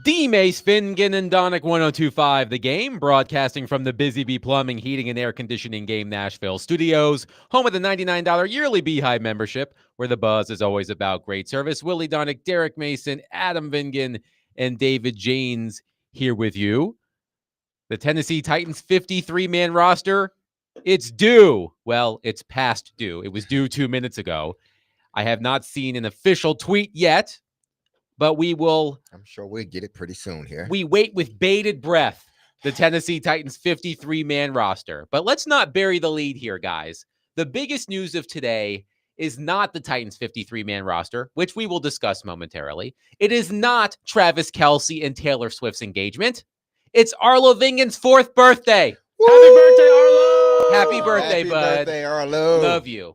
D. Mace, Fingan, and Donick 1025, The Game, broadcasting from the Busy Bee Plumbing, Heating, and Air Conditioning Game Nashville studios, home of the $99 yearly Beehive membership, where the buzz is always about great service. Willie Donick, Derek Mason, Adam Vingan, and David Janes here with you. The Tennessee Titans 53-man roster, it's due. Well, it's past due. It was due 2 minutes ago. I have not seen an official tweet yet, but we will. I'm sure we'll get it pretty soon here. We wait with bated breath the Tennessee Titans 53-man roster. But let's not bury the lead here, guys. The biggest news of today is not the Titans 53-man roster, which we will discuss momentarily. It is not Travis Kelce and Taylor Swift's engagement. It's Arlo Vingan's 4th birthday. Woo! Happy birthday, Arlo! Happy birthday, Happy bud. birthday, Arlo. Love you.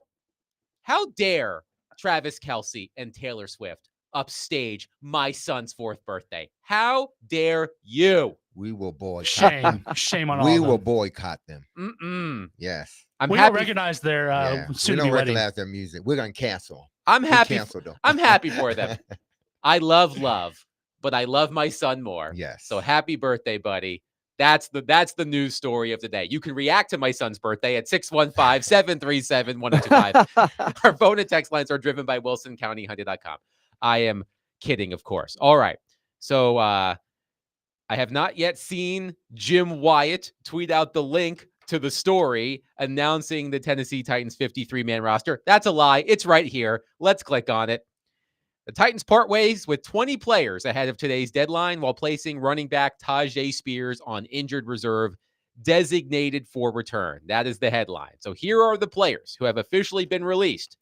How dare Travis Kelce and Taylor Swift upstage my son's 4th birthday? How dare you? We will boycott them. Shame on all We of will them. boycott them. We Yes. We happy. don't recognize their Yeah. We soon-to-be don't wedding. recognize their music. We're going to cancel. I'm We happy. canceled them. I'm happy for them. I love, but I love my son more. Yes. So happy birthday, buddy. That's the news story of the day. You can react to my son's birthday at 615-737-1025. Our phone and text lines are driven by WilsonCountyHunted.com. I am kidding, of course. All right. So I have not yet seen Jim Wyatt tweet out the link to the story announcing the Tennessee Titans 53-man roster. That's a lie. It's right here. Let's click on it. The Titans part ways with 20 players ahead of today's deadline while placing running back Tajay Spears on injured reserve, designated for return. That is the headline. So here are the players who have officially been released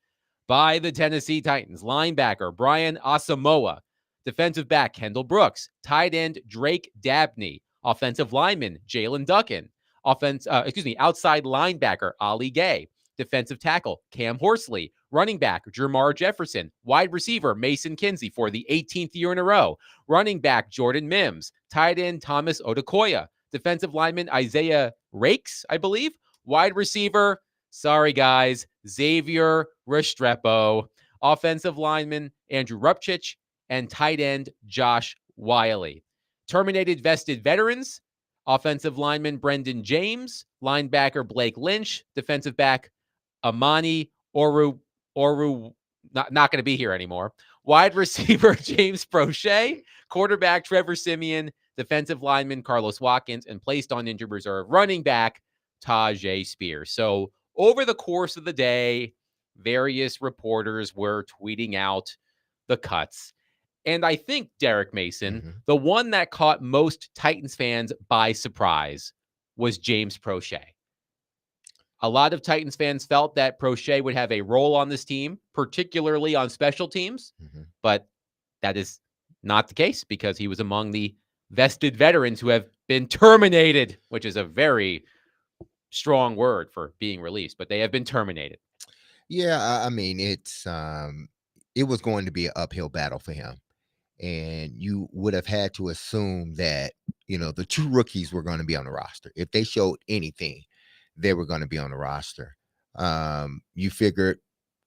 by the Tennessee Titans. Linebacker Brian Asamoah, defensive back Kendall Brooks, tight end Drake Dabney, offensive lineman Jalen Duckin, outside linebacker Ali Gay, defensive tackle Cam Horsley, running back Jermar Jefferson, wide receiver Mason Kinsey for the 18th year in a row, running back Jordan Mims, tight end Thomas Odukoya, defensive lineman Isaiah Rakes, I believe, wide receiver, sorry guys, Xavier Restrepo, offensive lineman Andrew Rupchich, and tight end Josh Wiley. Terminated vested veterans, offensive lineman Brendan James, linebacker Blake Lynch, defensive back Amani Oru, not going to be here anymore. Wide receiver James Prochet, quarterback Trevor Simeon, defensive lineman Carlos Watkins, and placed on injured reserve running back Tajay Spears. So over the course of the day, various reporters were tweeting out the cuts. And I think, Derek Mason, the one that caught most Titans fans by surprise was James Prochet. A lot of Titans fans felt that Prochet would have a role on this team, particularly on special teams, but that is not the case because he was among the vested veterans who have been terminated, which is a very strong word for being released, but they have been terminated. Yeah, I mean, it was going to be an uphill battle for him. And you would have had to assume that, the 2 rookies were going to be on the roster. If they showed anything, they were going to be on the roster. You figured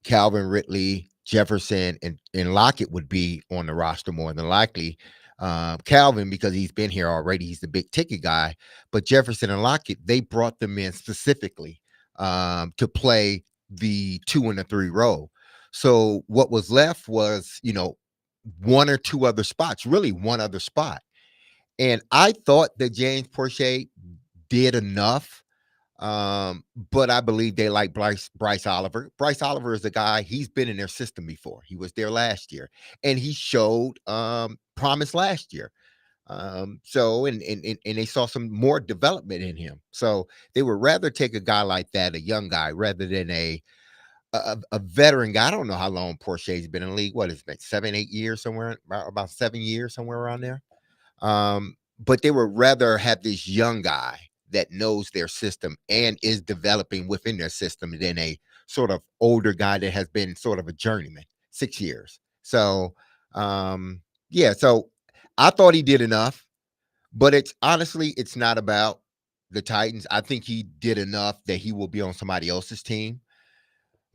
Calvin Ridley, Jefferson, and Lockett would be on the roster more than likely. Calvin, because he's been here already, he's the big ticket guy. But Jefferson and Lockett, they brought them in specifically to play the 2 and the 3 role. So what was left was, 1 or 2 other spots, really 1 other spot. And I thought that James Prochet did enough. But I believe they like Bryce Oliver. Bryce Oliver is a guy, he's been in their system before. He was there last year and he showed promise last year. So they saw some more development in him. So they would rather take a guy like that, a young guy, rather than a veteran guy. I don't know how long Prochet's been in the league. What has it been? 7, 8 years, somewhere about 7 years, somewhere around there. But they would rather have this young guy that knows their system and is developing within their system than a sort of older guy that has been sort of a journeyman, 6 years. So, so I thought he did enough, but it's not about the Titans. I think he did enough that he will be on somebody else's team,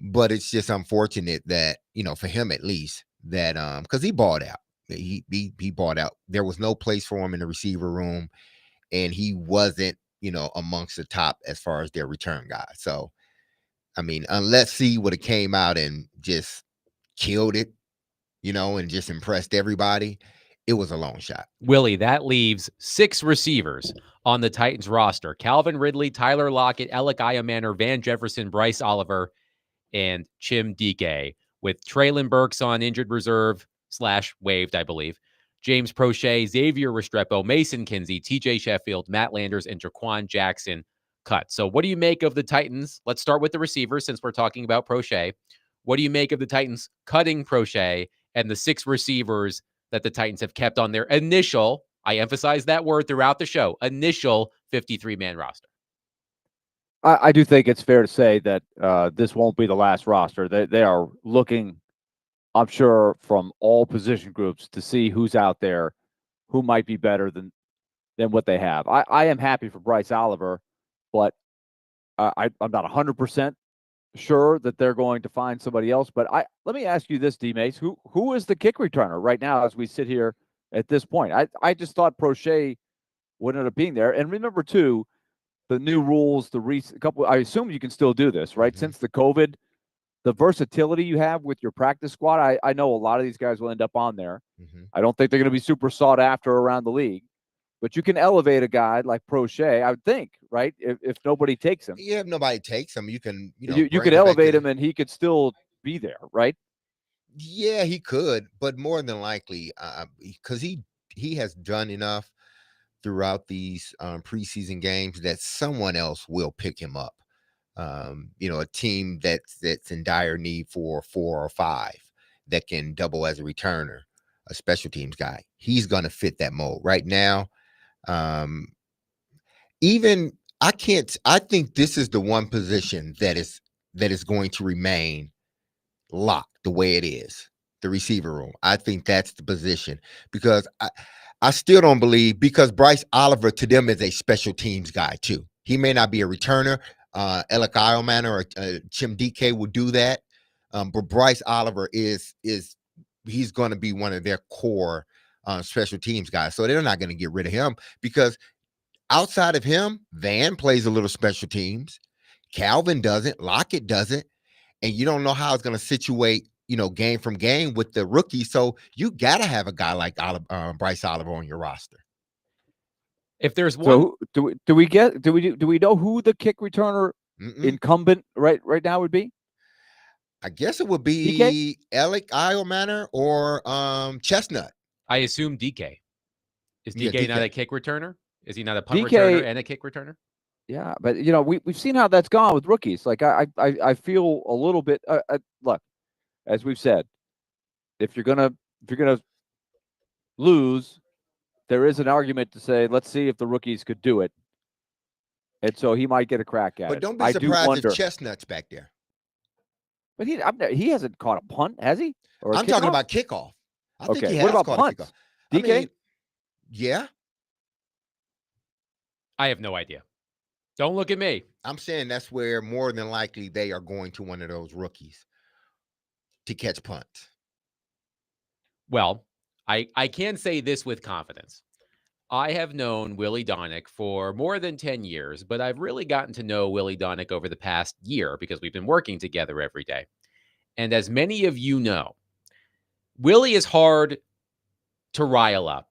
but it's just unfortunate that, for him at least, that, because he balled out. He bought out. There was no place for him in the receiver room, and he wasn't, amongst the top as far as their return guy. So, I mean, unless he would have came out and just killed it, and just impressed everybody, it was a long shot. Willie, that leaves 6 receivers on the Titans roster: Calvin Ridley, Tyler Lockett, Alec Iomanner, Van Jefferson, Bryce Oliver, and Chim Dike, with Traylon Burks on injured reserve / waived, I believe. James Prochet, Xavier Restrepo, Mason Kinsey, TJ Sheffield, Matt Landers, and Jaquan Jackson cut. So what do you make of the Titans? Let's start with the receivers since we're talking about Prochet. What do you make of the Titans cutting Prochet and the 6 receivers that the Titans have kept on their initial, I emphasize that word throughout the show, initial 53-man roster? I do think it's fair to say that this won't be the last roster. They are looking, I'm sure, from all position groups to see who's out there, who might be better than what they have. I am happy for Bryce Oliver, but I'm not 100% sure that they're going to find somebody else. But let me ask you this, D-Mace. Who is the kick returner right now as we sit here at this point? I just thought Prochet would end up being there. And remember, too, the new rules, I assume you can still do this, right? Mm-hmm. Since the COVID, the versatility you have with your practice squad, I know a lot of these guys will end up on there. Mm-hmm. I don't think they're going to be super sought after around the league, but you can elevate a guy like Prochet, I would think, right? If nobody takes him. Yeah, if nobody takes him, you can, you could elevate him and he could still be there, right? Yeah, he could, but more than likely, because he has done enough throughout these preseason games that someone else will pick him up. A team that's in dire need for 4 or 5 that can double as a returner, a special teams guy. He's going to fit that mold right now. Even I think this is the one position that is going to remain locked the way it is, the receiver room. I think that's the position because I still don't believe, because Bryce Oliver to them is a special teams guy too. He may not be a returner. Alec Iomanner or Chim Dike will do that. But Bryce Oliver he's going to be one of their core special teams guys. So they're not going to get rid of him because outside of him, Van plays a little special teams. Calvin doesn't. Lockett doesn't. And you don't know how it's going to situate, game from game with the rookie. So you got to have a guy like Bryce Oliver on your roster. If there's one, so do we know who the kick returner incumbent right now would be? I guess it would be Alec Iomanner or Chestnut. I assume DK. Is DK not a kick returner? Is he not a punt returner and a kick returner? Yeah, but we've seen how that's gone with rookies. Like I feel a little bit. Look, as we've said, if you're gonna lose, there is an argument to say, let's see if the rookies could do it, and so he might get a crack at it. But don't be surprised if Chestnut's back there. But he hasn't caught a punt, has he? Or I'm talking about kickoff. I think he has what about caught punts? a kickoff. DK? I mean, yeah. I have no idea. Don't look at me. I'm saying that's where more than likely they are going to one of those rookies to catch punts. Well, I can say this with confidence. I have known Willie Donick for more than 10 years, but I've really gotten to know Willie Donick over the past year because we've been working together every day. And as many of you know, Willie is hard to rile up.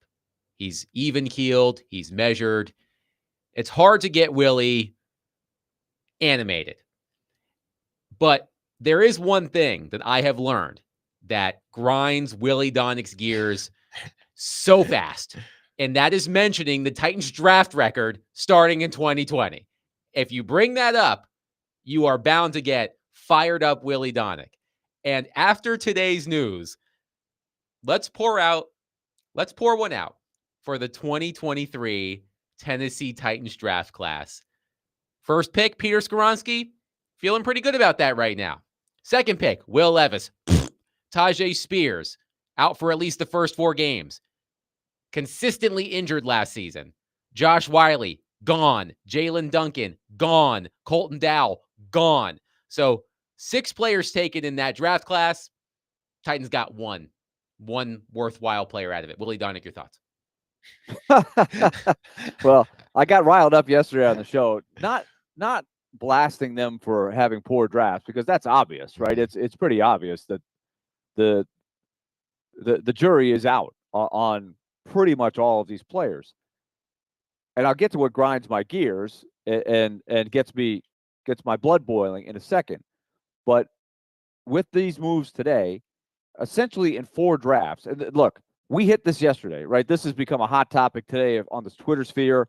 He's even-keeled. He's measured. It's hard to get Willie animated. But there is one thing that I have learned that grinds Willie Donick's gears so fast, and that is mentioning the Titans draft record starting in 2020. If you bring that up, you are bound to get fired up Willie Donick. And after today's news, let's pour one out for the 2023 Tennessee Titans draft class. First pick, Peter Skoronski, feeling pretty good about that right now. Second pick, Will Levis. Tajay Spears, out for at least the first 4 games. Consistently injured last season. Josh Wiley, gone. Jalen Duncan, gone. Colton Dow, gone. So 6 players taken in that draft class. Titans got 1. one worthwhile player out of it. Willie Donick, your thoughts? Well, I got riled up yesterday on the show. Not blasting them for having poor drafts, because that's obvious, right? It's pretty obvious that the jury is out on pretty much all of these players. And I'll get to what grinds my gears and gets my blood boiling in a second. But with these moves today, essentially in 4 drafts, and look, we hit this yesterday, right? This has become a hot topic today on this Twitter sphere.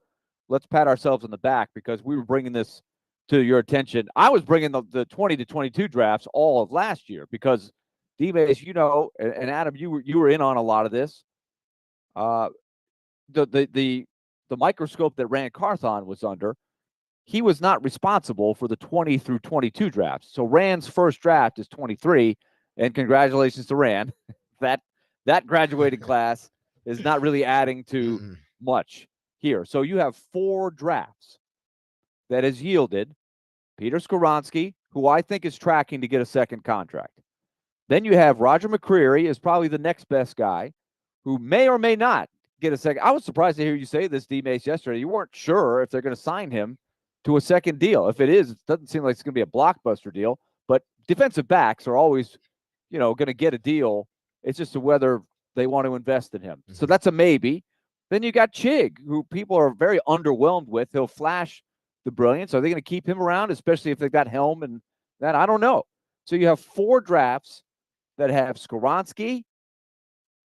Let's pat ourselves on the back because we were bringing this to your attention. I was bringing the 20 to 22 drafts all of last year because, D-Mace, and Adam, you were in on a lot of this. The microscope that Rand Carthon was under, he was not responsible for the 20 through 22 drafts. So Rand's first draft is 23, and congratulations to Rand. That graduating class is not really adding to much here. So you have 4 drafts that has yielded Peter Skoronski, who I think is tracking to get a second contract. Then you have Roger McCreary is probably the next best guy, who may or may not get a second. I was surprised to hear you say this, D-Mace, yesterday. You weren't sure if they're going to sign him to a second deal. If it is, it doesn't seem like it's going to be a blockbuster deal. But defensive backs are always, going to get a deal. It's just whether they want to invest in him. So that's a maybe. Then you got Chig, who people are very underwhelmed with. He'll flash the brilliance. Are they going to keep him around, especially if they've got Helm and that? I don't know. So you have 4 drafts that have Skoronski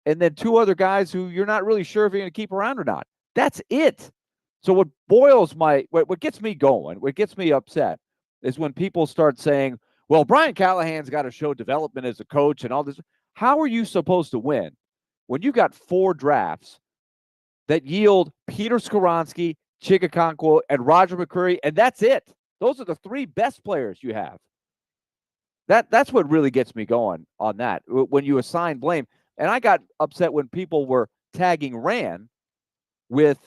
and then 2 other guys who you're not really sure if you're going to keep around or not. That's it. So what gets me going, what gets me upset is when people start saying, well, Brian Callahan's got to show development as a coach and all this. How are you supposed to win when you got 4 drafts that yield Peter Skoronski, Chigakonkwo, and Roger McCreary, and that's it? Those are the 3 best players you have. That's what really gets me going on that, when you assign blame. And I got upset when people were tagging Rand with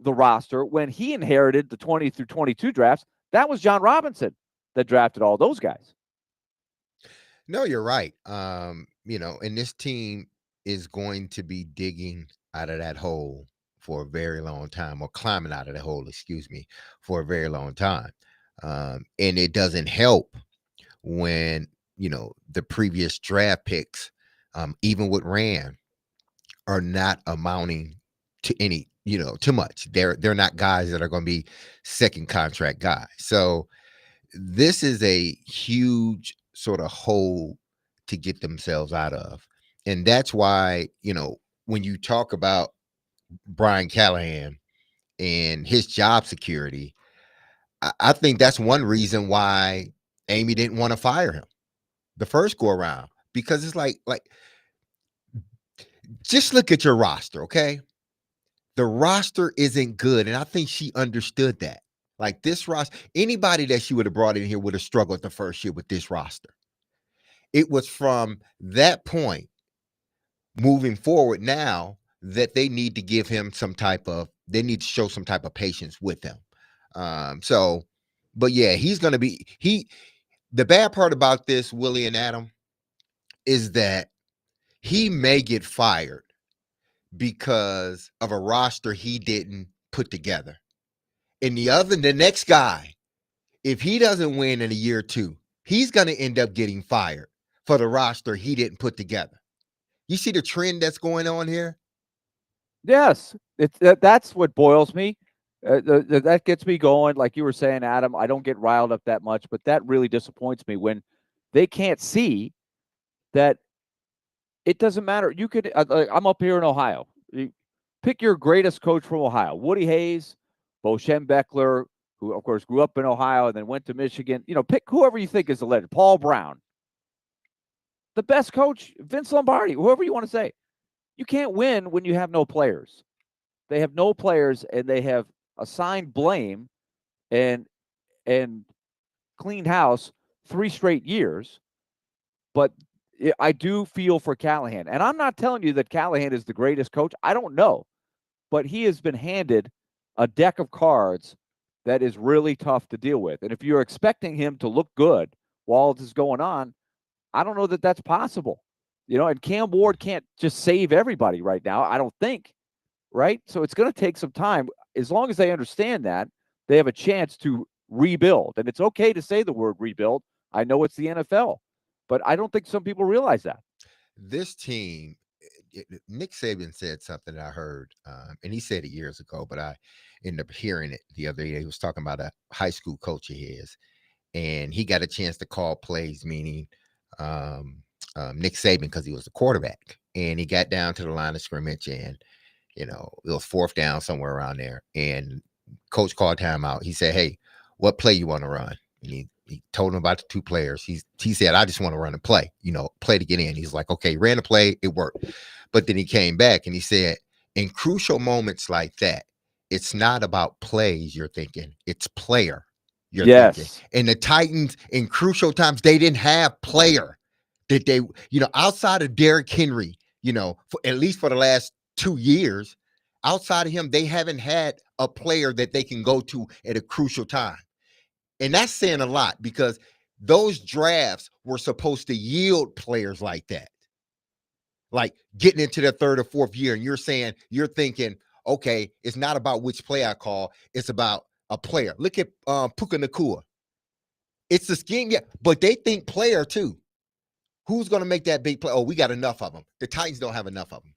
the roster when he inherited the 20 through 22 drafts. That was John Robinson that drafted all those guys. No, you're right. And this team is going to be digging out of that hole for a very long time, or climbing out of the hole, for a very long time. And it doesn't help when, the previous draft picks, even with Rand, are not amounting to any, too much. They're not guys that are going to be second contract guys. So this is a huge sort of hole to get themselves out of. And that's why, when you talk about Brian Callahan and his job security, I think that's one reason why Amy didn't want to fire him the first go around, because it's like just look at your roster, okay? The roster isn't good, and I think she understood that. Like, this roster, anybody that she would have brought in here would have struggled the first year with this roster. It was from that point moving forward now that they need to give him they need to show some type of patience with him. But yeah, he's going to be, the bad part about this, Willie and Adam, is that he may get fired because of a roster he didn't put together. And the next guy, if he doesn't win in a year or 2, he's going to end up getting fired for the roster he didn't put together. You see the trend that's going on here? Yes, that's what boils me. That gets me going. Like you were saying, Adam, I don't get riled up that much, but that really disappoints me when they can't see that it doesn't matter. You could, I'm up here in Ohio. Pick your greatest coach from Ohio: Woody Hayes, Bo Schembechler, who of course grew up in Ohio and then went to Michigan. Pick whoever you think is the legend. Paul Brown, the best coach, Vince Lombardi, whoever you want to say. You can't win when you have no players. They have no players, and they have assigned blame and cleaned house 3 straight years. But I do feel for Callahan. And I'm not telling you that Callahan is the greatest coach. I don't know. But he has been handed a deck of cards that is really tough to deal with. And if you're expecting him to look good while this is going on, I don't know that that's possible. And Cam Ward can't just save everybody right now, I don't think, right? So it's going to take some time. As long as they understand that, they have a chance to rebuild. And it's okay to say the word rebuild. I know it's the NFL, but I don't think some people realize that. This team, Nick Saban said something I heard, and he said it years ago, but I ended up hearing it the other day. He was talking about a high school coach of his, and he got a chance to call plays, meaning Nick Saban, because he was the quarterback, and he got down to the line of scrimmage, and it was fourth down somewhere around there, and coach called timeout. He said, "Hey, what play you want to run?" And he told him about the two players. He said, "I just want to run a play, play to get in." He's like, "Okay," ran a play, it worked. But then he came back and he said, in crucial moments like that, it's not about plays you're thinking, it's player you're thinking. Yes. And the Titans, in crucial times, they didn't have player that they, outside of Derrick Henry, at least for the last 2 years, outside of him, they haven't had a player that they can go to at a crucial time. And that's saying a lot, because those drafts were supposed to yield players like that, like getting into their third or fourth year. And you're thinking, okay, it's not about which play I call, it's about a player. Look at Puka Nacua. It's the scheme, yeah, but they think player too. Who's going to make that big play? Oh, we got enough of them. The Titans don't have enough of them.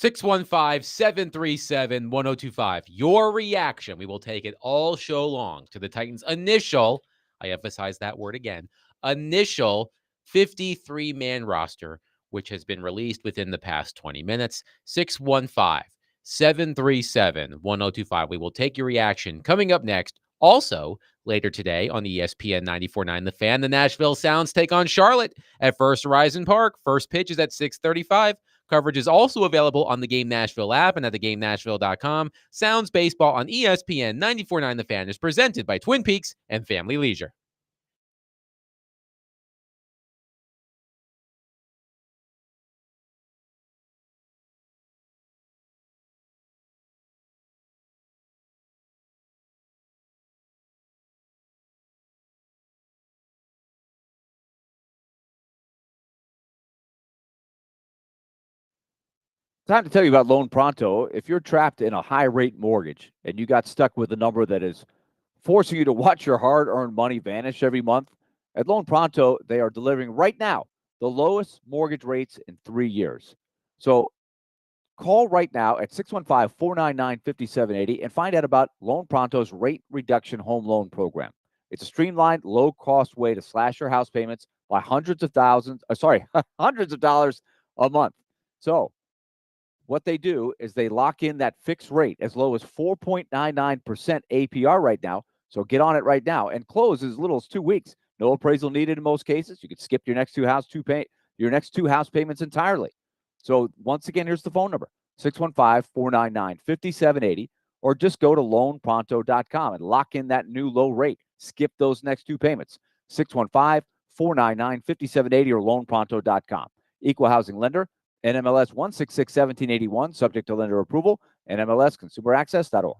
615-737-1025. Your reaction. We will take it all show long to the Titans' initial, I emphasize that word again, initial 53-man roster, which has been released within the past 20 minutes. 615-737-1025. We will take your reaction. Coming up next, also later today on ESPN 94.9 The Fan, the Nashville Sounds take on Charlotte at First Horizon Park. First pitch is at 6:35. Coverage is also available on the Game Nashville app and at theGameNashville.com. Sounds Baseball on ESPN 94.9 The Fan is presented by Twin Peaks and Family Leisure. Time to tell you about Loan Pronto. If you're trapped in a high rate mortgage and you got stuck with a number that is forcing you to watch your hard earned money vanish every month, at Loan Pronto, they are delivering right now the lowest mortgage rates in 3 years. So call right now at 615-499-5780 and find out about Loan Pronto's rate reduction home loan program. It's a streamlined, low-cost way to slash your house payments by hundreds of dollars a month. So what they do is they lock in that fixed rate as low as 4.99% APR right now. So get on it right now and close as little as 2 weeks. No appraisal needed in most cases. You could skip your next two house payments entirely. So once again, here's the phone number: 615-499-5780, or just go to loanpronto.com and lock in that new low rate. Skip those next two payments. 615-499-5780 or loanpronto.com. Equal housing lender. NMLS 1661781, subject to lender approval. NMLSconsumeraccess.org.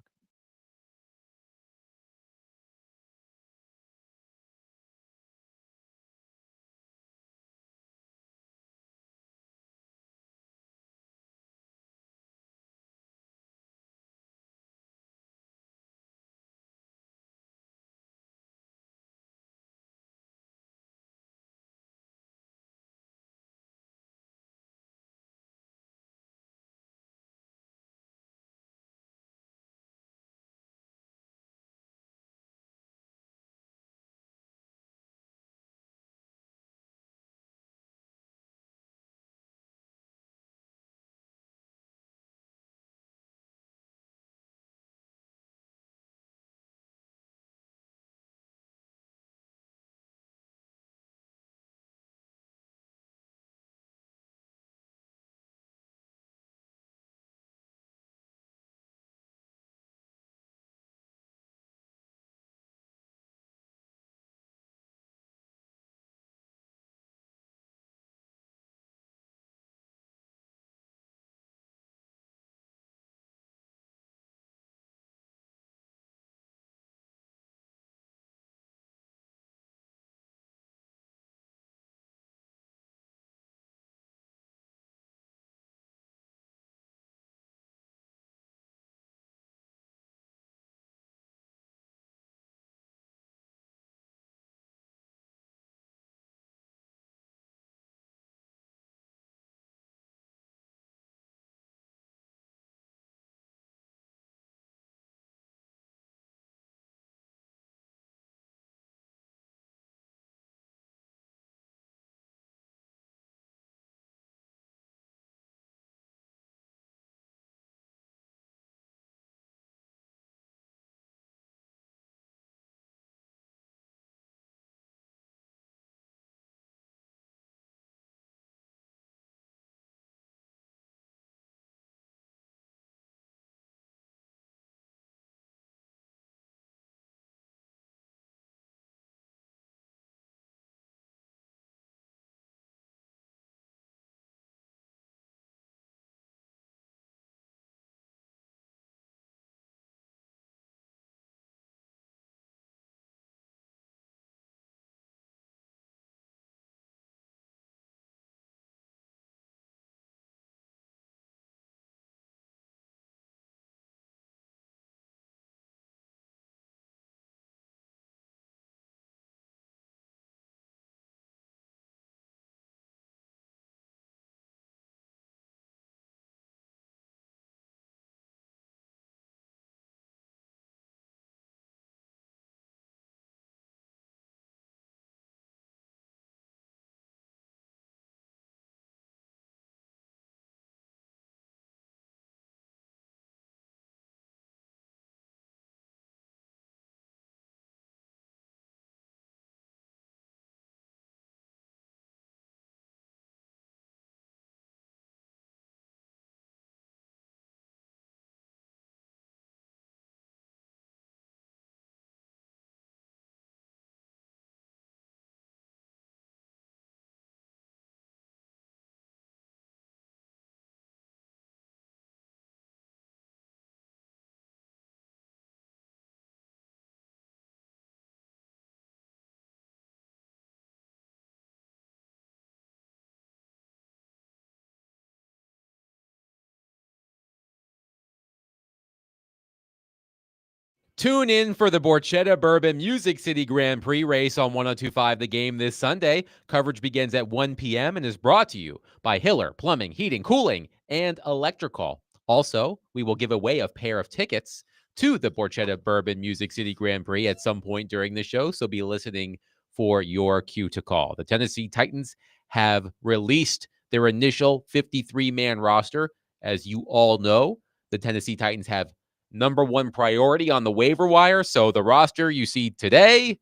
Tune in for the Borchetta Bourbon Music City Grand Prix race on 1025 The Game this Sunday. Coverage begins at 1 p.m. and is brought to you by Hiller Plumbing, Heating, Cooling, and Electrical. Also, we will give away a pair of tickets to the Borchetta Bourbon Music City Grand Prix at some point during the show, so be listening for your cue to call. The Tennessee Titans have released their initial 53-man roster. As you all know, the Tennessee Titans have number one priority on the waiver wire. So the roster you see today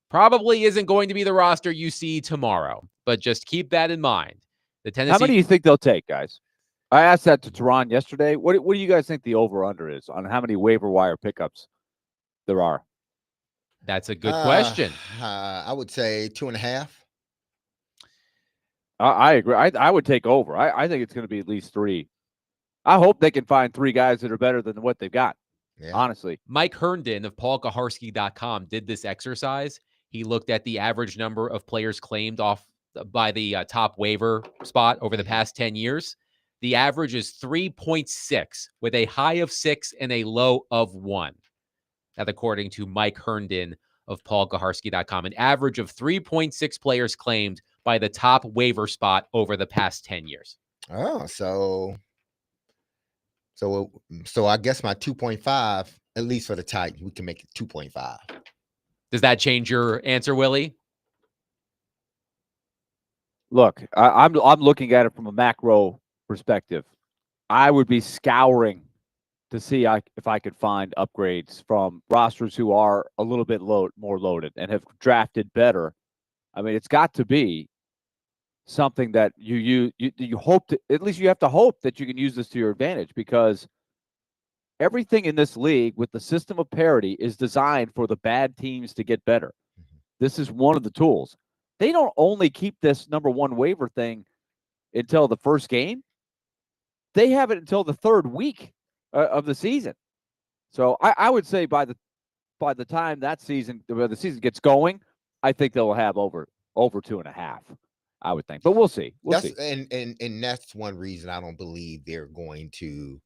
probably isn't going to be the roster you see tomorrow. But just keep that in mind. The Tennessee. How many do you think they'll take, guys? I asked that to Teron yesterday. What do you guys think the over/under is on how many waiver wire pickups there are? That's a good question. I would say 2.5. I agree. I would take over. I think it's going to be at least 3. I hope they can find 3 guys that are better than what they've got. Yeah. Honestly, Mike Herndon of PaulKaharski.com did this exercise. He looked at the average number of players claimed off by the top waiver spot over the past 10 years. The average is 3.6 with a high of 6 and a low of 1. That according to Mike Herndon of PaulKaharski.com, an average of 3.6 players claimed by the top waiver spot over the past 10 years. Oh, so I guess my 2.5, at least for the Titans, we can make it 2.5. Does that change your answer, Willie? Look, I'm looking at it from a macro perspective. I would be scouring to see if I could find upgrades from rosters who are a little bit more loaded and have drafted better. I mean, it's got to be something that you hope to, at least you have to hope that you can use this to your advantage, because everything in this league with the system of parity is designed for the bad teams to get better. This is one of the tools. They don't only keep this number one waiver thing until the first game. They have it until the 3rd week of the season. So I would say by the time the season gets going, I think they'll have over 2.5. I would think, but we'll see. We'll see. And that's one reason I don't believe they're going to,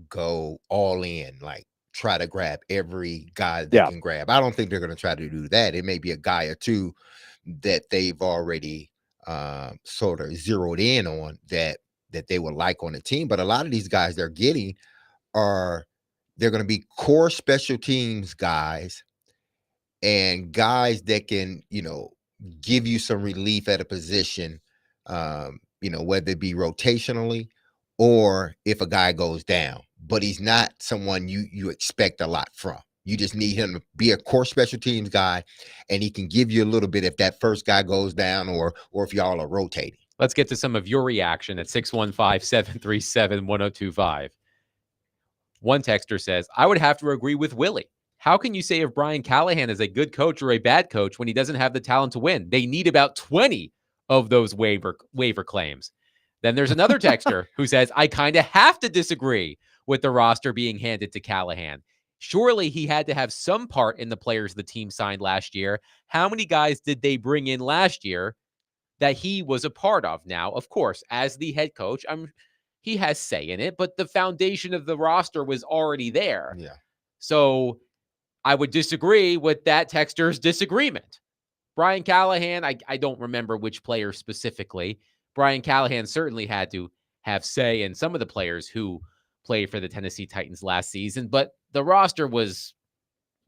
go all in, like try to grab every guy they can grab. I don't think they're going to try to do that. It may be a guy or two that they've already sort of zeroed in on that they would like on the team. But a lot of these guys they're getting they're going to be core special teams guys and guys that can, give you some relief at a position, whether it be rotationally or if a guy goes down, but he's not someone you expect a lot from. You just need him to be a core special teams guy, and he can give you a little bit if that first guy goes down or if y'all are rotating. Let's get to some of your reaction at 615-737-1025. One texter says, I would have to agree with Willie. How can you say if Brian Callahan is a good coach or a bad coach when he doesn't have the talent to win? They need about 20 of those waiver claims. Then there's another texter who says, I kind of have to disagree with the roster being handed to Callahan. Surely he had to have some part in the players the team signed last year. How many guys did they bring in last year that he was a part of? Now, of course, as the head coach, he has say in it, but the foundation of the roster was already there. Yeah. So I would disagree with that texter's disagreement. Brian Callahan, I don't remember which player specifically. Brian Callahan certainly had to have say in some of the players who played for the Tennessee Titans last season, but the roster was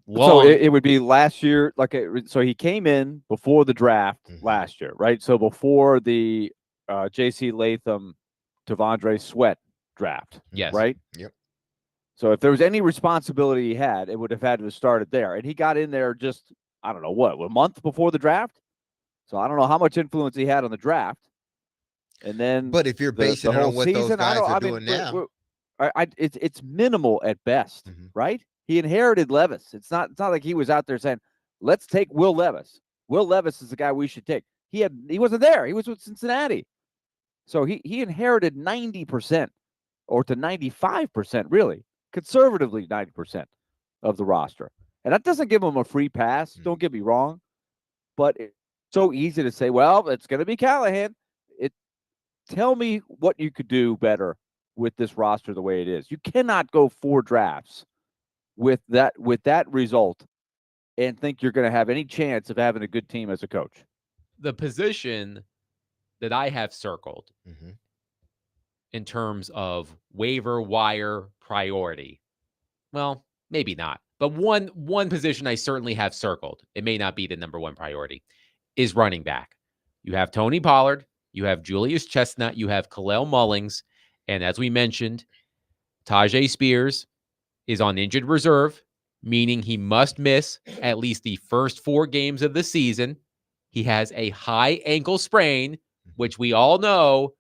long. So it would be last year. So he came in before the draft last year, right? So before the J.C. Latham, T'Vondre Sweat draft. Yes. Right? Yep. So if there was any responsibility he had, it would have had to have started there. And he got in there just, I don't know, a month before the draft? So I don't know how much influence he had on the draft. And then, but if you're basing it on what season, those guys are doing now, it's minimal at best, right? He inherited Levis. It's not like he was out there saying, "Let's take Will Levis." Will Levis is the guy we should take. He wasn't there. He was with Cincinnati, so he inherited 90% or to 95%, really conservatively 90% of the roster, and that doesn't give him a free pass. Don't get me wrong, but it's so easy to say, "Well, it's going to be Callahan." Tell me what you could do better with this roster the way it is. You cannot go 4 drafts with that result and think you're going to have any chance of having a good team as a coach? The position that I have circled Mm-hmm. in terms of waiver wire priority, well, maybe not, but one position I certainly have circled, it may not be the number one priority, is running back. You have Tony Pollard, you have Julius Chestnut, you have Khalil Mullings, and as we mentioned, Tajay Spears is on injured reserve, meaning he must miss at least the first 4 games of the season. He has a high ankle sprain, which we all know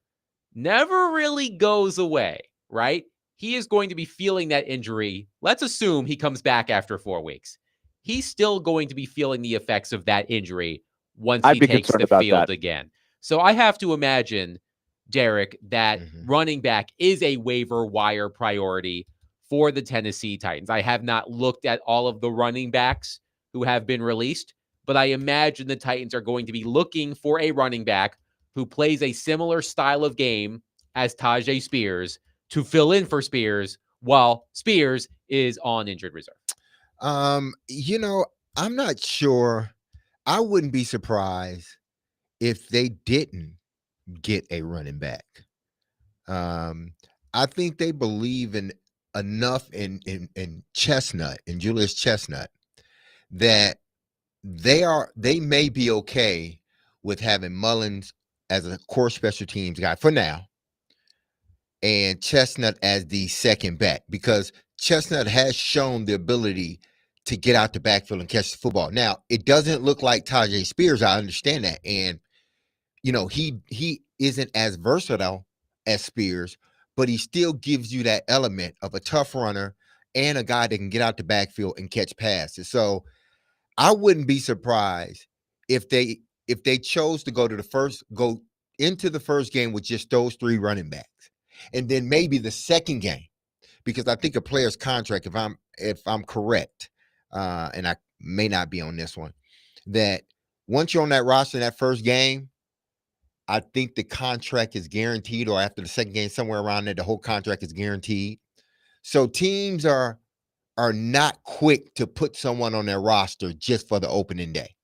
never really goes away, right? He is going to be feeling that injury. Let's assume he comes back after 4 weeks. He's still going to be feeling the effects of that injury once I'd he be takes concerned the about field that. again. So I have to imagine, Derek, that Mm-hmm. running back is a waiver wire priority for the Tennessee Titans. I have not looked at all of the running backs who have been released, but I imagine the Titans are going to be looking for a running back who plays a similar style of game as Tajay Spears to fill in for Spears while Spears is on injured reserve. You know, I'm not sure. I wouldn't be surprised if they didn't get a running back. Um, I think they believe in enough in Chestnut and Julius Chestnut that they may be okay with having Mullins as a core special teams guy for now and Chestnut as the second back because Chestnut has shown the ability to get out the backfield and catch the football. Now, it doesn't look like Tajay Spears. I understand that. And, he isn't as versatile as Spears, but he still gives you that element of a tough runner and a guy that can get out the backfield and catch passes. So I wouldn't be surprised if they chose to go into the first game with just those 3 running backs. And then maybe the second game, because I think a player's contract, if I'm correct, and I may not be on this one, that once you're on that roster in that first game, I think the contract is guaranteed, or after the second game, somewhere around there, the whole contract is guaranteed. So teams are not quick to put someone on their roster just for the opening day.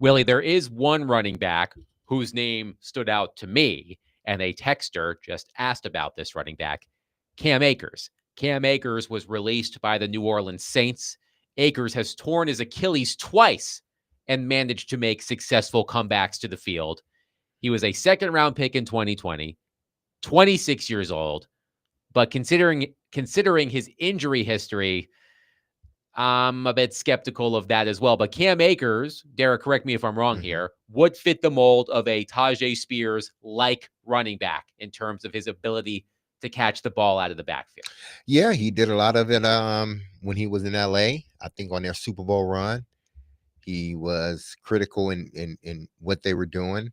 Willie, there is one running back whose name stood out to me, and a texter just asked about this running back, Cam Akers. Cam Akers was released by the New Orleans Saints. Akers has torn his Achilles twice and managed to make successful comebacks to the field. He was a second-round pick in 2020, 26 years old, but considering his injury history, I'm a bit skeptical of that as well. But Cam Akers, Derek, correct me if I'm wrong here, would fit the mold of a Tajay Spears-like running back in terms of his ability to catch the ball out of the backfield. Yeah, he did a lot of it when he was in LA. I think on their Super Bowl run, he was critical in what they were doing.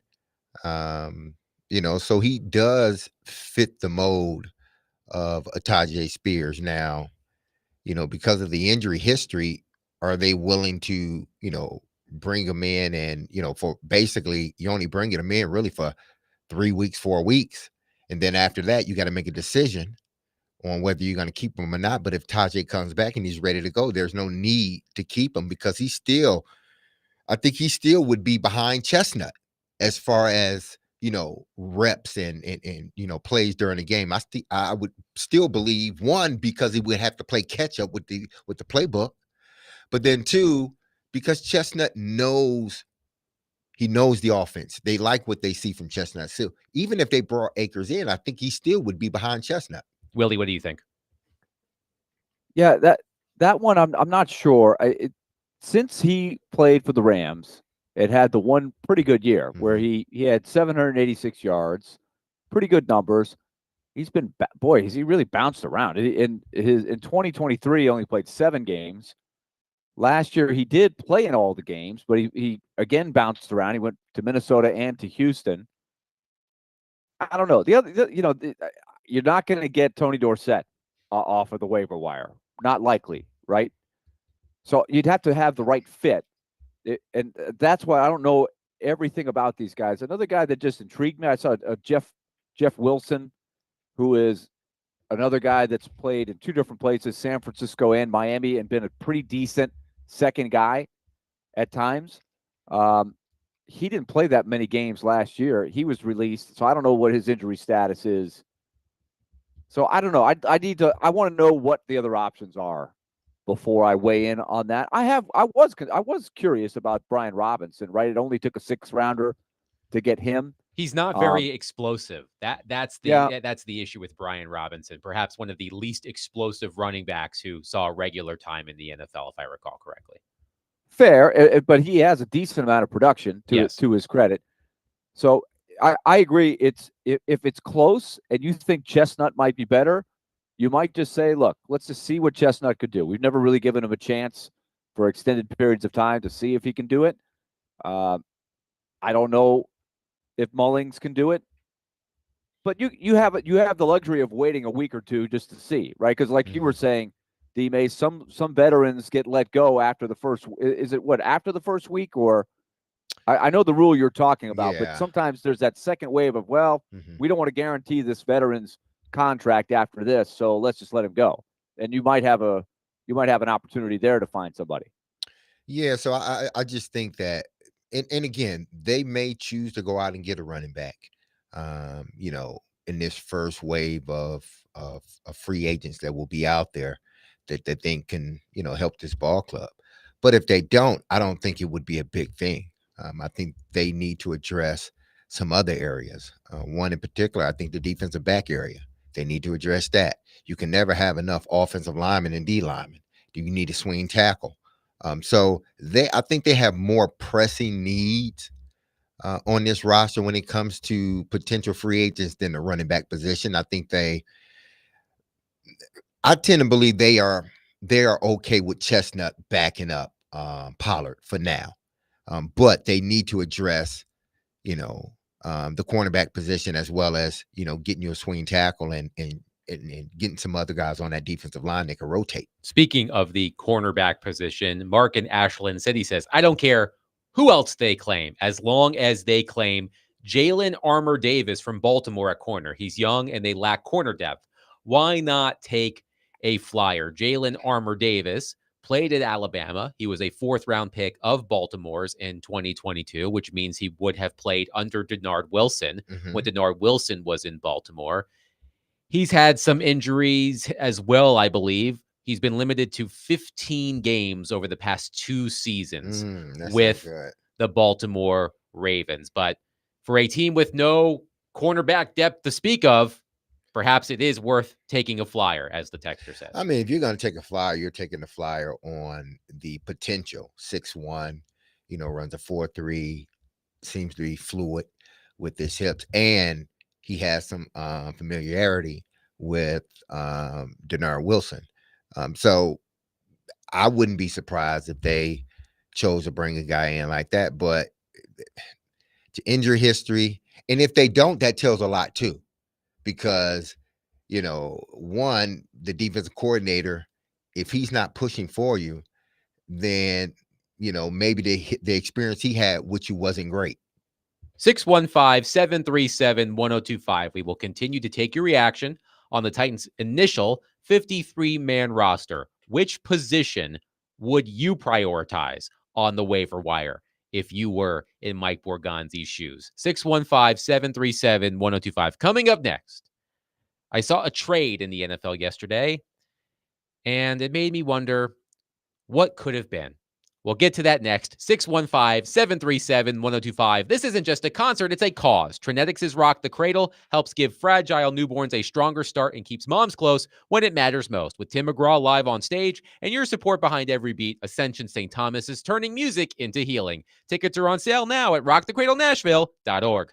So he does fit the mold of a Tajay Spears. Now, because of the injury history, are they willing to, bring him in and, for basically you only bringing him in really for 3 weeks, 4 weeks. And then after that, you got to make a decision on whether you're going to keep him or not. But if Tajay comes back and he's ready to go, there's no need to keep him because I think he still would be behind Chestnut as far as, reps and plays during the game. I would still believe, one, because he would have to play catch up with the playbook, but then 2, because Chestnut knows the offense. They like what they see from Chestnut. So even if they brought Akers in, I think he still would be behind Chestnut. Willie, what do you think? Yeah, that one I'm not sure. Since he played for the Rams, it had the one pretty good year where he had 786 yards, pretty good numbers. He's been has he really bounced around. In 2023 he only played 7 games. Last year he did play in all the games, but he again bounced around. He went to Minnesota and to Houston. I don't know. You're not going to get Tony Dorsett off of the waiver wire. Not likely, right? So you'd have to have the right fit. And that's why I don't know everything about these guys. Another guy that just intrigued me, I saw Jeff Wilson, who is another guy that's played in two different places, San Francisco and Miami, and been a pretty decent second guy at times. He didn't play that many games last year. He was released, so I don't know what his injury status is. So I don't know. I want to know what the other options are before I weigh in on that. I was curious about Brian Robinson, right? It only took a 6th rounder to get him. He's not very explosive. That's Yeah. the issue with Brian Robinson. Perhaps one of the least explosive running backs who saw regular time in the NFL, if I recall correctly. Fair, but he has a decent amount of production to his credit. So I agree. It's if it's close and you think Chestnut might be better, you might just say, look, let's just see what Chestnut could do. We've never really given him a chance for extended periods of time to see if he can do it. I don't know if Mullings can do it, but you have the luxury of waiting a week or two just to see, right? Because like you were saying, D-May, some veterans get let go after the first. Is it what after the first week or? I know the rule you're talking about, but sometimes there's that second wave of, we don't want to guarantee this veteran's contract after this, so let's just let him go. And you might have an opportunity there to find somebody. Yeah, so I just think that, and again, they may choose to go out and get a running back, in this first wave of free agents that will be out there that they think can, help this ball club. But if they don't, I don't think it would be a big thing. I think they need to address some other areas. One in particular, I think the defensive back area. They need to address that. You can never have enough offensive linemen and D linemen. You need a swing tackle. So I think they have more pressing needs on this roster when it comes to potential free agents than the running back position. I tend to believe they are okay with Chestnut backing up Pollard for now. But they need to address, the cornerback position as well as, getting you a swing tackle and getting some other guys on that defensive line that can rotate. Speaking of the cornerback position, Mark in Ashland City says, I don't care who else they claim, as long as they claim Jalen Armour Davis from Baltimore at corner. He's young and they lack corner depth. Why not take a flyer? Jalen Armour Davis played at Alabama. He was a 4th-round pick of Baltimore's in 2022, which means he would have played under Denard Wilson when Denard Wilson was in Baltimore. He's had some injuries as well, I believe. He's been limited to 15 games over the past 2 seasons with the Baltimore Ravens. But for a team with no cornerback depth to speak of, perhaps it is worth taking a flyer, as the texter says. I mean, if you're going to take a flyer, you're taking a flyer on the potential. 6'1", runs a 4.3, seems to be fluid with his hips, and he has some familiarity with Denard Wilson. So I wouldn't be surprised if they chose to bring a guy in like that. But to injury history, and if they don't, that tells a lot too, because one, the defensive coordinator, if he's not pushing for you, then maybe the experience he had with you wasn't great. 615-737-1025. We will continue to take your reaction on the Titans' initial 53-man roster. Which position would you prioritize on the waiver wire if you were in Mike Borgonzi's shoes? 615-737-1025. Coming up next, I saw a trade in the NFL yesterday, and it made me wonder what could have been. We'll get to that next. 615-737-1025. This isn't just a concert, it's a cause. Trinetics' Rock the Cradle helps give fragile newborns a stronger start and keeps moms close when it matters most. With Tim McGraw live on stage and your support behind every beat, Ascension St. Thomas is turning music into healing. Tickets are on sale now at rockthecradlenashville.org.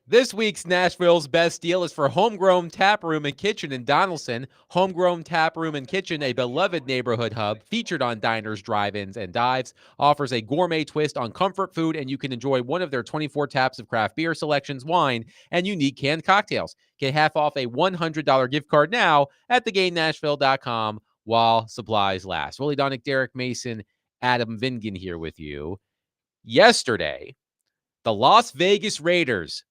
This week's Nashville's Best Deal is for Homegrown Tap Room and Kitchen in Donaldson. Homegrown Tap Room and Kitchen, a beloved neighborhood hub featured on diners, drive-ins, and dives, offers a gourmet twist on comfort food, and you can enjoy one of their 24 taps of craft beer selections, wine, and unique canned cocktails. Get half off a $100 gift card now at theGameNashville.com while supplies last. Willie Donick, Derek Mason, Adam Vingan here with you. Yesterday, the Las Vegas Raiders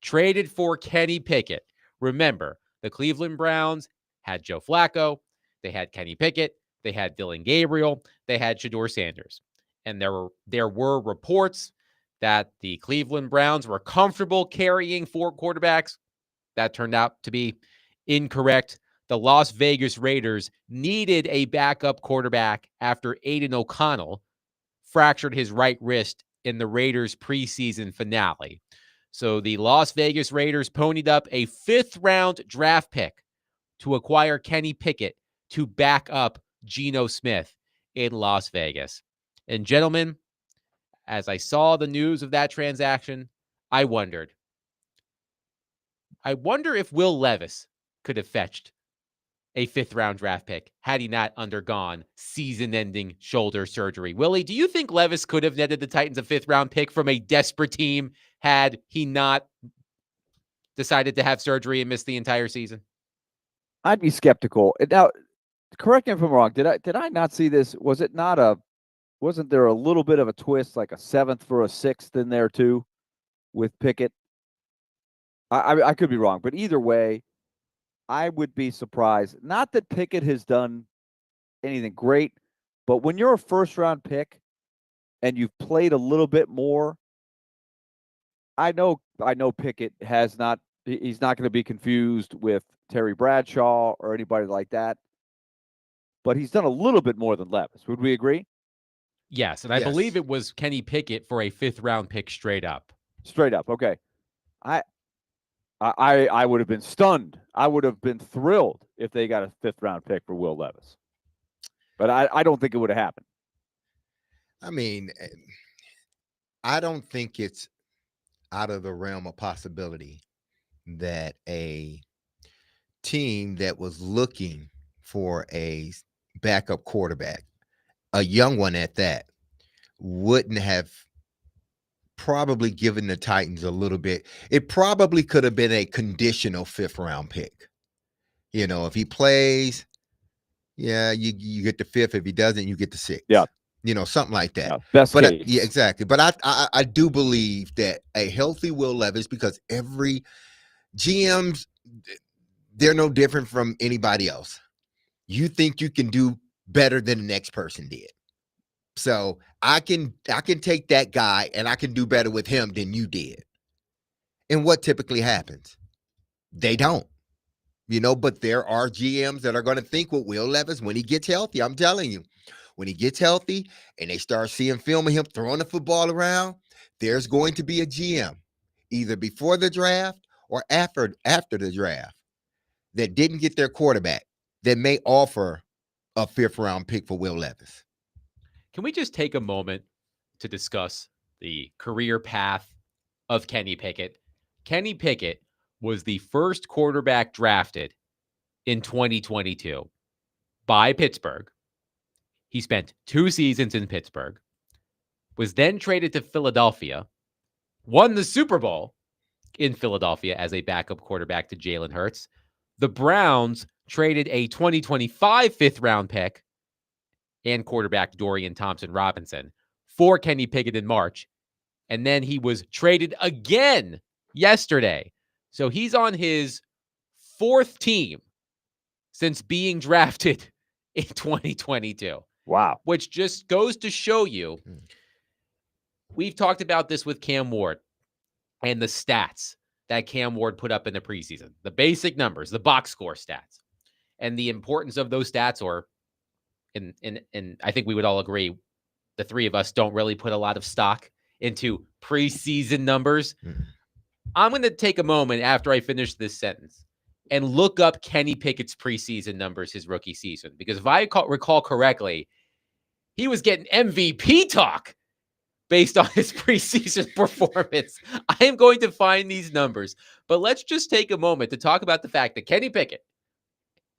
traded for Kenny Pickett. Remember, the Cleveland Browns had Joe Flacco. They had Kenny Pickett. They had Dylan Gabriel. They had Shedeur Sanders. And there were reports that the Cleveland Browns were comfortable carrying 4 quarterbacks. That turned out to be incorrect. The Las Vegas Raiders needed a backup quarterback after Aiden O'Connell fractured his right wrist in the Raiders preseason finale. So the Las Vegas Raiders ponied up a 5th-round draft pick to acquire Kenny Pickett to back up Geno Smith in Las Vegas. And gentlemen, as I saw the news of that transaction, I wonder if Will Levis could have fetched a 5th-round draft pick had he not undergone season-ending shoulder surgery. Willie, do you think Levis could have netted the Titans a 5th-round pick from a desperate team had he not decided to have surgery and miss the entire season? I'd be skeptical. Now, correct me if I'm wrong. Did I not see this? Wasn't there a little bit of a twist, like a 7th for a 6th in there too, with Pickett? I could be wrong, but either way, I would be surprised. Not that Pickett has done anything great, but when you're a 1st-round pick and you've played a little bit more, I know Pickett he's not going to be confused with Terry Bradshaw or anybody like that, but he's done a little bit more than Levis. Would we agree? Yes, and I believe it was Kenny Pickett for a 5th-round pick straight up. Straight up, okay. I would have been stunned. I would have been thrilled if they got a 5th-round pick for Will Levis. But I don't think it would have happened. I mean, I don't think it's out of the realm of possibility that a team that was looking for a backup quarterback, a young one at that, wouldn't have probably given the Titans a little bit. It probably could have been a conditional 5th-round pick. You know, if he plays, yeah, you get the 5th. If he doesn't, you get the 6th. Yeah. You know, something like that. Yeah, best case. Yeah, exactly. But I do believe that a healthy Will Levis, because every GMs, they're no different from anybody else. You think you can do better than the next person did. So I can take that guy and I can do better with him than you did. And what typically happens? They don't. You know, but there are GMs that are going to think with Will Levis when he gets healthy. I'm telling you, when he gets healthy and they start seeing film of him throwing the football around, there's going to be a GM either before the draft or after the draft that didn't get their quarterback that may offer a 5th-round pick for Will Levis. Can we just take a moment to discuss the career path of Kenny Pickett? Kenny Pickett was the first quarterback drafted in 2022 by Pittsburgh. He spent 2 seasons in Pittsburgh, was then traded to Philadelphia, won the Super Bowl in Philadelphia as a backup quarterback to Jalen Hurts. The Browns traded a 2025 5th-round pick and quarterback Dorian Thompson-Robinson for Kenny Pickett in March. And then he was traded again yesterday. So he's on his 4th team since being drafted in 2022. Wow. Which just goes to show you, we've talked about this with Cam Ward and the stats that Cam Ward put up in the preseason, the basic numbers, the box score stats, and the importance of those stats, or and I think we would all agree, the 3 of us don't really put a lot of stock into preseason numbers. I'm going to take a moment after I finish this sentence and look up Kenny Pickett's preseason numbers his rookie season, because if I recall correctly, he was getting MVP talk based on his preseason performance. I am going to find these numbers, but let's just take a moment to talk about the fact that Kenny Pickett,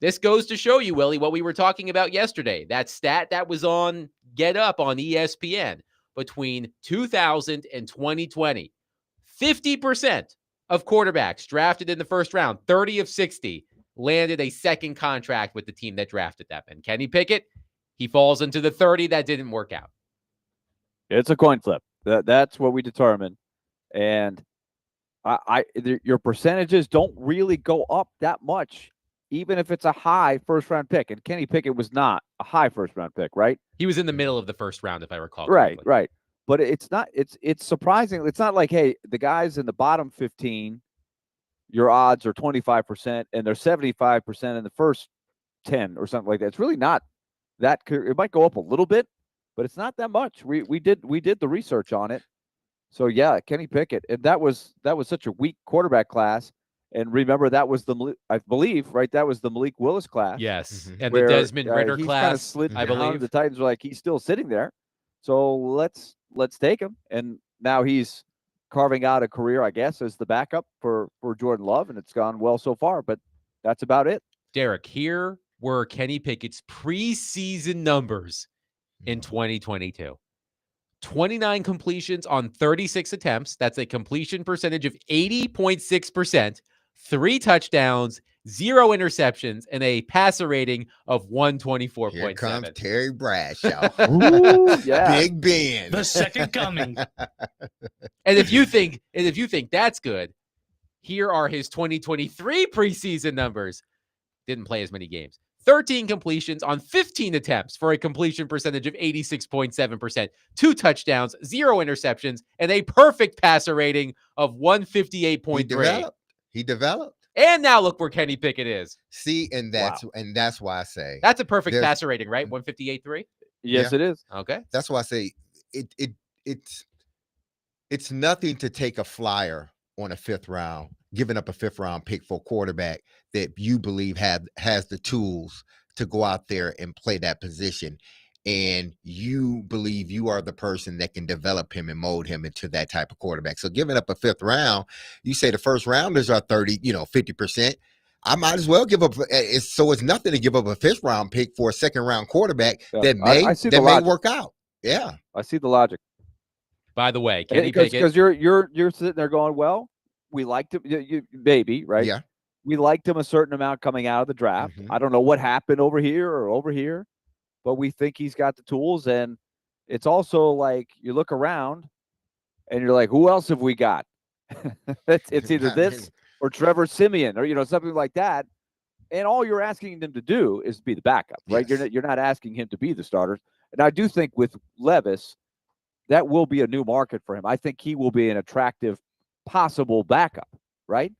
this goes to show you, Willie, what we were talking about yesterday. That stat that was on Get Up on ESPN between 2000 and 2020. 50% of quarterbacks drafted in the first round, 30 of 60, landed a second contract with the team that drafted them. And Kenny Pickett, he falls into the 30 that didn't work out. It's a coin flip. That's what we determine. And your percentages don't really go up that much, even if it's a high first-round pick. And Kenny Pickett was not a high first-round pick, right? He was in the middle of the first round, if I recall correctly. correctly. Right. But it's not. It's surprising. It's not like, hey, the guys in the bottom 15, your odds are 25%, and they're 75% in the first 10 or something like that. It's really not that. It might go up a little bit, but it's not that much. We did the research on it. So yeah, Kenny Pickett, and that was such a weak quarterback class. And remember, that was I believe, right? That was the Malik Willis class. Yes, and the Desmond Ritter he's class, kind of slid I down. believe. The Titans were like, he's still sitting there, so let's take him. And now he's carving out a career, I guess, as the backup for Jordan Love, and it's gone well so far. But that's about it. Derek, here were Kenny Pickett's preseason numbers in 2022. 29 completions on 36 attempts. That's a completion percentage of 80.6%, 3 touchdowns, 0 interceptions, and a passer rating of 124.7. Here comes Terry Bradshaw. Ooh, yeah. Big Ben. The second coming. And if you think that's good, here are his 2023 preseason numbers. Didn't play as many games. 13 completions on 15 attempts for a completion percentage of 86.7%, 2 touchdowns, 0 interceptions, and a perfect passer rating of 158.3. He developed. And now look where Kenny Pickett is. See, and that's why I say that's a perfect passer rating, right? 158.3? Yes, it is. Okay. That's why I say it's nothing to take a flyer on a 5th round, giving up a 5th round pick for a quarterback that you believe has the tools to go out there and play that position. And you believe you are the person that can develop him and mold him into that type of quarterback. So giving up a 5th round, you say the first rounders are 50%. I might as well give up. So it's nothing to give up a 5th round pick for a 2nd round quarterback that may work out. Yeah. I see the logic. By the way, Kenny Pickett, because you're sitting there going, well, we liked him, maybe, right? Yeah. We liked him a certain amount coming out of the draft. I don't know what happened over here, but we think he's got the tools. And it's also like you look around and you're like, who else have we got? it's either this or Trevor Siemian or something like that. And all you're asking them to do is be the backup, right? Yes. You're not asking him to be the starter. And I do think with Levis, that will be a new market for him. I think he will be an attractive possible backup, right?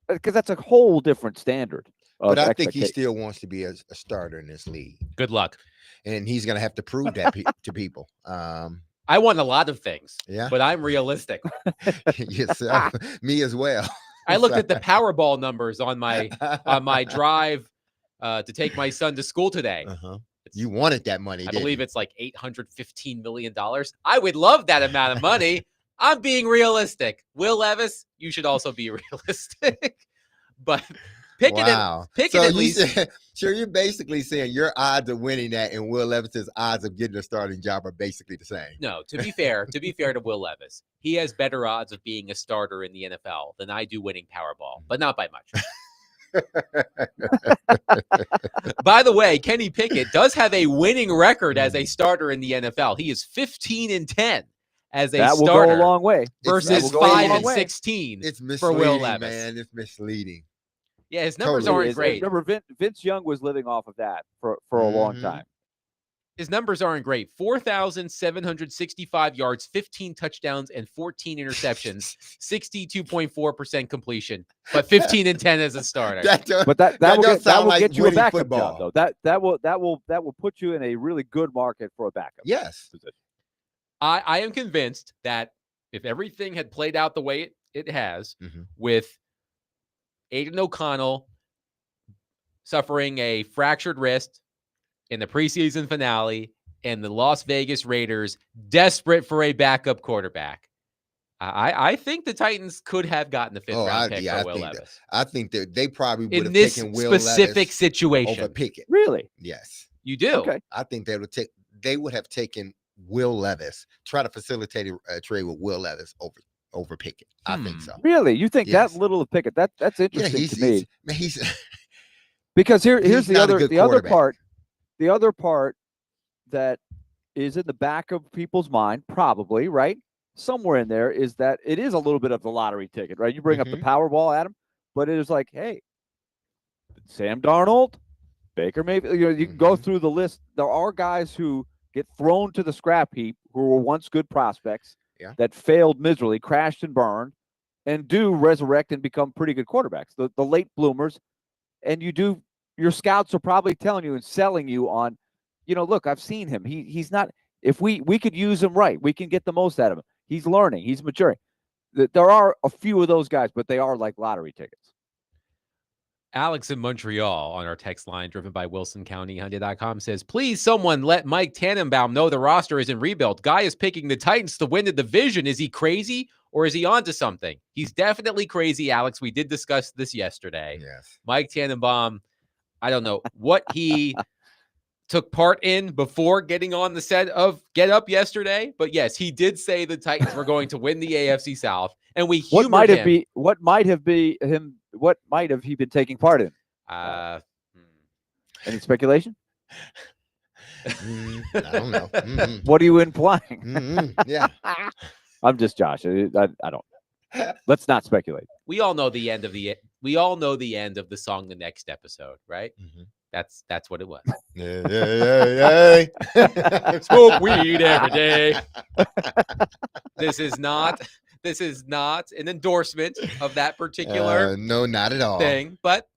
Because that's a whole different standard. But I think he still wants to be a starter in this league. Good luck. And he's going to have to prove that to people. I want a lot of things, yeah, but I'm realistic. Yes, me as well. I looked at the Powerball numbers on my drive to take my son to school today. You wanted that money. I believe it's like $815 million. I would love that amount of money. I'm being realistic. Will Levis, you should also be realistic. But Pickett at least. So you're basically saying your odds of winning that and Will Levis's odds of getting a starting job are basically the same. No, to be fair to Will Levis, he has better odds of being a starter in the NFL than I do winning Powerball, but not by much. By the way, Kenny Pickett does have a winning record as a starter in the NFL. He is 15-10 as a starter. That will go a long way. Versus 5-16 for Will Levis. Man, it's misleading. Yeah, his numbers aren't great. Remember, Vince Young was living off of that for a long time. His numbers aren't great. 4,765 yards, 15 touchdowns, and 14 interceptions. 62.4% completion, but 15-10 as a starter. That will get you a backup job, though. That will put you in a really good market for a backup. Yes. Position. I am convinced that if everything had played out the way it has, with Aiden O'Connell suffering a fractured wrist in the preseason finale and the Las Vegas Raiders desperate for a backup quarterback. I think the Titans could have gotten the fifth round pick for Will Levis. I think that they probably would In have this taken Will specific Levis situation. over Pickett. Really? Yes. You do? Okay. I think they would have taken Will Levis, try to facilitate a trade with Will Levis over Pickett. I think so. Really? You think Yes. that little of Pickett? That's interesting to me. He's Because here's he's the not a other good the other quarterback. part. The other part that is in the back of people's mind, probably, right? Somewhere in there is that it is a little bit of the lottery ticket, right? You bring up the Powerball, Adam, but it is like, hey, Sam Darnold, Baker Mayfield, you can go through the list. There are guys who get thrown to the scrap heap who were once good prospects that failed miserably, crashed and burned, and do resurrect and become pretty good quarterbacks. The late bloomers, and your scouts are probably telling you and selling you on, look, I've seen him. He's not. If we could use him right, we can get the most out of him. He's learning. He's maturing. There are a few of those guys, but they are like lottery tickets. Alex in Montreal on our text line driven by WilsonCountyHunted.com says, please someone let Mike Tannenbaum know the roster is in rebuild. Guy is picking the Titans to win the division. Is he crazy or is he onto something? He's definitely crazy, Alex. We did discuss this yesterday. Yes. Mike Tannenbaum, I don't know what he took part in before getting on the set of Get Up yesterday, but yes, he did say the Titans were going to win the AFC South, and we humored him. What might have he been taking part in? Any speculation? I don't know. What are you implying? Yeah. I'm just Josh. I don't. Let's not speculate. We all know the end of the song The Next Episode, right? That's what it was. Smoke weed every day. This is not an endorsement of that particular no, not at all thing, but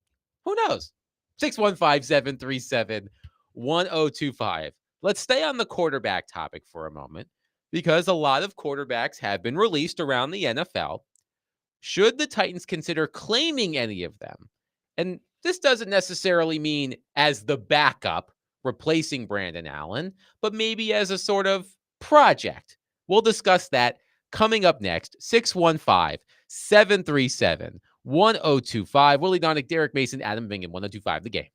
who knows? 615-737-1025. Let's stay on the quarterback topic for a moment because a lot of quarterbacks have been released around the NFL. Should the Titans consider claiming any of them? And this doesn't necessarily mean as the backup replacing Brandon Allen, but maybe as a sort of project. We'll discuss that coming up next. 615-737-1025. Willie Donick, Derek Mason, Adam Bingham, 1025 The Game.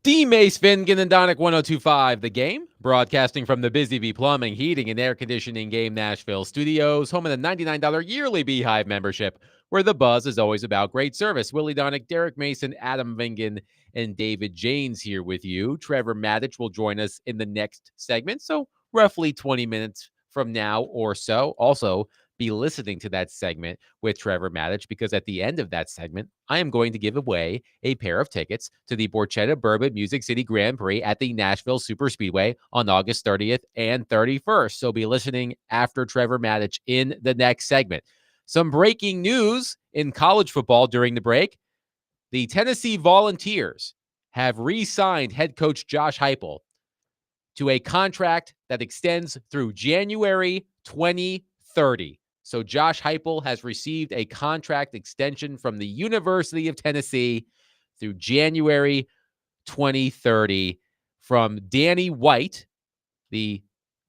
D. Mace Fingan and Donick 1025 The Game, broadcasting from the Busy Bee Plumbing, Heating, and Air Conditioning Game Nashville studios, home of the $99 yearly Beehive membership, where the buzz is always about great service. Willie Donick, Derek Mason, Adam Vingan, and David Janes here with you. Trevor Maddich will join us in the next segment, so roughly 20 minutes from now or so. Also, be listening to that segment with Trevor Maddich, because at the end of that segment, I am going to give away a pair of tickets to the Borchetta Bourbon Music City Grand Prix at the Nashville Superspeedway on August 30th and 31st. So be listening after Trevor Maddich in the next segment. Some breaking news in college football during the break. The Tennessee Volunteers have re-signed head coach Josh Heupel to a contract that extends through January 2030. So Josh Heupel has received a contract extension from the University of Tennessee through January 2030 from Danny White, the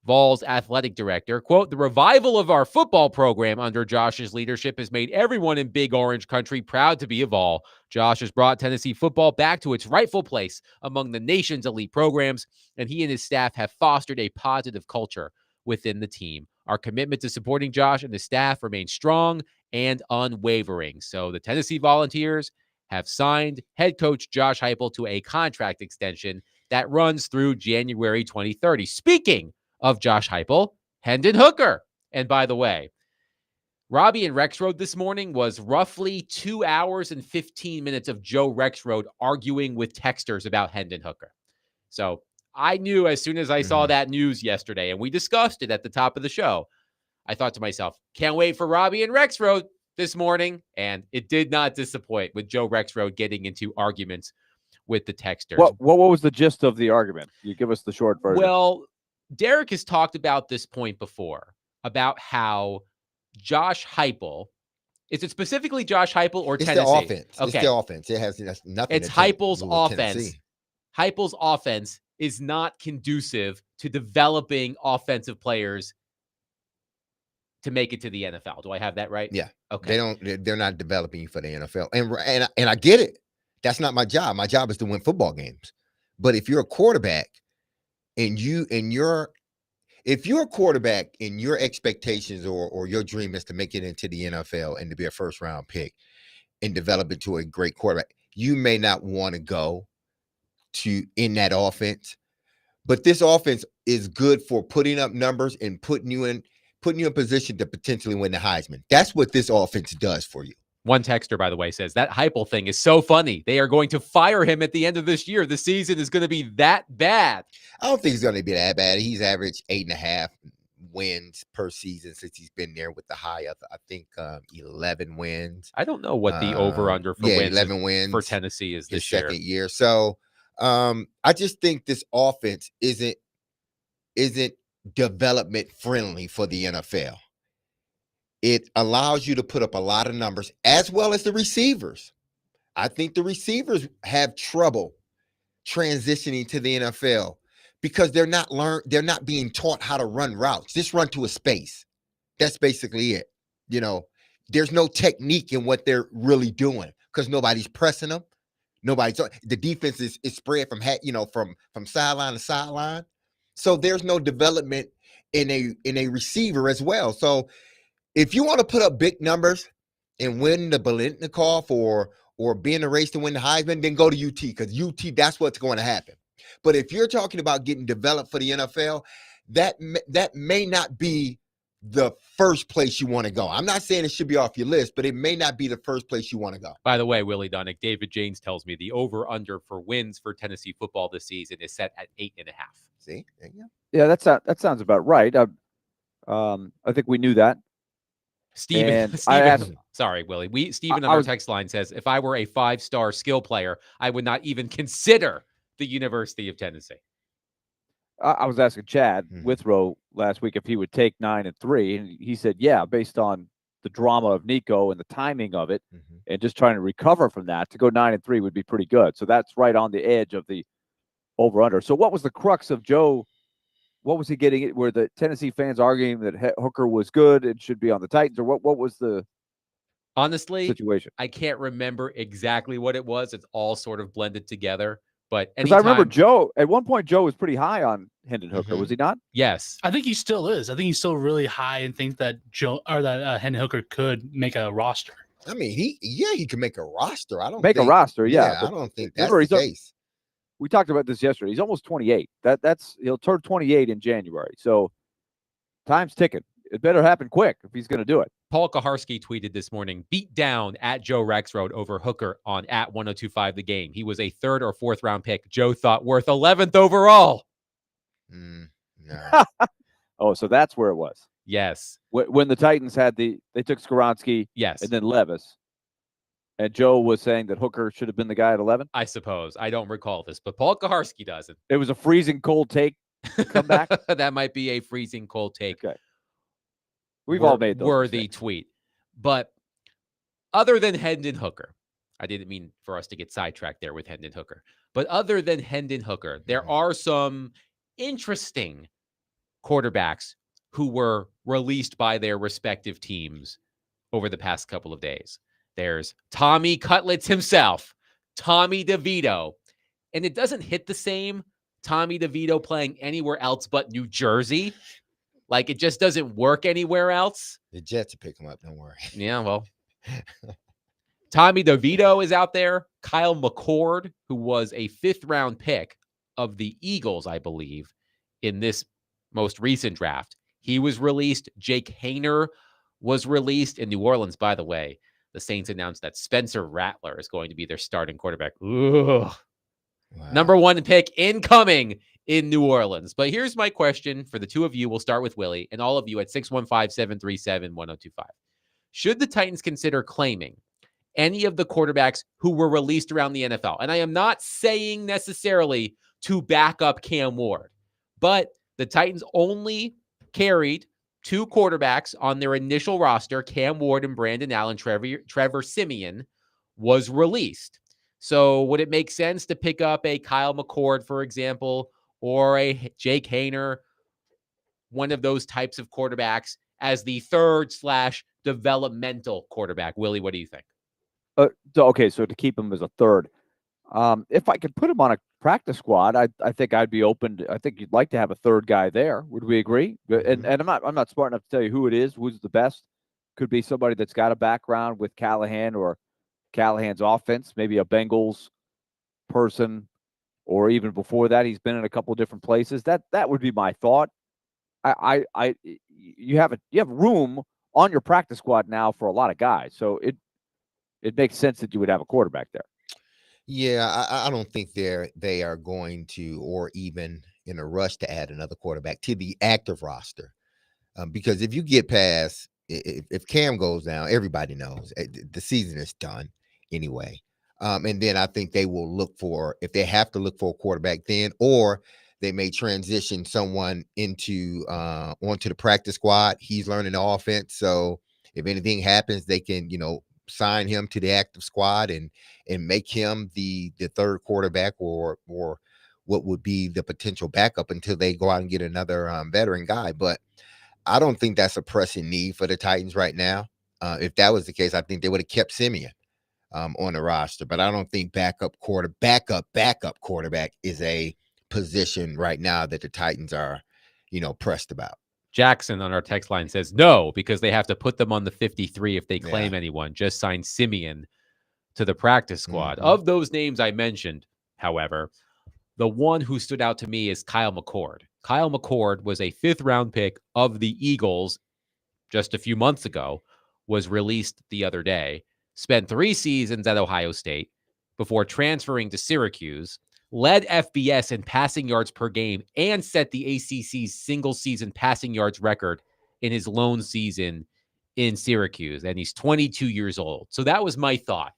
Vols athletic director. Quote, "The revival of our football program under Josh's leadership has made everyone in Big Orange Country proud to be a Vol. Josh has brought Tennessee football back to its rightful place among the nation's elite programs, and he and his staff have fostered a positive culture within the team. Our commitment to supporting Josh and his staff remains strong and unwavering." So the Tennessee Volunteers have signed head coach Josh Heupel to a contract extension that runs through January 2030. Speaking of Josh Heupel, Hendon Hooker. And by the way, Robbie and Rexroad this morning was roughly 2 hours and 15 minutes of Joe Rexroad arguing with texters about Hendon Hooker. So I knew as soon as I saw that news yesterday, and we discussed it at the top of the show, I thought to myself, can't wait for Robbie and Rexroad this morning. And it did not disappoint with Joe Rexroad getting into arguments with the texters. What was the gist of the argument? You give us the short version. Well, Derek has talked about this point before, about how Josh Heupel, is it specifically Josh Heupel or Tennessee? It's the offense. Okay. It's the offense. It has nothing It's to Heupel's do with offense. Tennessee. Heupel's offense is not conducive to developing offensive players to make it to the NFL. Do I have that right? Yeah. Okay. They're not developing you for the NFL. And I get it. That's not my job. My job is to win football games. But if you're a quarterback and if you're a quarterback and your expectations or your dream is to make it into the NFL and to be a first round pick and develop into a great quarterback, you may not want to go in that offense. But this offense is good for putting up numbers and putting you in position to potentially win the Heisman. That's what this offense does for you. One texter, by the way, says that Heupel thing is so funny. They are going to fire him at the end of this year. The season is going to be that bad. I don't think he's going to be that bad. He's averaged 8.5 wins per season since he's been there, with the high of, I think, 11 wins. I don't know what the over-under for wins 11 wins for Tennessee is this second year. So I just think this offense isn't development friendly for the NFL. It allows you to put up a lot of numbers, as well as the receivers. I think the receivers have trouble transitioning to the NFL because they're not being taught how to run routes. Just run to a space. That's basically it. There's no technique in what they're really doing because nobody's pressing them. The defense is spread from sideline to sideline. So there's no development in a receiver as well. So if you want to put up big numbers and win the Biletnikoff or be in the race to win the Heisman, then go to UT, because UT, that's what's going to happen. But if you're talking about getting developed for the NFL, that may not be the first place you want to go. I'm not saying it should be off your list, but it may not be the first place you want to go. By the way, Willie Donick, David Janes tells me the over-under for wins for Tennessee football this season is set at 8.5. See? There you go. Yeah, that sounds about right. I think we knew that. Steven, sorry, Willie. Steven on our text line says, if I were a 5-star skill player, I would not even consider the University of Tennessee. I was asking Chad Withrow last week if he would take 9-3, and he said, yeah, based on the drama of Nico and the timing of it, and just trying to recover from that, to go 9-3 would be pretty good. So that's right on the edge of the over-under. So what was the crux of Joe? What was he getting? Were the Tennessee fans arguing that Hooker was good and should be on the Titans, or what was the honestly situation? I can't remember exactly what it was. It's all sort of blended together. But Because I remember anytime, Joe, at one point, Joe was pretty high on Hendon Hooker, Mhm. was he not? yes, I think he still is. I think he's still really high and thinks that Hendon Hooker could make a roster. I mean, he can make a roster. I don't Make a think, roster, yeah. yeah, I But don't think that's remember, the he's case. we talked about this yesterday. He's almost 28. He'll turn 28 in January. So time's ticking. It better happen quick if he's going to do it. Paul Kaharski tweeted this morning, beat down at Joe Rexroad over Hooker on at 1025 the game. He was a 3rd or 4th round pick. Joe thought worth 11th overall. No. Oh, so that's where it was. Yes. When the Titans had they took Skoronski Yes. and then Levis. And Joe was saying that Hooker should have been the guy at 11. I suppose. I don't recall this, but Paul Kaharski doesn't. It was a freezing cold take. Come back? That might be a freezing cold take. Okay. We've all made those worthy mistakes. tweet. But other than Hendon Hooker, I didn't mean for us to get sidetracked there with Hendon Hooker. But other than Hendon Hooker, there are some interesting quarterbacks who were released by their respective teams over the past couple of days. There's Tommy Cutlets himself, Tommy DeVito. And it doesn't hit the same Tommy DeVito playing anywhere else but New Jersey. Like, it just doesn't work anywhere else. The Jets will pick him up. Don't worry. Yeah, well. Tommy DeVito is out there. Kyle McCord, who was a 5th round pick of the Eagles, I believe, in this most recent draft. He was released. Jake Hayner was released in New Orleans, by the way. The Saints announced that Spencer Rattler is going to be their starting quarterback. Ugh. Wow. Number 1 pick incoming in New Orleans. But here's my question for the two of you. We'll start with Willie and all of you at 615-737-1025. Should the Titans consider claiming any of the quarterbacks who were released around the NFL? And I am not saying necessarily to back up Cam Ward, but the Titans only carried 2 quarterbacks on their initial roster, Cam Ward and Brandon Allen. Trevor Siemian was released. So would it make sense to pick up a Kyle McCord, for example, or a Jake Hayner, one of those types of quarterbacks, as the 3rd/developmental quarterback? Willie, what do you think? Okay, so to keep him as a 3rd, if I could put him on a practice squad, I think I'd be open to, I think you'd like to have a 3rd guy there. Would we agree? And I'm not smart enough to tell you who it is, who's the best. Could be somebody that's got a background with Callahan or Callahan's offense, maybe a Bengals person, or even before that, he's been in a couple of different places. That would be my thought. You have room on your practice squad now for a lot of guys, so it makes sense that you would have a quarterback there. Yeah, I don't think they are going to, or even in a rush to add another quarterback to the active roster, because if you get past, if Cam goes down, everybody knows the season is done anyway. And then I think they will look for, if they have to look for a quarterback then, or they may transition someone into onto the practice squad. He's learning the offense, so if anything happens, they can sign him to the active squad and make him the 3rd quarterback or what would be the potential backup until they go out and get another veteran guy. But I don't think that's a pressing need for the Titans right now. If that was the case, I think they would have kept Siemian on the roster. But I don't think backup quarterback is a position right now that the Titans are, pressed about. Jackson on our text line says no, because they have to put them on the 53 if they claim anyone. Just sign Siemian to the practice squad. Of those names I mentioned, however, the one who stood out to me is Kyle McCord. Kyle McCord was a 5th round pick of the Eagles just a few months ago, was released the other day, spent 3 seasons at Ohio State before transferring to Syracuse, led FBS in passing yards per game, and set the ACC's single season passing yards record in his lone season in Syracuse. And he's 22 years old. So that was my thought.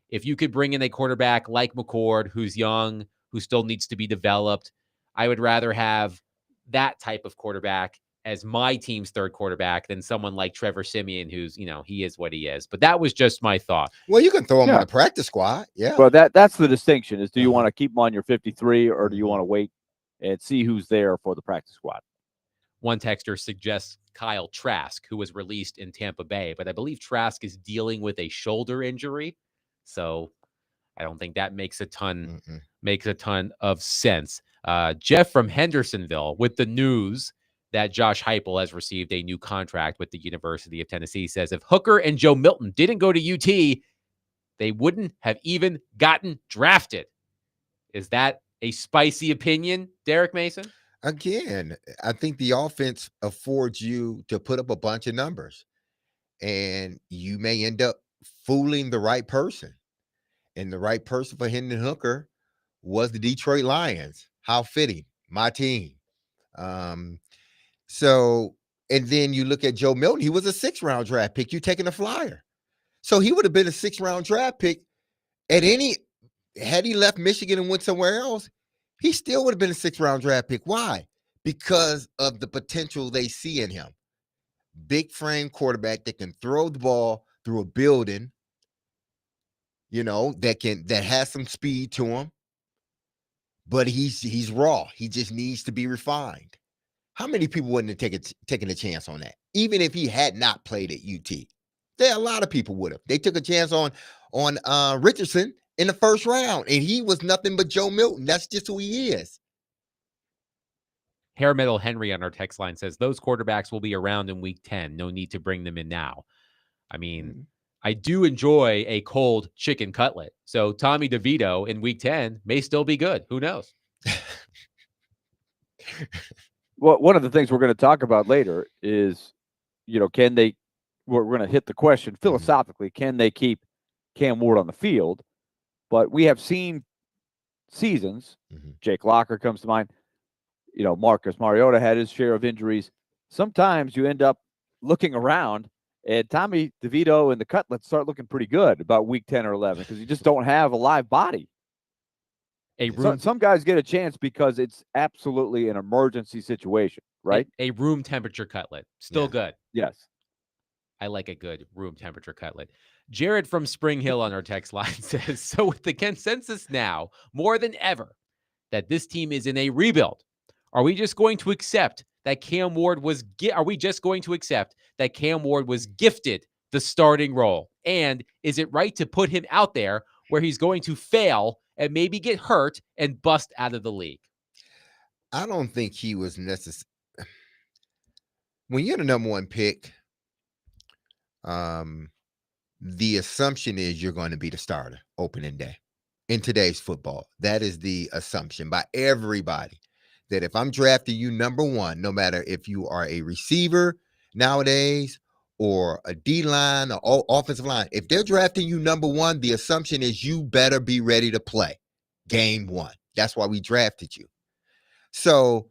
If you could bring in a quarterback like McCord, who's young, who still needs to be developed, I would rather have that type of quarterback as my team's 3rd quarterback than someone like Trevor Siemian, who's, he is what he is. But that was just my thought. Well, you can throw him on the practice squad. Yeah. Well, that's the distinction is, do you want to keep him on your 53 or do you want to wait and see who's there for the practice squad? One texter suggests Kyle Trask, who was released in Tampa Bay, but I believe Trask is dealing with a shoulder injury. So I don't think that makes a ton Mm-mm. of sense. Jeff from Hendersonville with the news that Josh Heupel has received a new contract with the University of Tennessee says if Hooker and Joe Milton didn't go to UT, they wouldn't have even gotten drafted. Is that a spicy opinion, Derek Mason? Again, I think the offense affords you to put up a bunch of numbers, and you may end up fooling the right person. And the right person for Hendon Hooker was the Detroit Lions. How fitting, my team. Um, so, and then you look at Joe Milton, he was a 6th-round draft pick. You taking a flyer. So he would have been a 6th-round draft pick at had he left Michigan and went somewhere else, he still would have been a 6th-round draft pick. Why? Because of the potential they see in him. Big frame quarterback that can throw the ball through a building, that has some speed to him, but he's raw. He just needs to be refined. How many people wouldn't have taken a chance on that? Even if he had not played at UT. A lot of people would have. They took a chance on Richardson in the 1st round, and he was nothing but Joe Milton. That's just who he is. Hair Metal Henry on our text line says those quarterbacks will be around in week 10. No need to bring them in now. I mean, I do enjoy a cold chicken cutlet. So Tommy DeVito in week 10 may still be good. Who knows? Well, one of the things we're going to talk about later is, can they, we're going to hit the question philosophically, can they keep Cam Ward on the field? But we have seen seasons, Jake Locker comes to mind, Marcus Mariota had his share of injuries. Sometimes you end up looking around and Tommy DeVito and the Cutlets start looking pretty good about week 10 or 11 because you just don't have a live body. Some guys get a chance because it's absolutely an emergency situation, right? A room temperature cutlet. Still good. Yes. I like a good room temperature cutlet. Jared from Spring Hill on our text line says, so with the consensus now, more than ever, that this team is in a rebuild, are we just going to accept that Cam Ward was gifted the starting role? And is it right to put him out there where he's going to fail and maybe get hurt and bust out of the league? I don't think he was necessary. When you're the number 1 pick, the assumption is you're going to be the starter opening day in today's football. That is the assumption by everybody, that if I'm drafting you number 1, no matter if you are a receiver nowadays or a D-line or offensive line, if they're drafting you number 1, the assumption is you better be ready to play game 1. That's why we drafted you. So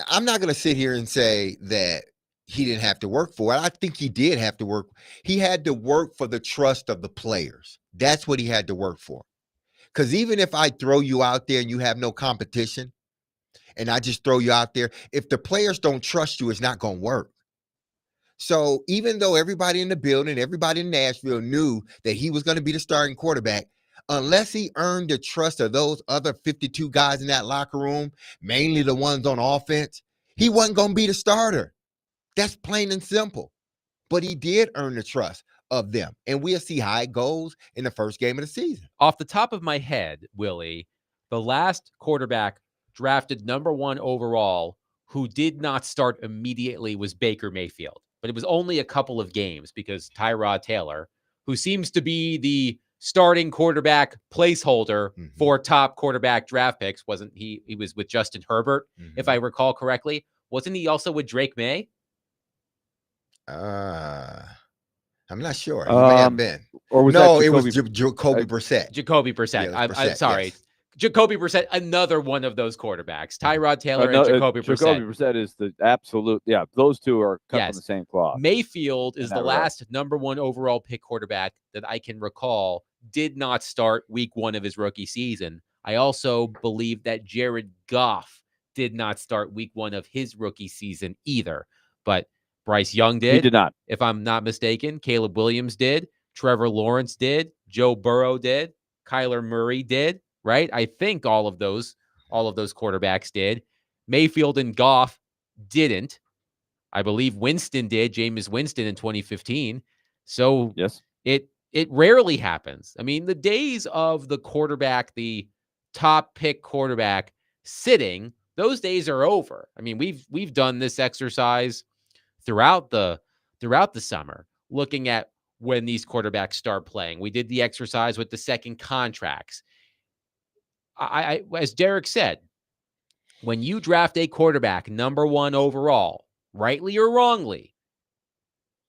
I'm not going to sit here and say that he didn't have to work for it. I think he did have to work. He had to work for the trust of the players. That's what he had to work for. Because even if I throw you out there and you have no competition, and I just throw you out there, if the players don't trust you, it's not going to work. So even though everybody in the building, everybody in Nashville knew that he was going to be the starting quarterback, unless he earned the trust of those other 52 guys in that locker room, mainly the ones on offense, he wasn't going to be the starter. That's plain and simple. But he did earn the trust of them. And we'll see how it goes in the first game of the season. Off the top of my head, Willie, the last quarterback drafted number 1 overall who did not start immediately was Baker Mayfield. But it was only a couple of games because Tyrod Taylor, who seems to be the starting quarterback placeholder for top quarterback draft picks, wasn't he? He was with Justin Herbert, if I recall correctly. Wasn't he also with Drake May? I'm not sure. He may have been. Or was no, that it was Jacoby Brissett. Jacoby Brissett. Yeah, I'm sorry. Yes. Jacoby Brissett, another one of those quarterbacks. Tyrod Taylor and Jacoby Brissett. Jacoby Brissett is the absolute, those two are cut from the same cloth. Mayfield is the last number 1 overall pick quarterback that I can recall did not start week 1 of his rookie season. I also believe that Jared Goff did not start week 1 of his rookie season either. But Bryce Young did. He did not. If I'm not mistaken, Caleb Williams did. Trevor Lawrence did. Joe Burrow did. Kyler Murray did. Right? I think all of those quarterbacks did. Mayfield and Goff didn't. I believe Winston did. Jameis Winston in 2015. So yes, it it rarely happens. I mean, the days of the quarterback, the top pick quarterback sitting, those days are over. I mean, we've done this exercise throughout the summer, looking at when these quarterbacks start playing. We did the exercise with the second contracts. I as Derek said, when you draft a quarterback number 1 overall, rightly or wrongly,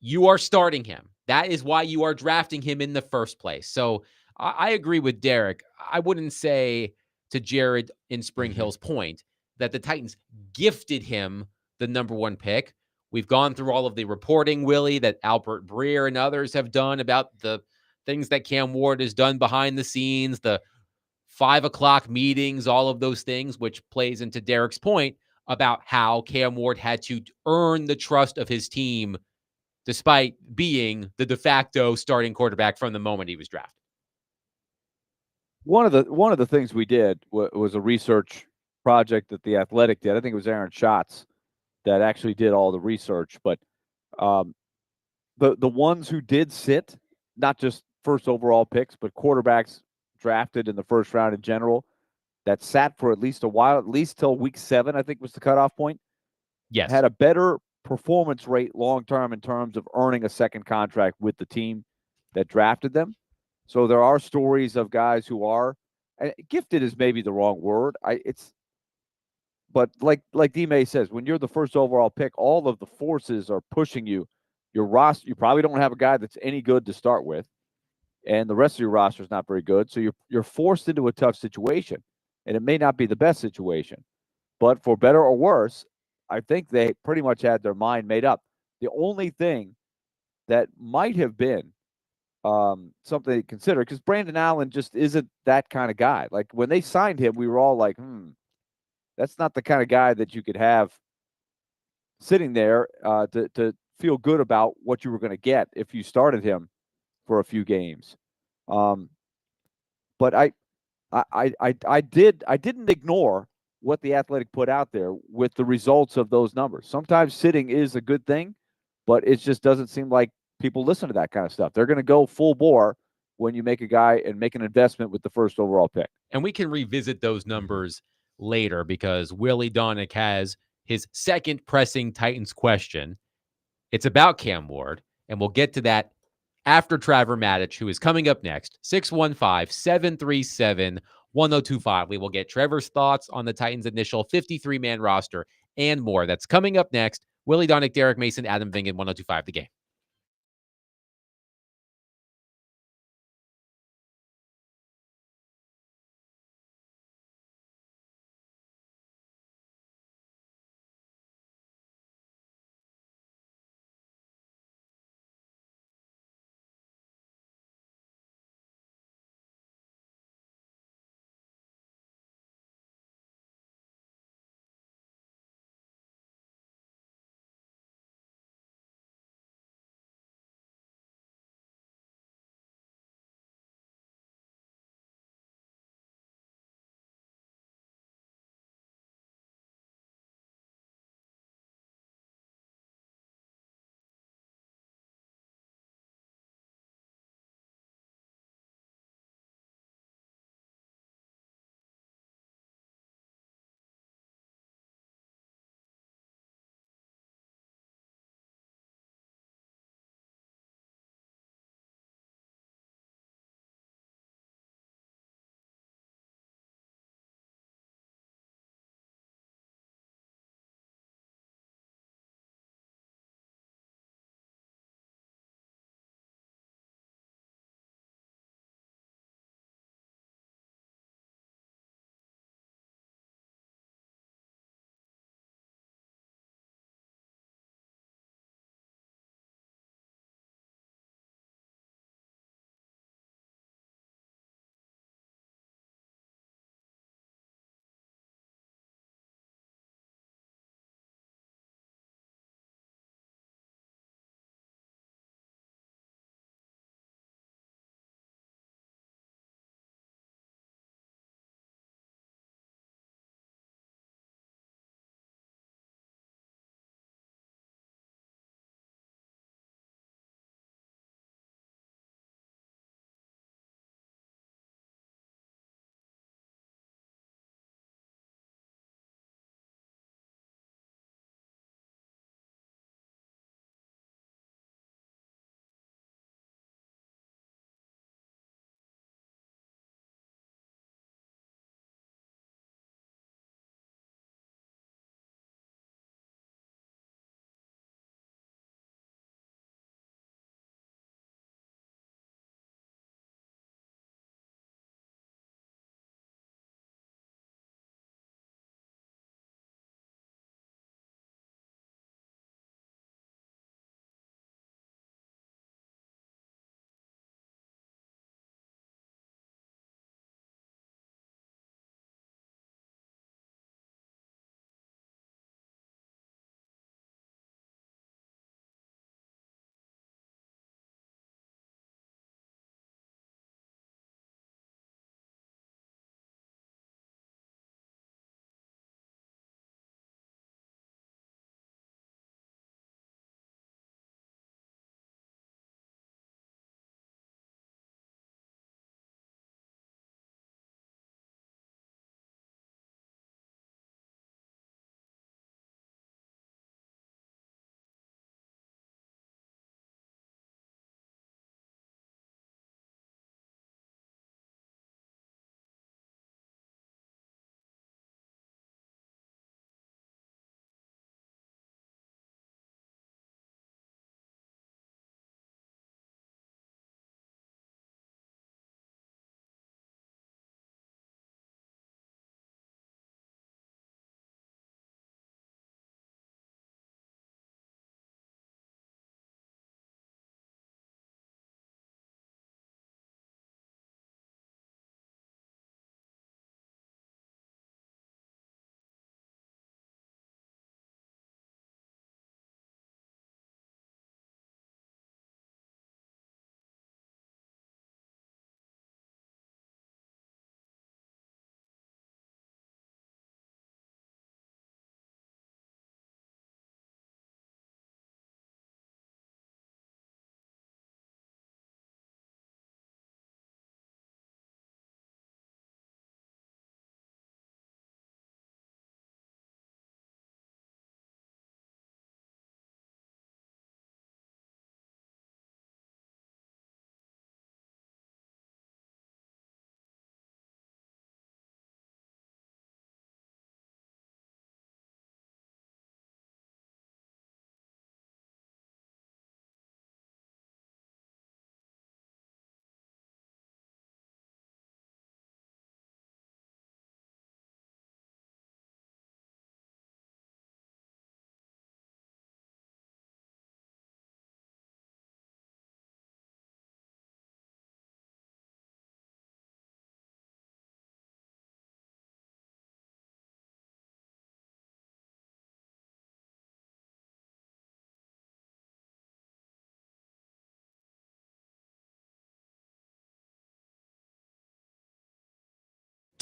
you are starting him. That is why you are drafting him in the first place. So I agree with Derek. I wouldn't say, to Jared in Spring Hill's point, that the Titans gifted him the number 1 pick. We've gone through all of the reporting, Willie, that Albert Breer and others have done about the things that Cam Ward has done behind the scenes, the 5 o'clock meetings, all of those things, which plays into Derek's point about how Cam Ward had to earn the trust of his team despite being the de facto starting quarterback from the moment he was drafted. One of the things we did was a research project that the Athletic did. I think it was Aaron Schatz that actually did all the research. But the ones who did sit, not just first overall picks, but quarterbacks drafted in the first round in general, that sat for at least a while, at least till week 7, I think was the cutoff point. Yes. Had a better performance rate long term in terms of earning a second contract with the team that drafted them. So there are stories of guys who are gifted is maybe the wrong word. But like D May says, when you're the first overall pick, all of the forces are pushing you. Your roster, you probably don't have a guy that's any good to start with, and the rest of your roster is not very good. So you're forced into a tough situation, and it may not be the best situation, but for better or worse, I think they pretty much had their mind made up. The only thing that might have been something to consider, because Brandon Allen just isn't that kind of guy. Like when they signed him, we were all like, that's not the kind of guy that you could have sitting there to feel good about what you were going to get if you started him for a few games. But I didn't ignore what the Athletic put out there with the results of those numbers. Sometimes sitting is a good thing, but it just doesn't seem like people listen to that kind of stuff. They're going to go full bore when you make a guy and make an investment with the first overall pick. And we can revisit those numbers later because Willie Donick has his second pressing Titans question. It's about Cam Ward, and we'll get to that after Trevor Maddich, who is coming up next. 615-737-1025. We will get Trevor's thoughts on the Titans' initial 53-man roster and more. That's coming up next. Willie Donick, Derek Mason, Adam Vingan, 1025 The Game.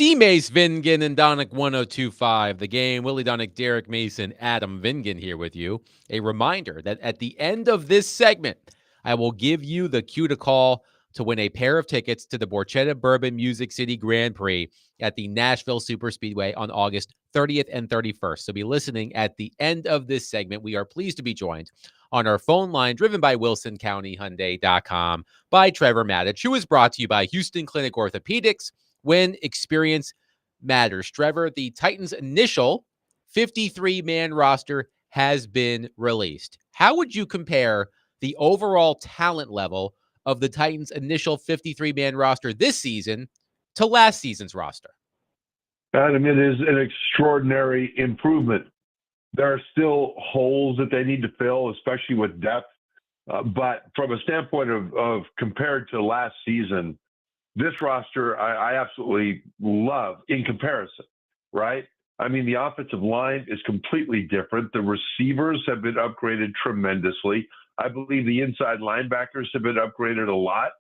D-Mace, Vingan, and Donick 1025. The Game, Willie Donick, Derek Mason, Adam Vingan here with you. A reminder that at the end of this segment, I will give you the cue to call to win a pair of tickets to the Borchetta Bourbon Music City Grand Prix at the Nashville Superspeedway on August 30th and 31st. So be listening at the end of this segment. We are pleased to be joined on our phone line, driven by WilsonCountyHyundai.com, by Trevor Maddich, who is brought to you by Houston Clinic Orthopedics, when experience matters. Trevor, the Titans' initial 53-man roster has been released. How would you compare the overall talent level of the Titans' initial 53-man roster this season to last season's roster? Adam, it is an extraordinary improvement. There are still holes that they need to fill, especially with depth. But from a standpoint of compared to last season, this roster I absolutely love in comparison, right? I mean, the offensive line is completely different. The receivers have been upgraded tremendously. I believe the inside linebackers have been upgraded a lot.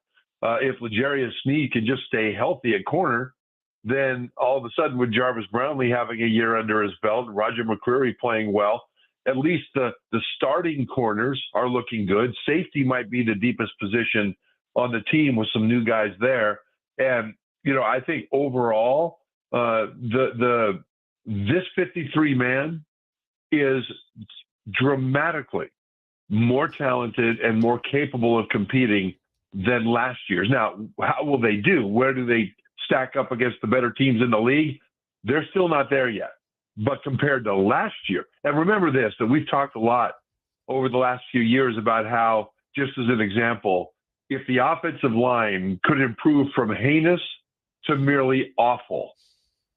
If L'Jarius Sneed can just stay healthy at corner, then all of a sudden with Jarvis Brownlee having a year under his belt, Roger McCreary playing well, at least the starting corners are looking good. Safety might be the deepest position on the team with some new guys there. And, you know, I think overall, this 53-man is dramatically more talented and more capable of competing than last year's. Now, how will they do? Where do they stack up against the better teams in the league? They're still not there yet. But compared to last year, and remember this, that we've talked a lot over the last few years about how, just as an example, if the offensive line could improve from heinous to merely awful,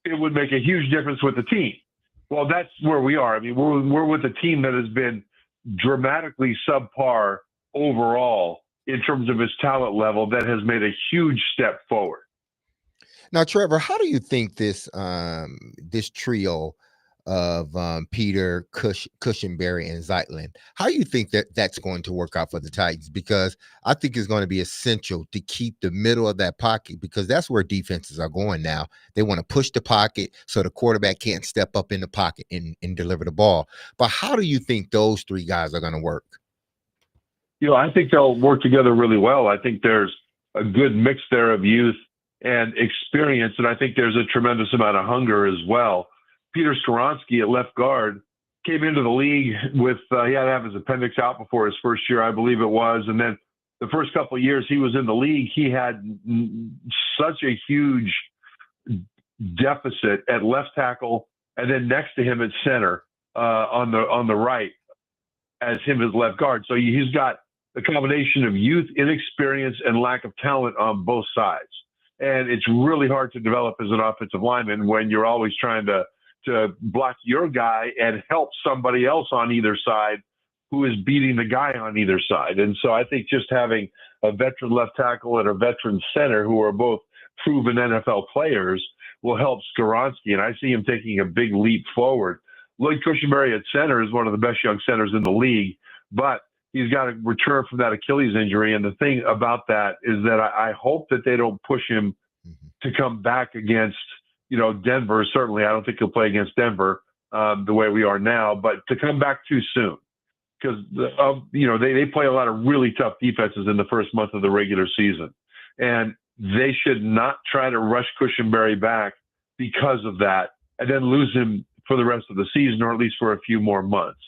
it would make a huge difference with the team. Well, that's where we are. I mean, we're with a team that has been dramatically subpar overall in terms of its talent level that has made a huge step forward. Now, Trevor, how do you think this this trio of Peter, Cushenberry, and Zeitlin, how do you think that that's going to work out for the Titans? Because I think it's going to be essential to keep the middle of that pocket, because that's where defenses are going now. They want to push the pocket so the quarterback can't step up in the pocket and deliver the ball. But how do you think those three guys are going to work? You know, I think they'll work together really well. I think there's a good mix there of youth and experience, and I think there's a tremendous amount of hunger as well. Peter Skoronski at left guard came into the league with, he had to have his appendix out before his first year, I believe it was. And then the first couple of years he was in the league, he had such a huge deficit at left tackle, and then next to him at center on the right as him as left guard. So he's got the combination of youth, inexperience, and lack of talent on both sides. And it's really hard to develop as an offensive lineman when you're always trying to block your guy and help somebody else on either side who is beating the guy on either side. And so I think just having a veteran left tackle and a veteran center who are both proven NFL players will help Skoronski. And I see him taking a big leap forward. Lloyd Cushenberry at center is one of the best young centers in the league, but he's got to return from that Achilles injury. And the thing about that is that I hope that they don't push him to come back against, you know, Denver. Certainly, I don't think he'll play against Denver the way we are now, but to come back too soon, because, you know, they play a lot of really tough defenses in the first month of the regular season. And they should not try to rush Cushenberry back because of that and then lose him for the rest of the season, or at least for a few more months.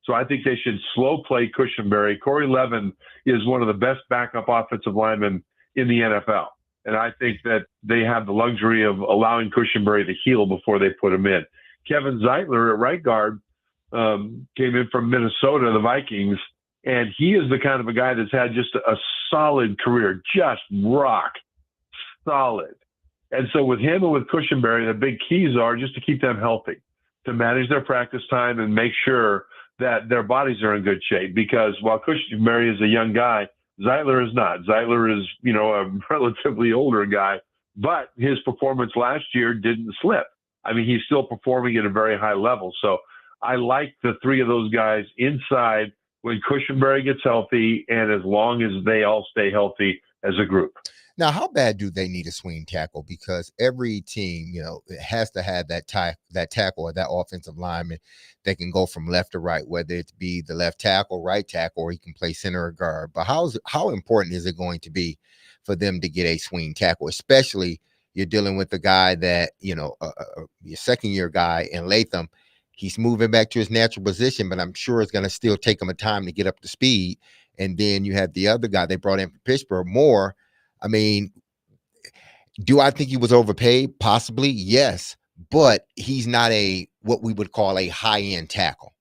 So I think they should slow play Cushenberry. Corey Levin is one of the best backup offensive linemen in the NFL. And I think that they have the luxury of allowing Cushenberry to heal before they put him in. Kevin Zeitler at right guard came in from Minnesota, the Vikings, and he is the kind of a guy that's had just a solid career, just rock solid. And so with him and with Cushenberry, the big keys are just to keep them healthy, to manage their practice time and make sure that their bodies are in good shape. Because while Cushenberry is a young guy, Zeitler is not. Zeitler is, you know, a relatively older guy, but his performance last year didn't slip. I mean, he's still performing at a very high level. So I like the three of those guys inside when Cushenberry gets healthy and as long as they all stay healthy as a group. Now, how bad do they need a swing tackle? Because every team, it has to have that tackle or that offensive lineman that can go from left to right, whether it be the left tackle, right tackle, or he can play center or guard. But how important is it going to be for them to get a swing tackle, especially you're dealing with the guy that, your second year guy in Latham, he's moving back to his natural position, but I'm sure it's going to still take him a time to get up to speed. And then you have the other guy they brought in from Pittsburgh, Moore. I mean, do I think he was overpaid? Possibly, yes, but he's not what we would call a high-end tackle.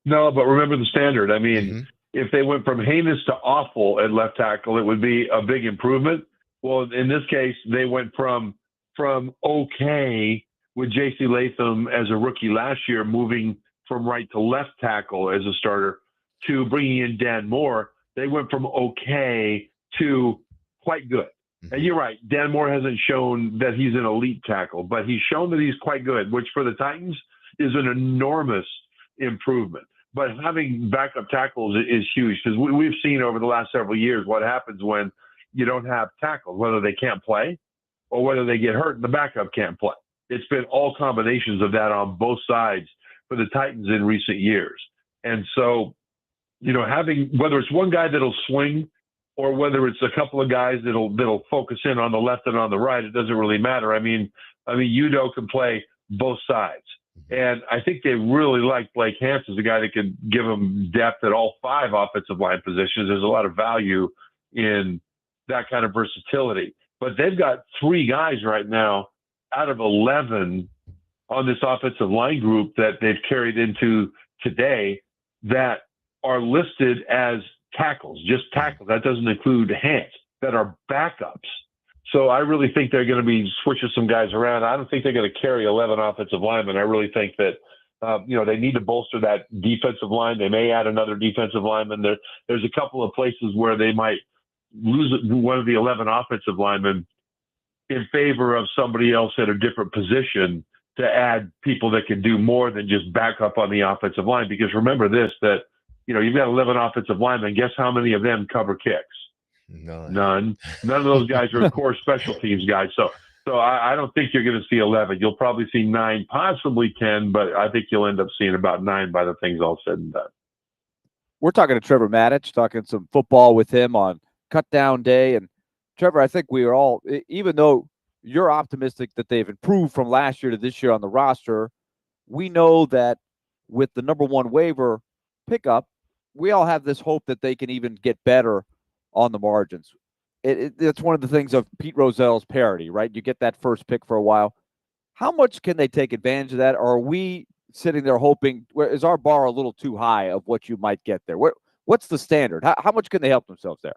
No, but remember the standard. I mean, Mm-hmm. if they went from heinous to awful at left tackle, it would be a big improvement. Well, in this case, they went from okay with J.C. Latham as a rookie last year, moving from right to left tackle as a starter, to bringing in Dan Moore. They went from okay to quite good. Mm-hmm. And you're right, Dan Moore hasn't shown that he's an elite tackle, but he's shown that he's quite good, which for the Titans is an enormous improvement. But having backup tackles is huge, because we've seen over the last several years what happens when you don't have tackles, whether they can't play or whether they get hurt and the backup can't play. It's been all combinations of that on both sides for the Titans in recent years. And so, having, whether it's one guy that'll swing or whether it's a couple of guys that'll focus in on the left and on the right, it doesn't really matter. I mean, Udo can play both sides. And I think they really like Blake Hansen as a guy that can give them depth at all 5 offensive line positions. There's a lot of value in that kind of versatility. But they've got 3 guys right now out of 11 on this offensive line group that they've carried into today that are listed as tackles, just tackles. That doesn't include hands, that are backups. So I really think they're going to be switching some guys around. I don't think they're going to carry 11 offensive linemen. I really think that, they need to bolster that defensive line. They may add another defensive lineman. There's a couple of places where they might lose one of the 11 offensive linemen in favor of somebody else at a different position to add people that can do more than just back up on the offensive line. Because remember this, that, you've got 11 offensive linemen. Guess how many of them cover kicks? None. None of those guys are core special teams guys. So I don't think you're going to see 11. You'll probably see 9, possibly 10, but I think you'll end up seeing about 9 by the things all said and done. We're talking to Trevor Maddich, talking some football with him on Cut Down Day. And Trevor, I think we are all, even though you're optimistic that they've improved from last year to this year on the roster, we know that with the number 1 waiver pickup, we all have this hope that they can even get better on the margins. It's one of the things of Pete Rozell's parity, right? You get that first pick for a while. How much can they take advantage of that? Or are we sitting there hoping, is our bar a little too high of what you might get there? What's the standard? How much can they help themselves there?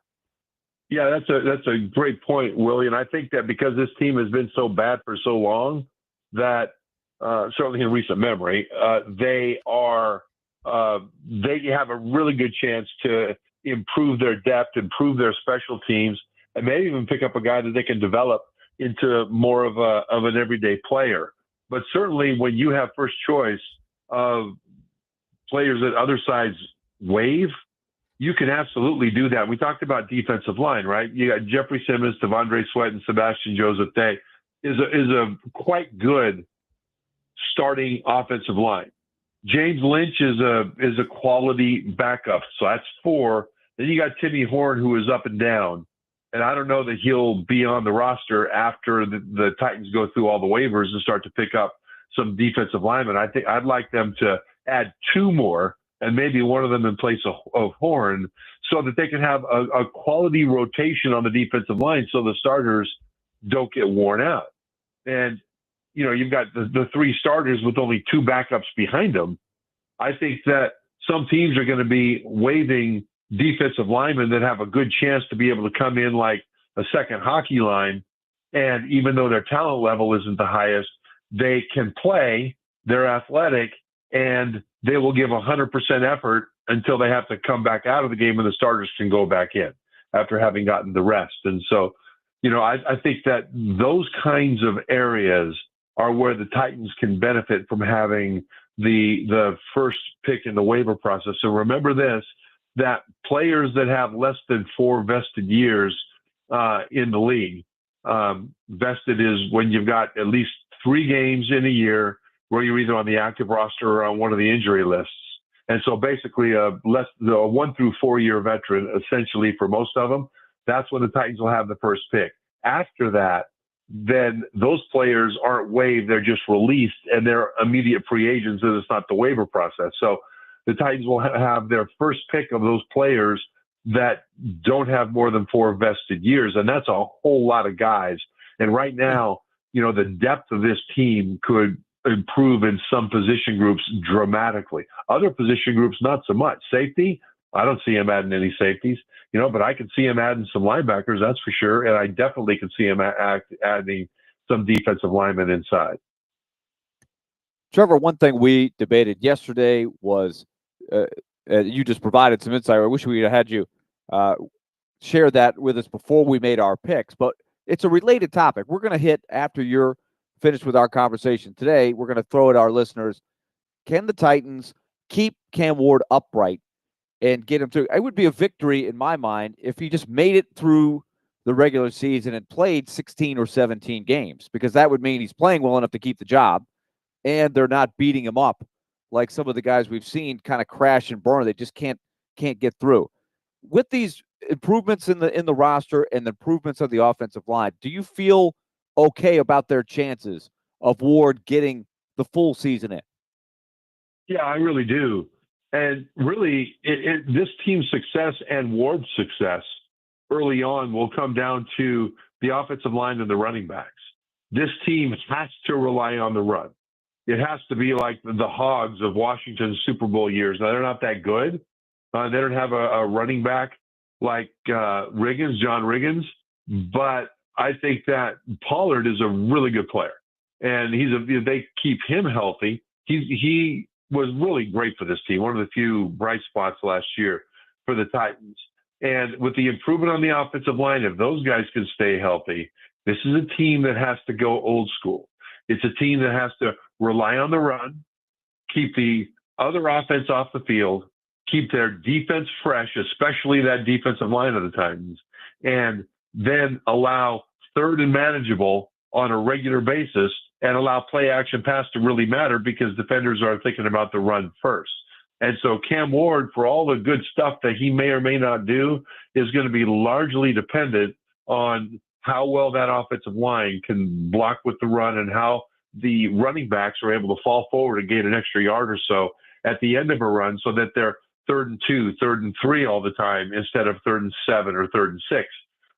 Yeah, that's a great point, Willie. And I think that because this team has been so bad for so long, that certainly in recent memory, they have a really good chance to improve their depth, improve their special teams, and maybe even pick up a guy that they can develop into more of an everyday player. But certainly when you have first choice of players that other sides waive, you can absolutely do that. We talked about defensive line, right? You got Jeffrey Simmons, Devondre Sweat, and Sebastian Joseph Day is a quite good starting offensive line. James Lynch is a quality backup, so that's 4. Then you got Timmy Horn, who is up and down, and I don't know that he'll be on the roster after the Titans go through all the waivers and start to pick up some defensive linemen. I think I'd like them to add 2 more, and maybe one of them in place of Horn, so that they can have a quality rotation on the defensive line, so the starters don't get worn out. And you've got the 3 starters with only 2 backups behind them. I think that some teams are going to be waiving defensive linemen that have a good chance to be able to come in like a second hockey line. And even though their talent level isn't the highest, they can play, they're athletic, and they will give 100% effort until they have to come back out of the game and the starters can go back in after having gotten the rest. And so, I think that those kinds of areas are where the Titans can benefit from having the first pick in the waiver process. So remember this, that players that have less than 4 vested years in the league. Vested is when you've got at least 3 games in a year where you're either on the active roster or on one of the injury lists. And so basically a 1 through 4 year veteran, essentially for most of them, that's when the Titans will have the first pick. After that, then those players aren't waived, they're just released and they're immediate free agents, and it's not the waiver process. So the Titans will have their first pick of those players that don't have more than 4 vested years, and that's a whole lot of guys. And right now, the depth of this team could improve in some position groups dramatically. Other position groups, not so much. Safety, I don't see him adding any safeties, but I could see him adding some linebackers, that's for sure. And I definitely could see him adding some defensive linemen inside. Trevor, one thing we debated yesterday was you just provided some insight. I wish we had you share that with us before we made our picks, but it's a related topic. We're going to hit after you're finished with our conversation today. We're going to throw at our listeners. Can the Titans keep Cam Ward upright and get him through? It would be a victory in my mind if he just made it through the regular season and played 16 or 17 games, because that would mean he's playing well enough to keep the job and they're not beating him up like some of the guys we've seen kind of crash and burn. They just can't get through. With these improvements in the roster and the improvements of the offensive line, do you feel okay about their chances of Ward getting the full season in? Yeah, I really do. And really, this team's success and Ward's success early on will come down to the offensive line and the running backs. This team has to rely on the run. It has to be like the Hogs of Washington's Super Bowl years. Now, they're not that good. They don't have a running back like John Riggins, but I think that Pollard is a really good player, and they keep him healthy. He was really great for this team. One of the few bright spots last year for the Titans. And with the improvement on the offensive line, if those guys can stay healthy, this is a team that has to go old school. It's a team that has to rely on the run, keep the other offense off the field, keep their defense fresh, especially that defensive line of the Titans, and then allow third and manageable on a regular basis and allow play action pass to really matter, because defenders are thinking about the run first. And so Cam Ward, for all the good stuff that he may or may not do, is going to be largely dependent on how well that offensive line can block with the run and how the running backs are able to fall forward and gain an extra yard or so at the end of a run, so that they're 3rd and 2, 3rd and 3 all the time instead of 3rd and 7 or 3rd and 6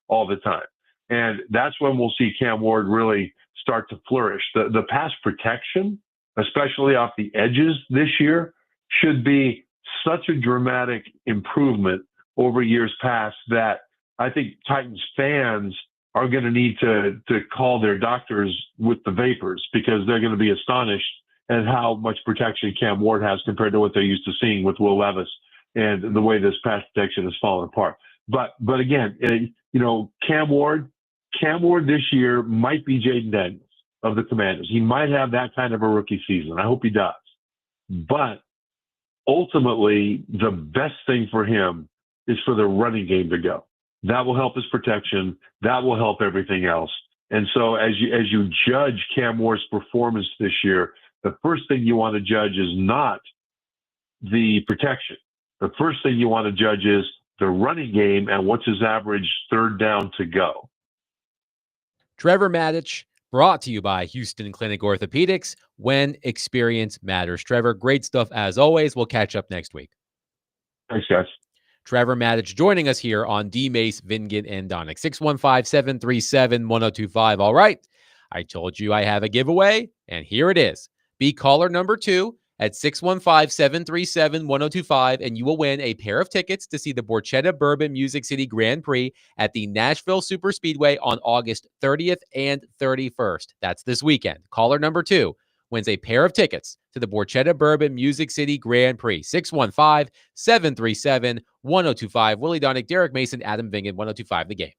all the time. And that's when we'll see Cam Ward really start to flourish. The pass protection, especially off the edges this year, should be such a dramatic improvement over years past that I think Titans fans are going to need to call their doctors with the vapors, because they're going to be astonished at how much protection Cam Ward has compared to what they're used to seeing with Will Levis and the way this pass protection has fallen apart. But again, Cam Ward this year might be Jaden Daniels of the Commanders. He might have that kind of a rookie season. I hope he does. But ultimately, the best thing for him is for the running game to go. That will help his protection. That will help everything else. And so as you judge Cam Ward's performance this year, the first thing you want to judge is not the protection. The first thing you want to judge is the running game and what's his average third down to go. Trevor Matich, brought to you by Houston Clinic Orthopedics, when experience matters. Trevor, great stuff as always. We'll catch up next week. Thanks, guys. Trevor Matich joining us here on D. Mace, Vingen, and Donick. 615-737-1025. All right. I told you I have a giveaway, and here it is. Be caller number 2 at 615-737-1025, and you will win a pair of tickets to see the Borchetta Bourbon Music City Grand Prix at the Nashville Superspeedway on August 30th and 31st. That's this weekend. Caller number 2 wins a pair of tickets to the Borchetta Bourbon Music City Grand Prix. 615-737-1025. Willie Donick, Derek Mason, Adam Vingen, 1025 The Game.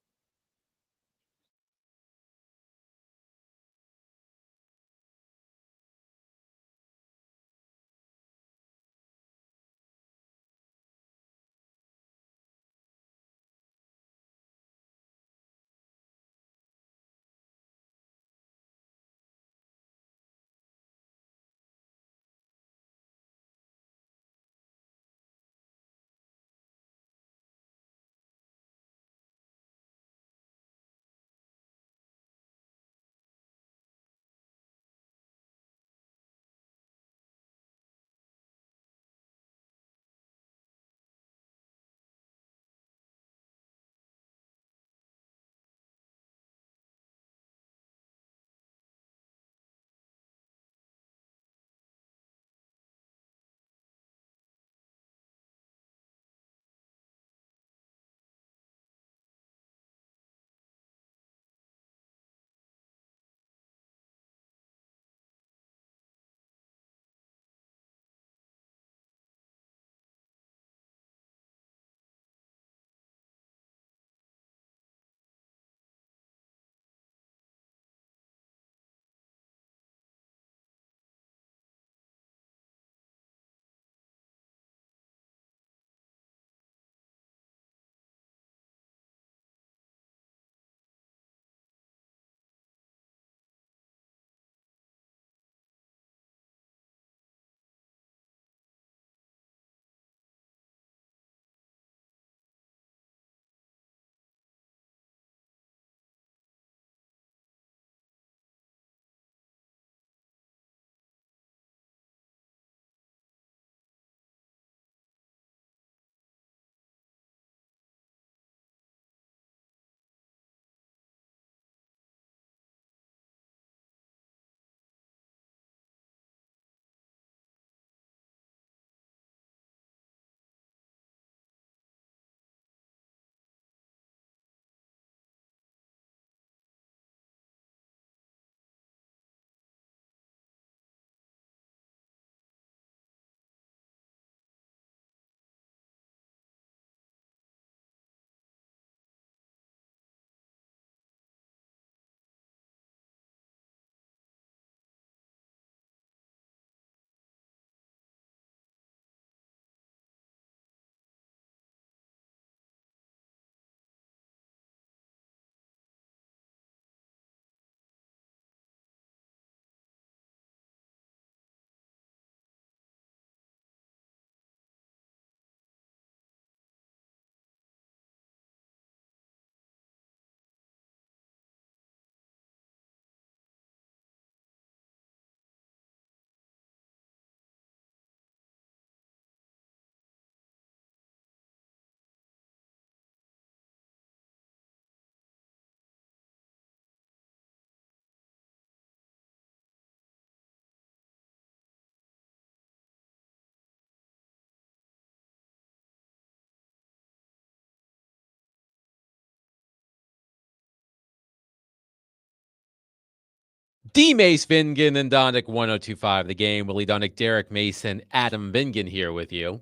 D. Mace Vingan and Donick 1025 The Game. Willie Donick, Derek Mason, Adam Vingan here with you.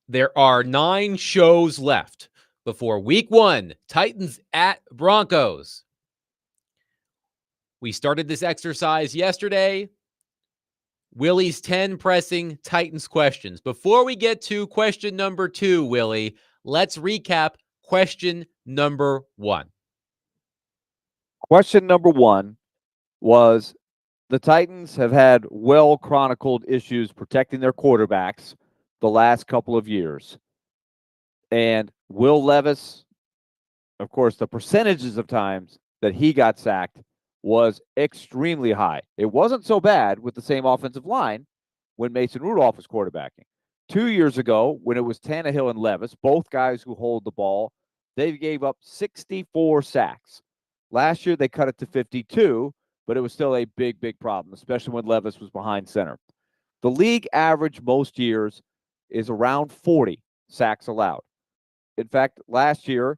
There are 9 shows left before week 1, Titans at Broncos. We started this exercise yesterday. Willie's 10 pressing Titans questions. Before we get to question number 2, Willie, let's recap question number 1. Question number 1 was the Titans have had well-chronicled issues protecting their quarterbacks the last couple of years. And Will Levis, of course, the percentages of times that he got sacked was extremely high. It wasn't so bad with the same offensive line when Mason Rudolph was quarterbacking. 2 years ago, when it was Tannehill and Levis, both guys who hold the ball, they gave up 64 sacks. Last year, they cut it to 52, but it was still a big, big problem, especially when Levis was behind center. The league average most years is around 40 sacks allowed. In fact, last year,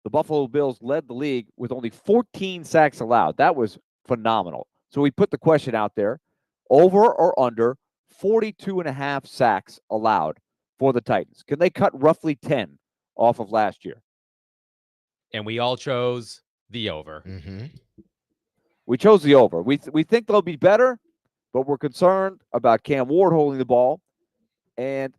the Buffalo Bills led the league with only 14 sacks allowed. That was phenomenal. So we put the question out there, over or under 42.5 sacks allowed for the Titans. Can they cut roughly 10 off of last year? And we all chose the over. Mm-hmm. We chose the over. We think they'll be better, but we're concerned about Cam Ward holding the ball. And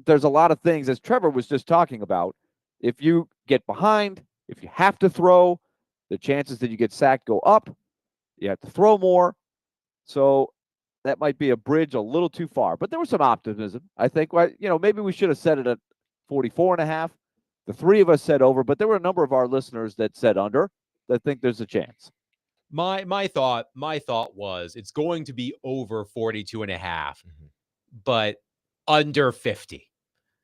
there's a lot of things, as Trevor was just talking about. If you get behind, if you have to throw, the chances that you get sacked go up. You have to throw more. So that might be a bridge a little too far. But there was some optimism. I think, maybe we should have set it at 44.5. The 3 of us said over, but there were a number of our listeners that said under. That think there's a chance. My thought was it's going to be over 42.5, but under 50.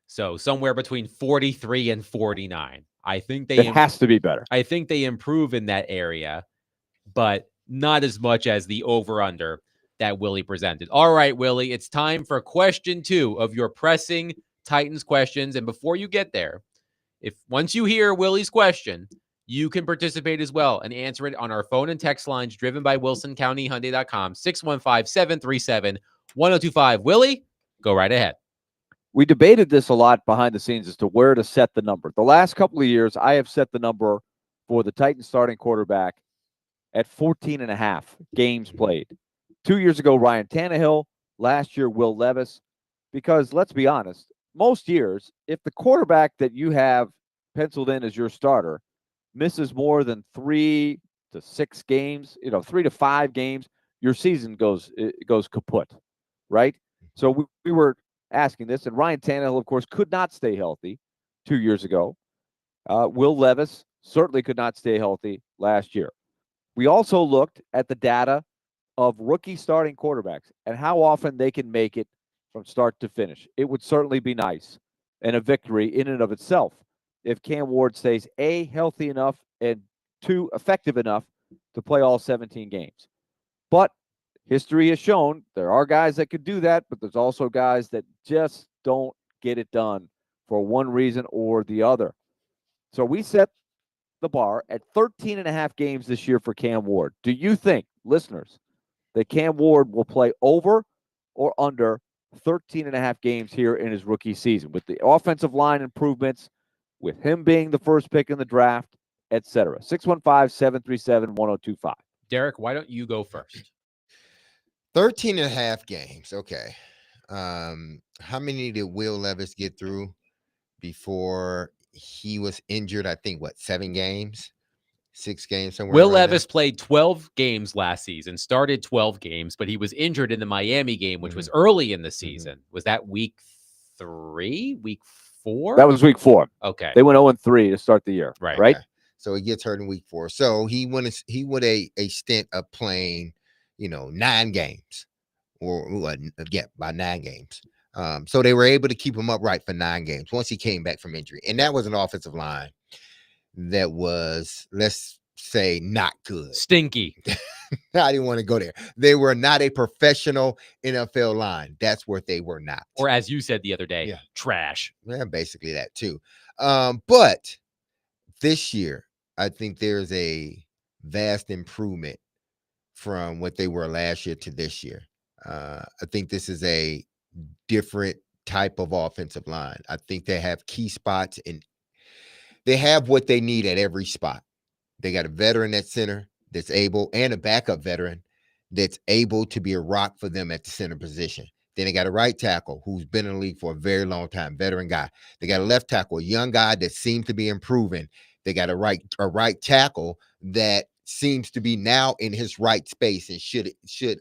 So somewhere between 43 and 49. I think it has to be better. I think they improve in that area, but not as much as the over-under that Willie presented. All right, Willie, it's time for question 2 of your pressing Titans questions. And before you get there, once you hear Willie's question, you can participate as well and answer it on our phone and text lines driven by WilsonCountyHyundai.com, 615-737-1025. Willie, go right ahead. We debated this a lot behind the scenes as to where to set the number. The last couple of years, I have set the number for the Titans starting quarterback at 14.5 games played. 2 years ago, Ryan Tannehill. Last year, Will Levis. Because let's be honest, most years, if the quarterback that you have penciled in as your starter misses more than 3 to 6 games, 3 to 5 games, your season goes kaput, right? So we were asking this, and Ryan Tannehill, of course, could not stay healthy 2 years ago. Will Levis certainly could not stay healthy last year. We also looked at the data of rookie starting quarterbacks and how often they can make it from start to finish. It would certainly be nice and a victory in and of itself if Cam Ward stays A, healthy enough, and 2, effective enough to play all 17 games. But history has shown there are guys that could do that, but there's also guys that just don't get it done for one reason or the other. So we set the bar at 13.5 games this year for Cam Ward. Do you think, listeners, that Cam Ward will play over or under 13.5 games here in his rookie season with the offensive line improvements, with him being the first pick in the draft, etc.? 615-737-1025. Derek, why don't you go first? 13.5 games. Okay. How many did Will Levis get through before he was injured? I think 7 games, 6 games somewhere. Will Levis played 12 games last season, started 12 games, but he was injured in the Miami game, which was early in the season. Was that week 3, week 4? That was week 4. Okay. They went 0-3 to start the year. Right. Right. Okay. So he gets hurt in week 4. So he went a stint of playing, 9 games, or by 9 games. So they were able to keep him upright for 9 games once he came back from injury. And that was an offensive line that was, let's say, not good. Stinky. I didn't want to go there. They were not a professional NFL line. That's what they were not. Or as you said the other day, trash. Yeah, basically that too. But this year, I think there's a vast improvement from what they were last year to this year. I think this is a different type of offensive line. I think they have key spots and they have what they need at every spot. They got a veteran at center that's able, and a backup veteran that's able to be a rock for them at the center position. Then they got a right tackle who's been in the league for a very long time, veteran guy. They got a left tackle, a young guy that seems to be improving. They got a right tackle that seems to be now in his right space and should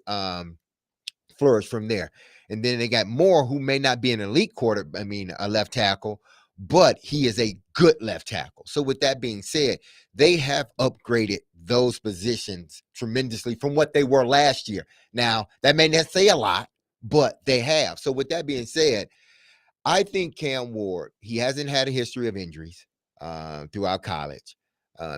flourish from there. And then they got Moore, who may not be an elite a left tackle, but he is a good left tackle. So with that being said, they have upgraded those positions tremendously from what they were last year. Now, that may not say a lot, but they have. So with that being said, I think Cam Ward, he hasn't had a history of injuries throughout college.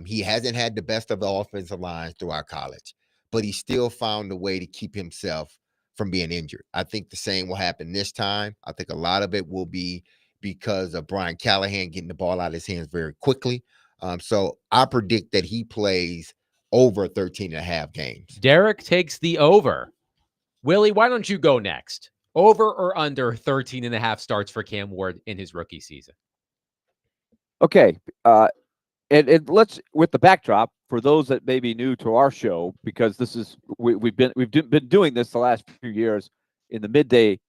He hasn't had the best of the offensive lines throughout college, but he still found a way to keep himself from being injured. I think the same will happen this time. I think a lot of it will be because of Brian Callahan getting the ball out of his hands very quickly. So I predict that he plays over 13 and a half games. Derek takes the over. Willie, why don't you go next? Over or under 13 and a half starts for Cam Ward in his rookie season? Okay. And let's, with the backdrop, for those that may be new to our show, because this is we've been doing this the last few years in the midday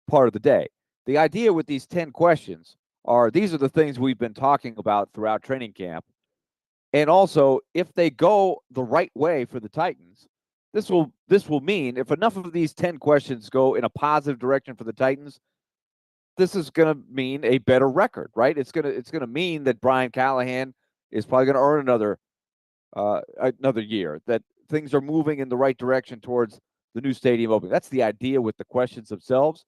part of the day. The idea with these 10 questions are these are the things we've been talking about throughout training camp. And also, if they go the right way for the Titans, this will mean if enough of these 10 questions go in a positive direction for the Titans, this is going to mean a better record, right? It's going to mean that Brian Callahan is probably going to earn another year, that things are moving in the right direction towards the new stadium opening. That's the idea with the questions themselves.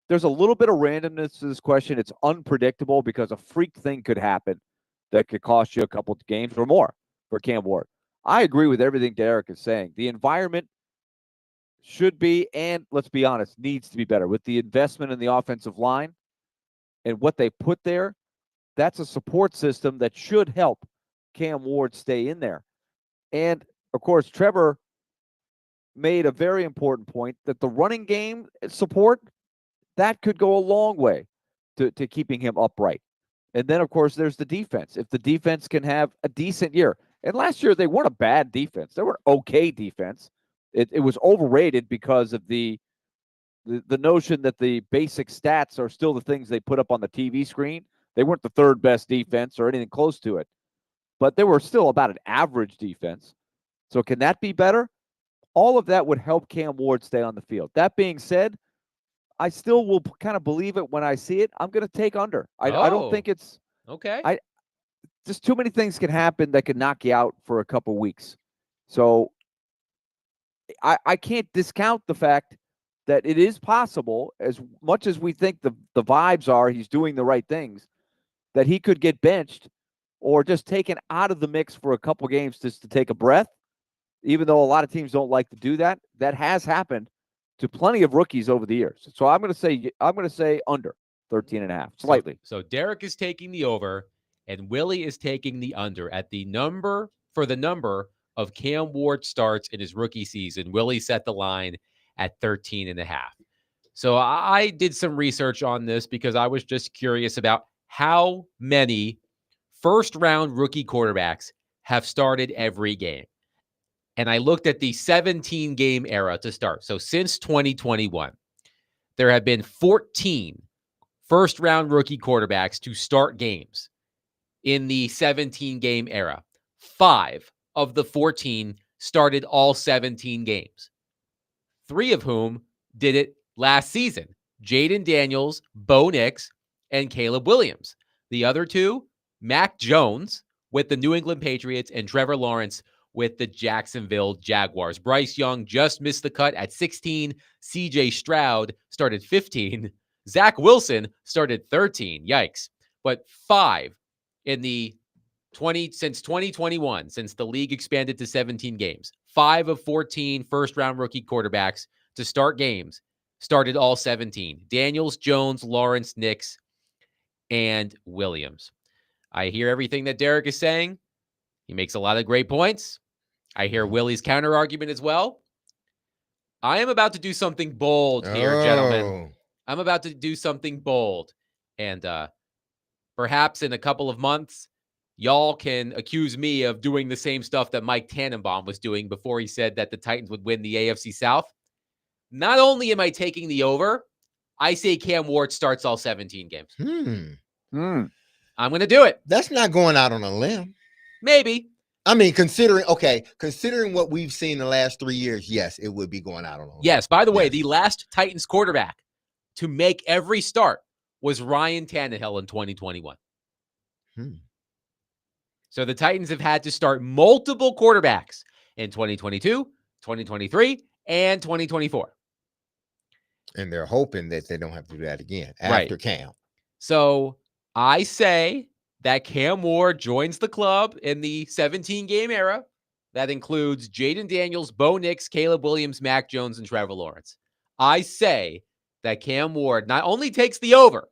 There's a little bit of randomness to this question. It's unpredictable because a freak thing could happen that could cost you a couple of games or more for Cam Ward. I agree with everything Derek is saying. The environment should be, and let's be honest, needs to be better. With the investment in the offensive line and what they put there, that's a support system that should help Cam Ward stay in there. And, of course, Trevor made a very important point that the running game support, that could go a long way to keeping him upright. And then, of course, there's the defense. If the defense can have a decent year. And last year, they weren't a bad defense. They were an okay defense. It was overrated because of the notion that the basic stats are still the things they put up on the TV screen. They weren't the third best defense or anything close to it. But they were still about an average defense. So can that be better? All of that would help Cam Ward stay on the field. That being said, I still will kind of believe it when I see it. I'm going to take under. I don't think it's okay. Just too many things can happen that can knock you out for a couple weeks. So I can't discount the fact that it is possible, as much as we think the vibes are he's doing the right things, that he could get benched or just taken out of the mix for a couple games just to take a breath, even though a lot of teams don't like to do that. That has happened to plenty of rookies over the years. So I'm going to say under 13 and a half, slightly. So Derek is taking the over and Willie is taking the under at the number of Cam Ward starts in his rookie season. Willie set the line at 13 and a half. So I did some research on this because I was just curious about how many first-round rookie quarterbacks have started every game. And I looked at the 17-game era to start. So since 2021, there have been 14 first-round rookie quarterbacks to start games in the 17-game era. 5 of the 14 started all 17 games. 3 of whom did it last season. Jaden Daniels, Bo Nix, and Caleb Williams. The other 2, Mac Jones with the New England Patriots and Trevor Lawrence with the Jacksonville Jaguars. Bryce Young just missed the cut at 16. CJ Stroud started 15. Zach Wilson started 13. Yikes. But 5 in the since 2021, since the league expanded to 17 games, 5 of 14 first-round rookie quarterbacks to start games started all 17. Daniels, Jones, Lawrence, Nix, and Williams. I hear everything that Derek is saying. He makes a lot of great points. I hear Willie's counter argument as well. I am about to do something bold here, gentlemen. Oh. I'm about to do something bold. And perhaps in a couple of months, y'all can accuse me of doing the same stuff that Mike Tannenbaum was doing before he said that the Titans would win the AFC South. Not only am I taking the over, I say Cam Ward starts all 17 games. I'm going to do it. That's not going out on a limb. Maybe. I mean, considering what we've seen the last 3 years, yes, it would be going out on a limb. Yes, by the way, Yes. the last Titans quarterback to make every start was Ryan Tannehill in 2021. So the Titans have had to start multiple quarterbacks in 2022, 2023, and 2024. And they're hoping that they don't have to do that again after Cam. So I say that Cam Ward joins the club in the 17-game era. That includes Jaden Daniels, Bo Nix, Caleb Williams, Mac Jones, and Trevor Lawrence. I say that Cam Ward not only takes the over,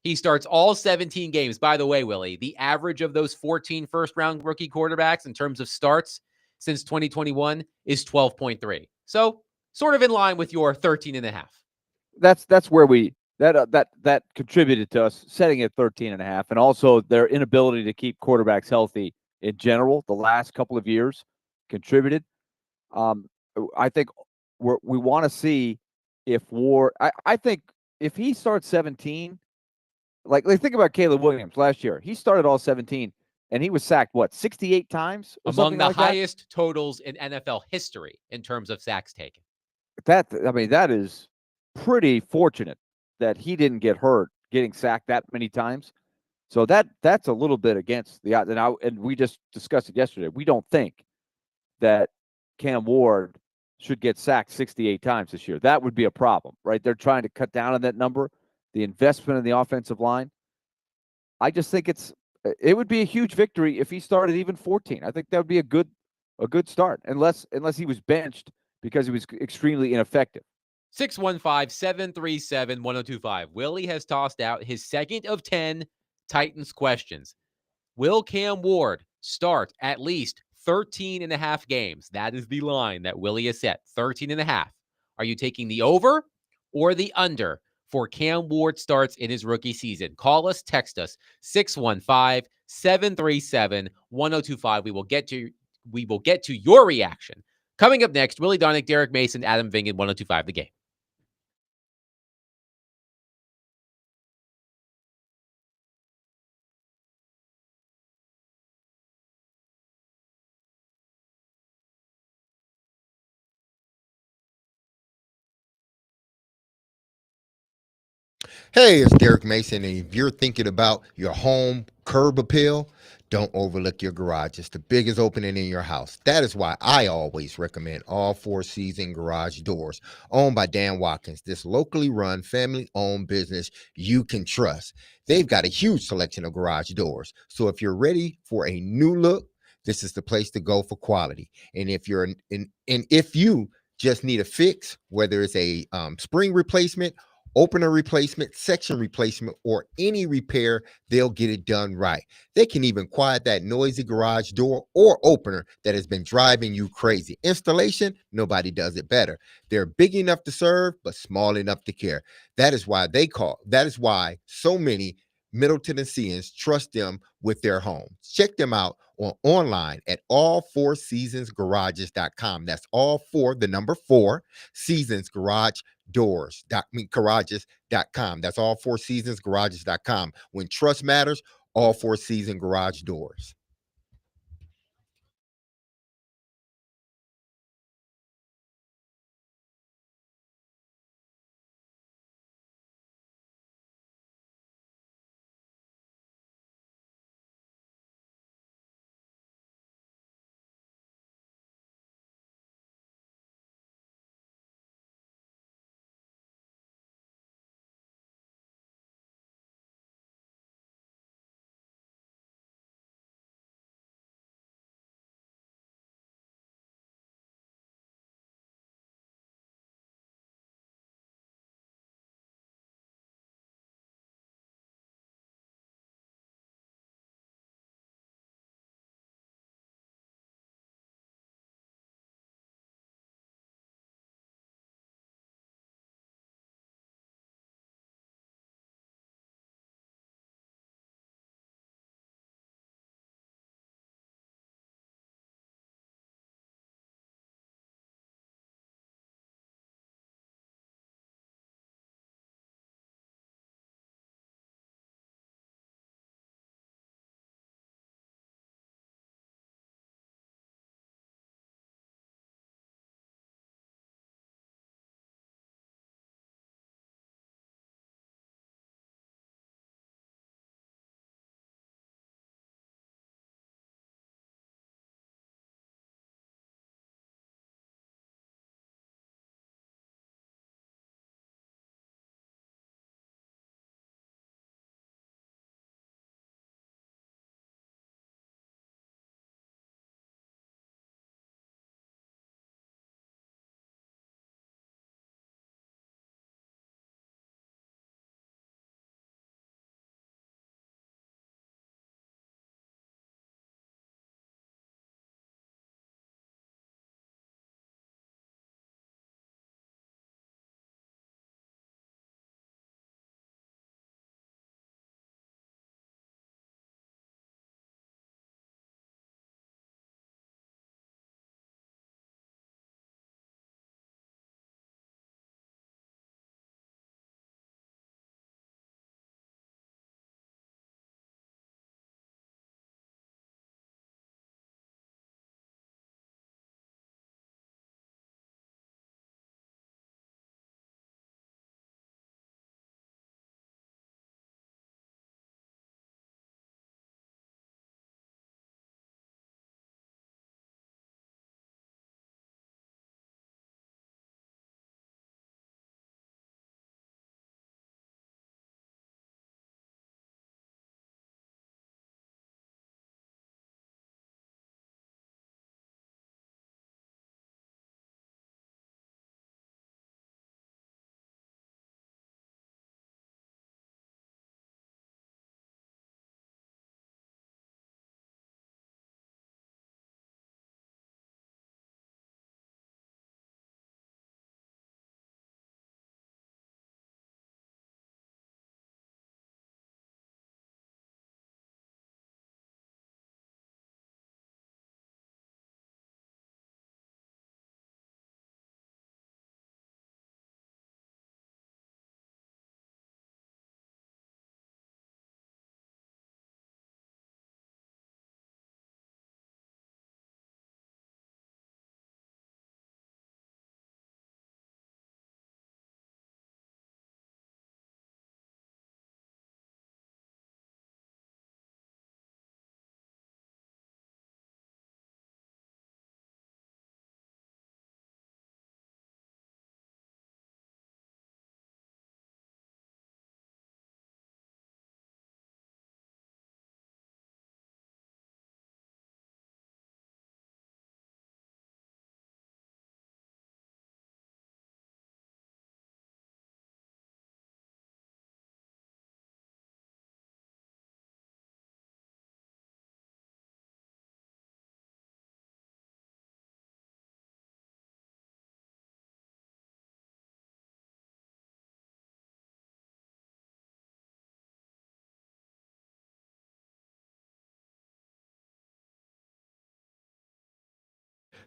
he starts all 17 games. By the way, Willie, the average of those 14 first-round rookie quarterbacks in terms of starts since 2021 is 12.3. So sort of in line with your 13.5. That's where that contributed to us setting at 13.5, and also their inability to keep quarterbacks healthy in general the last couple of years contributed. I think we want to see if Ward. I think if he starts 17, like think about Caleb Williams last year. He started all 17, and he was sacked 68 times, or among the like highest totals in NFL history in terms of sacks taken. That is pretty fortunate that he didn't get hurt getting sacked that many times. So that's a little bit against the odds. And we just discussed it yesterday. We don't think that Cam Ward should get sacked 68 times this year. That would be a problem, right? They're trying to cut down on that number. The investment in the offensive line. I just think it would be a huge victory if he started even 14. I think that would be a good start, unless he was benched because he was extremely ineffective. 615-737-1025. Willie has tossed out his second of 10 Titans questions. Will Cam Ward start at least 13.5 games? That is the line that Willie has set, 13.5. Are you taking the over or the under for Cam Ward starts in his rookie season? Call us, text us, 615-737-1025. We will get to your reaction. Coming up next, Willie Donick, Derek Mason, Adam Vingan, 1025 The Game. Hey, it's Derek Mason, and if you're thinking about your home curb appeal, don't overlook your garage. It's the biggest opening in your house. That is why I always recommend All Four Seasons Garage Doors, owned by Dan Watkins, this locally run, family-owned business you can trust. They've got a huge selection of garage doors. So if you're ready for a new look, this is the place to go for quality. And if you just need a fix, whether it's a spring replacement, opener replacement, section replacement, or any repair, they'll get it done right. They can even quiet that noisy garage door or opener that has been driving you crazy. Installation, nobody does it better. They're big enough to serve, but small enough to care. That is why so many Middle Tennesseans trust them with their homes. Check them out online at all4seasonsgarages.com. That's all four, the number 4, Seasons Garage garages.com. That's all 4 seasons garages.com. When trust matters, all 4 season garage doors.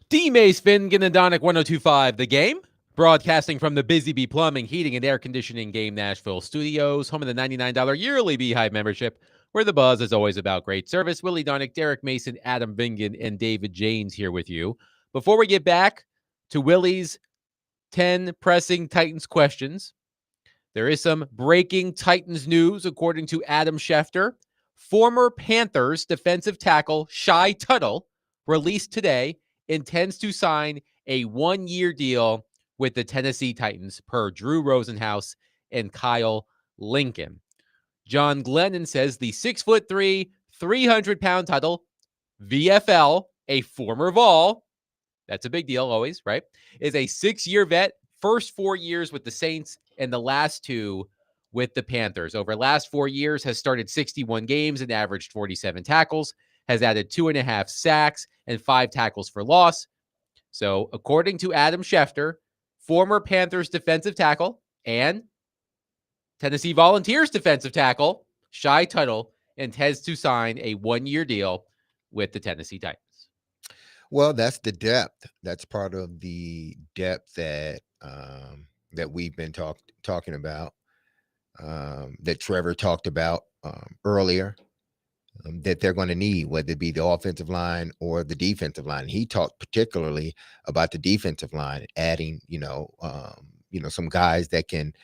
D. Mace Finnegan and Donick 1025 The Game. Broadcasting from the Busy Bee Plumbing, Heating, and Air Conditioning Game Nashville studios, home of the $99 yearly Beehive membership, where the buzz is always about great service. Willie Donick, Derek Mason, Adam Vingan, and David Janes here with you. Before we get back to Willie's 10 pressing Titans questions, there is some breaking Titans news, according to Adam Schefter. Former Panthers defensive tackle Shai Tuttle, released today, intends to sign a one-year deal with the Tennessee Titans, per Drew Rosenhaus and Kyle Lincoln. John Glennon says the 6'3", 300-pound Tuttle, VFL, a former Vol, that's a big deal always, right, is a 6-year vet, first 4 years with the Saints and the last 2 with the Panthers. Over the last 4 years, has started 61 games and averaged 47 tackles, has added 2.5 sacks and 5 tackles for loss. So, according to Adam Schefter, former Panthers defensive tackle and Tennessee Volunteers defensive tackle Shai Tuttle intends to sign a one-year deal with the Tennessee Titans. Well, that's the depth. That's part of the depth that that we've been talking about, that Trevor talked about earlier, that they're going to need, whether it be the offensive line or the defensive line. He talked particularly about the defensive line, adding, some guys that can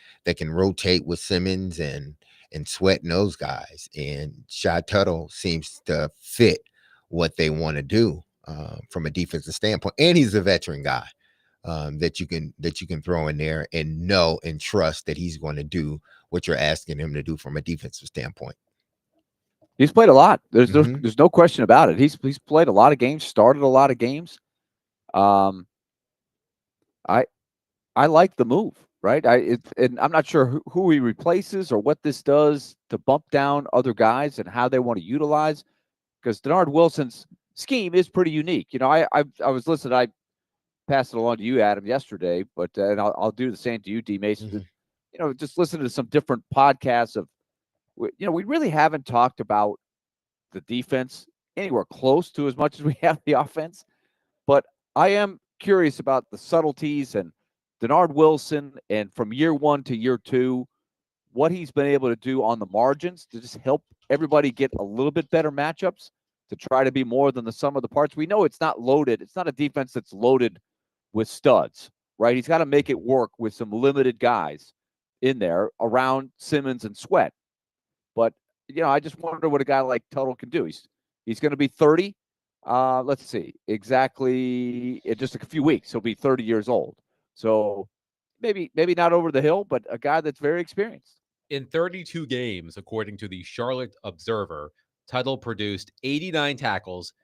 rotate with Simmons and Sweat and those guys. And Shai Tuttle seems to fit what they want to do from a defensive standpoint. And he's a veteran guy that you can throw in there and know and trust that he's going to do what you're asking him to do from a defensive standpoint. He's played a lot. There's Mhm. no question about it. He's played a lot of games, started a lot of games. I like the move, right? And I'm not sure who he replaces or what this does to bump down other guys and how they want to utilize, because Denard Wilson's scheme is pretty unique. I was listening. I passed it along to you, Adam, yesterday, but and I'll do the same to you, D. Mason. Mhm. Just listen to some different podcasts of, we really haven't talked about the defense anywhere close to as much as we have the offense. But I am curious about the subtleties and Denard Wilson, and from year 1 to year 2, what he's been able to do on the margins to just help everybody get a little bit better matchups, to try to be more than the sum of the parts. We know it's not loaded. It's not a defense that's loaded with studs, right? He's got to make it work with some limited guys in there around Simmons and Sweat. But, I just wonder what a guy like Tuttle can do. He's going to be 30. Let's see, exactly in just a few weeks, he'll be 30 years old. So maybe not over the hill, but a guy that's very experienced. In 32 games, according to the Charlotte Observer, Tuttle produced 89 tackles,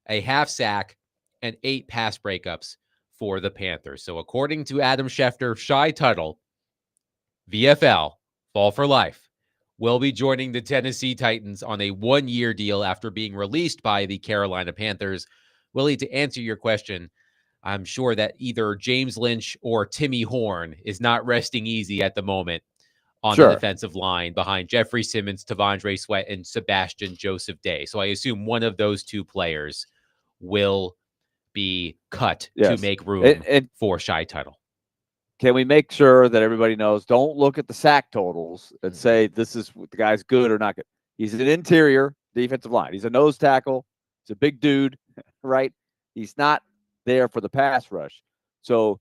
a half sack, and 8 pass breakups for the Panthers. So according to Adam Schefter, Shai Tuttle, VFL, Fall for Life, will be joining the Tennessee Titans on a one-year deal after being released by the Carolina Panthers. Willie, to answer your question, I'm sure that either James Lynch or Timmy Horn is not resting easy at the moment on the defensive line behind Jeffrey Simmons, Tavondre Sweat, and Sebastian Joseph Day. So I assume one of those two players will be cut to make room for Shai Tuttle. Can we make sure that everybody knows, don't look at the sack totals and say this is the guy's good or not good. He's an interior defensive line. He's a nose tackle. He's a big dude, right? He's not there for the pass rush. So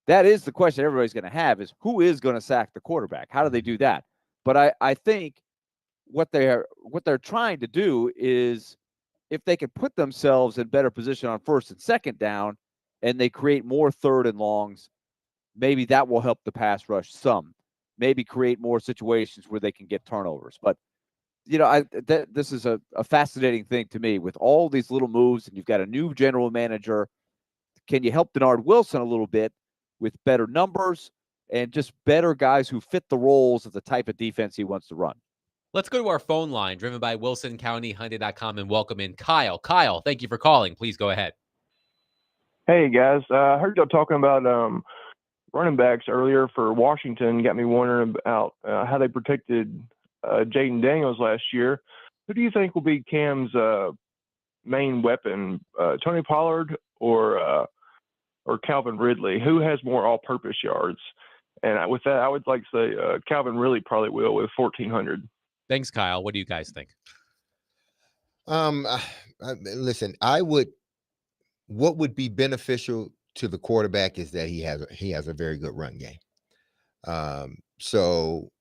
that is the question everybody's going to have, is who is going to sack the quarterback? How do they do that? But I think what they're trying to do is, if they can put themselves in better position on first and second down and they create more third and longs, maybe that will help the pass rush some, maybe create more situations where they can get turnovers. But, this is a fascinating thing to me with all these little moves, and you've got a new general manager. Can you help Denard Wilson a little bit with better numbers and just better guys who fit the roles of the type of defense he wants to run? Let's go to our phone line, driven by WilsonCountyHyundai.com, and welcome in Kyle. Kyle, thank you for calling. Please go ahead. Hey, guys. I heard y'all talking about running backs earlier for Washington. Got me wondering about how they protected Jaden Daniels last year. Who do you think will be Cam's main weapon, Tony Pollard or Calvin Ridley? Who has more all-purpose yards? And with that, I would like to say Calvin Ridley probably will with 1,400. Thanks, Kyle. What do you guys think? Listen, what would be beneficial to the quarterback is that he has a very good run game. So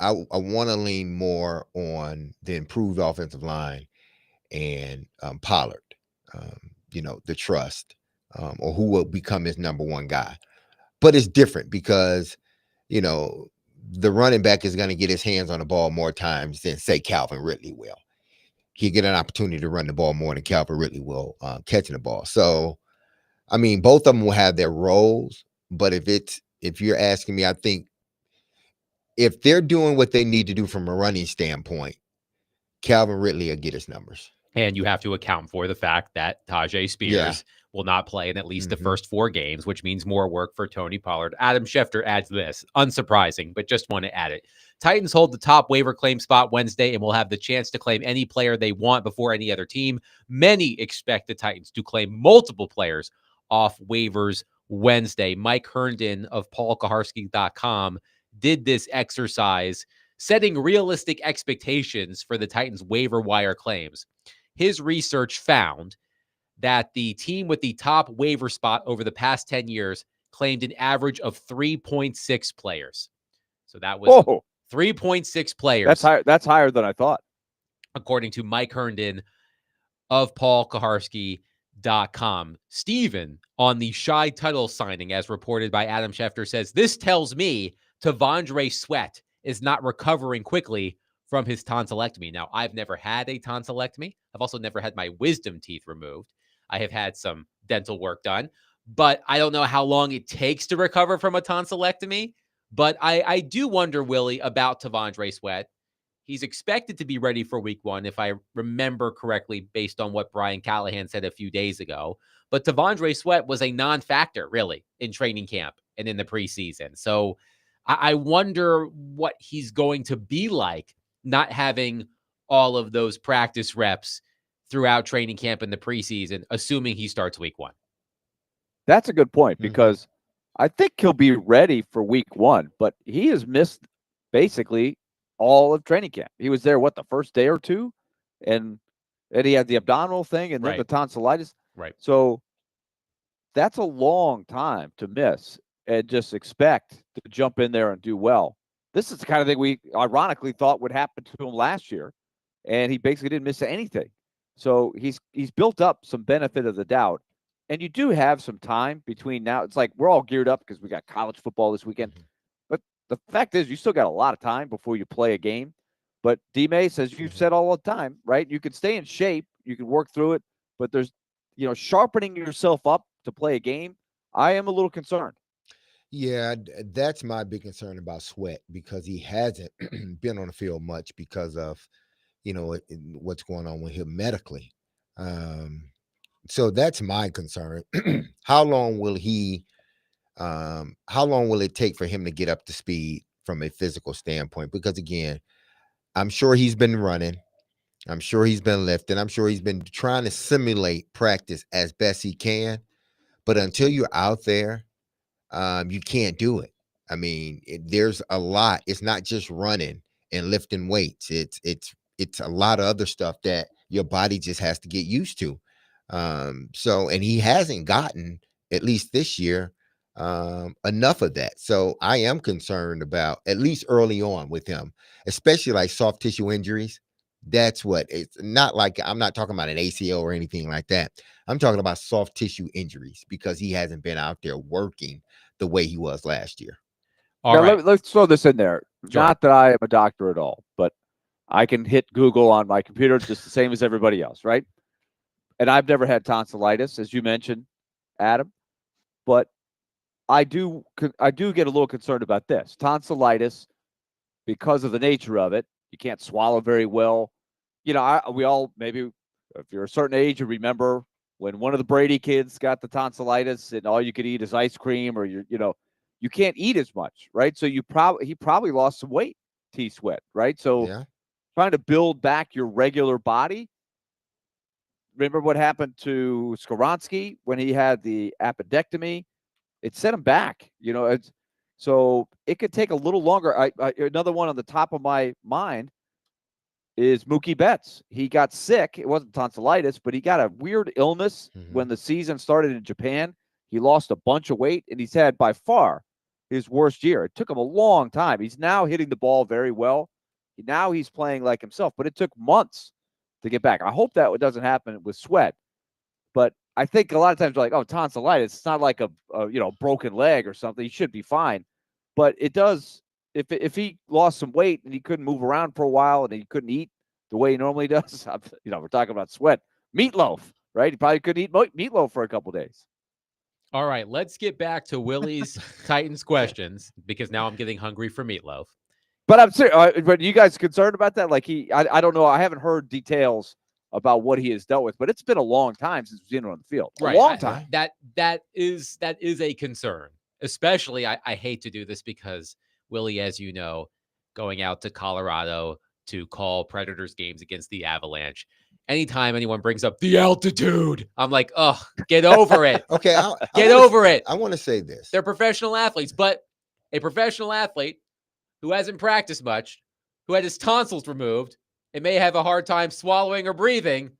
I want to lean more on the improved offensive line and Pollard, the trust, or who will become his number one guy. But it's different because, the running back is going to get his hands on the ball more times than, say, Calvin Ridley will. He'll get an opportunity to run the ball more than Calvin Ridley will catching the ball. So, I mean, both of them will have their roles. But if you're asking me, I think if they're doing what they need to do from a running standpoint, Calvin Ridley will get his numbers. And you have to account for the fact that Tajay Spears will not play in at least the first 4 games, which means more work for Tony Pollard. Adam Schefter adds this. Unsurprising, but just want to add it. Titans hold the top waiver claim spot Wednesday and will have the chance to claim any player they want before any other team. Many expect the Titans to claim multiple players off waivers Wednesday. Mike Herndon of paulkaharski.com did this exercise, setting realistic expectations for the Titans waiver wire claims. His research found that the team with the top waiver spot over the past 10 years claimed an average of 3.6 players. So that was 3.6 players. That's higher than I thought. According to Mike Herndon of paulkaharski.com. Steven on the Shy Tuttle signing, as reported by Adam Schefter, says, this tells me T'Vondre Sweat is not recovering quickly from his tonsillectomy. Now, I've never had a tonsillectomy. I've also never had my wisdom teeth removed. I have had some dental work done, but I don't know how long it takes to recover from a tonsillectomy. But I do wonder, Willie, about T'Vondre Sweat. He's expected to be ready for week 1, if I remember correctly, based on what Brian Callahan said a few days ago. But T'Vondre Sweat was a non-factor, really, in training camp and in the preseason. So I wonder what he's going to be like not having all of those practice reps throughout training camp in the preseason, assuming he starts week 1. That's a good point, because I think he'll be ready for week 1, but he has missed basically all of training camp. He was there, the first day or 2? And he had the abdominal thing and then the tonsillitis. Right. So that's a long time to miss and just expect to jump in there and do well. This is the kind of thing we ironically thought would happen to him last year, and he basically didn't miss anything. So he's built up some benefit of the doubt, and you do have some time between now. It's like we're all geared up because we got college football this weekend, but the fact is you still got a lot of time before you play a game. But D-May says, you've said all the time, right? You can stay in shape, you can work through it, but there's, sharpening yourself up to play a game. I am a little concerned. Yeah, that's my big concern about Sweat, because he hasn't been on the field much because of, what's going on with him medically. So that's my concern. How long will it take for him to get up to speed from a physical standpoint? Because again, I'm sure he's been running. I'm sure he's been lifting. I'm sure he's been trying to simulate practice as best he can. But until you're out there, you can't do it. I mean, there's a lot. It's not just running and lifting weights. It's a lot of other stuff that your body just has to get used to. And he hasn't gotten, at least this year, enough of that. So I am concerned about, at least early on with him, especially like soft tissue injuries. That's what it's not like. I'm not talking about an ACL or anything like that. I'm talking about soft tissue injuries, because he hasn't been out there working the way he was last year. All right. Let's throw this in there. Sure. Not that I am a doctor at all, but I can hit Google on my computer just the same as everybody else, right? And I've never had tonsillitis, as you mentioned, Adam, but I do get a little concerned about this. Tonsillitis, because of the nature of it, you can't swallow very well. We all, maybe if you're a certain age, you remember when one of the Brady kids got the tonsillitis and all you could eat is ice cream, or you can't eat as much, right? So he probably lost some weight, T-Sweat, right? So trying to build back your regular body remember what happened to Skoronski when he had the appendectomy? It set him back. So it could take a little longer. Another one on the top of my mind is Mookie Betts. He got sick. It wasn't tonsillitis, but he got a weird illness when the season started in Japan. He lost a bunch of weight, and he's had by far his worst year. It took him a long time. He's now hitting the ball very well. Now he's playing like himself, but it took months to get back. I hope that doesn't happen with Sweat. But I think a lot of times we're like, oh, tonsillitis. It's not like a broken leg or something. He should be fine. But it does. If he lost some weight and he couldn't move around for a while and he couldn't eat the way he normally does, we're talking about Sweat. Meatloaf, right? He probably couldn't eat meatloaf for a couple of days. All right, let's get back to Willie's Titans questions because now I'm getting hungry for meatloaf. But I'm serious. But you guys concerned about that? Like I don't know. I haven't heard details about what he has dealt with, but it's been a long time since we've seen him on the field. Right. A long time. That is a concern. Especially, I hate to do this because Willie, as you know, going out to Colorado to call Predators games against the Avalanche. Anytime anyone brings up the altitude, I'm like, oh, get over it. Okay, get over it. I want to say this. They're professional athletes, but a professional athlete who hasn't practiced much, who had his tonsils removed, and may have a hard time swallowing or breathing,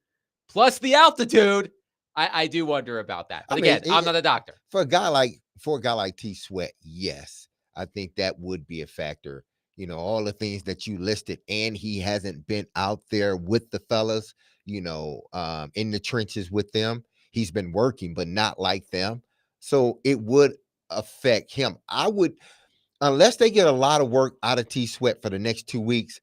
plus the altitude, I do wonder about that. But again, I'm not a doctor. For a guy like T Sweat, yes, I think that would be a factor. All the things that you listed, and he hasn't been out there with the fellas, in the trenches with them. He's been working, but not like them. So it would affect him. Unless they get a lot of work out of T Sweat for the next 2 weeks,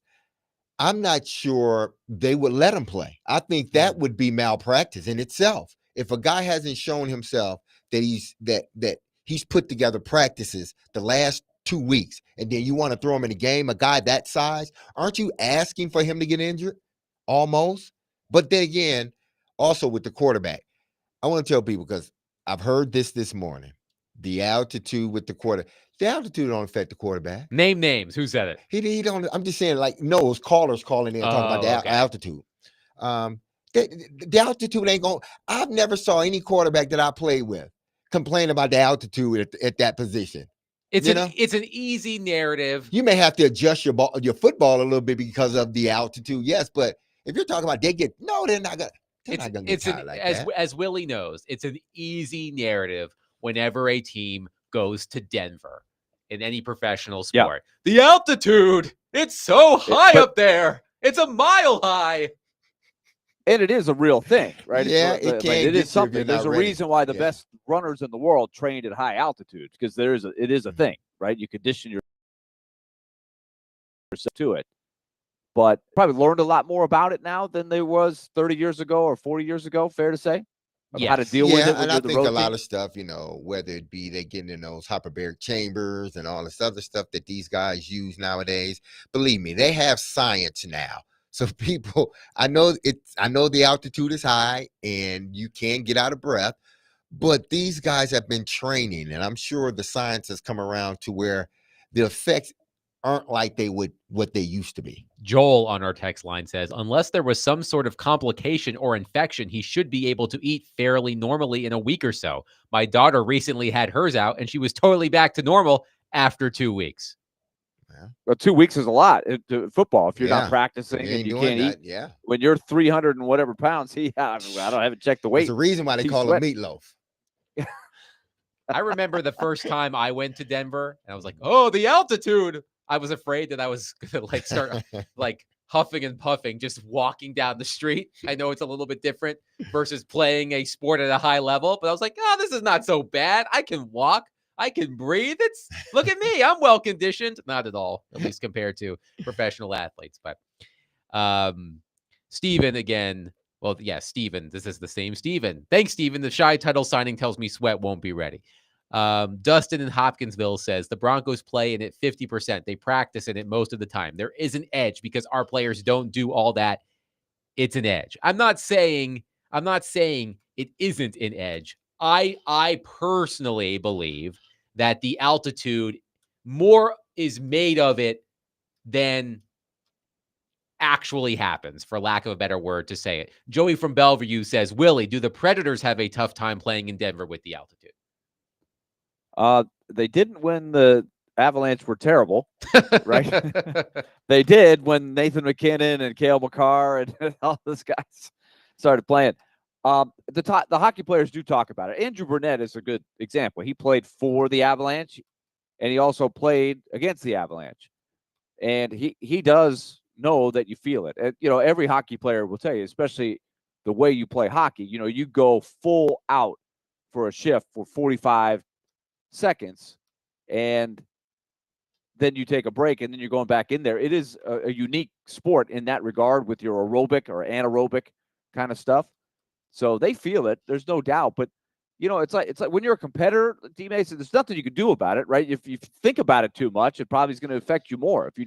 I'm not sure they would let him play. I think that would be malpractice in itself. If a guy hasn't shown himself that he's put together practices the last 2 weeks, and then you want to throw him in a game, a guy that size, aren't you asking for him to get injured? Almost. But then again, also with the quarterback, I want to tell people, because I've heard this morning, the altitude with the quarterback. The altitude don't affect the quarterback. Name names. Who said it? He don't. I'm just saying, like, no, it's callers calling in talking about the altitude. The altitude ain't going. I've never saw any quarterback that I played with complain about the altitude at that position. It's an easy narrative. You may have to adjust your football a little bit because of the altitude, yes. But if you're talking about they're not gonna. As Willie knows, it's an easy narrative whenever a team goes to Denver in any professional sport. Yeah. The altitude, it's so high up there. It's a mile high. And it is a real thing, right? Yeah, it is something. There's a reason why the best runners in the world trained at high altitudes, because it is a thing, right? You condition yourself to it. But probably learned a lot more about it now than there was 30 years ago or 40 years ago, fair to say? How to deal with it. And I think a lot of stuff, whether it be they getting in those hyperbaric chambers and all this other stuff that these guys use nowadays, believe me, they have science now. So people, I know the altitude is high and you can get out of breath, but these guys have been training, and I'm sure the science has come around to where the effects aren't like what they used to be. Joel on our text line says, unless there was some sort of complication or infection, he should be able to eat fairly normally in a week or so. My daughter recently had hers out, and she was totally back to normal after 2 weeks. Yeah. Well, 2 weeks is a lot in football if you're not practicing and you can't eat. Yeah. When you're 300 and whatever pounds, I haven't checked the weight. There's a reason why they call it meatloaf. I remember the first time I went to Denver, and I was like, oh, the altitude. I was afraid that I was going to start huffing and puffing, just walking down the street. I know it's a little bit different versus playing a sport at a high level, but I was like, oh, this is not so bad. I can walk. I can breathe. Look at me. I'm well conditioned. Not at all, at least compared to professional athletes. But Steven again. Well, yeah, Steven. This is the same Steven. Thanks, Steven. The Shy title signing tells me Sweat won't be ready. Dustin in Hopkinsville says the Broncos play in it 50%. They practice in it most of the time. There is an edge because our players don't do all that. It's an edge. I'm not saying it isn't an edge. I personally believe that the altitude more is made of it than actually happens, for lack of a better word to say it. Joey from Bellevue says, Willie, do the Predators have a tough time playing in Denver with the altitude? They didn't when the Avalanche were terrible, right? They did when Nathan McKinnon and Cale Makar and all those guys started playing. The hockey players do talk about it. Andrew Burnett is a good example. He played for the Avalanche, and he also played against the Avalanche. And he does know that you feel it. And, every hockey player will tell you, especially the way you play hockey, you go full out for a shift for 45 seconds, and then you take a break, and then you're going back in there. It is a unique sport in that regard with your aerobic or anaerobic kind of stuff. So they feel it. There's no doubt. But it's like when you're a competitor, teammates, there's nothing you can do about it, right? If you think about it too much, it probably is going to affect you more. If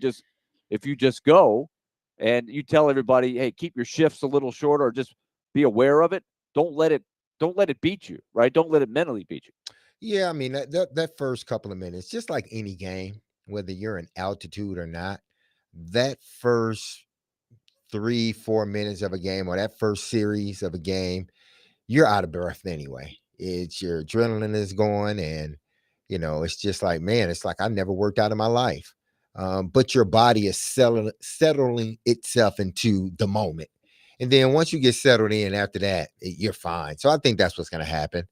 you just go and you tell everybody, hey, keep your shifts a little shorter, or just be aware of it. Don't let it beat you, right? Don't let it mentally beat you. Yeah, I mean that first couple of minutes, just like any game, whether you're in altitude or not, that first 3-4 minutes of a game or that first series of a game, you're out of breath anyway. It's your adrenaline is going, and it's just like, man, it's like I never worked out in my life. But your body is settling itself into the moment. And then once you get settled in after that, you're fine. So I think that's what's going to happen.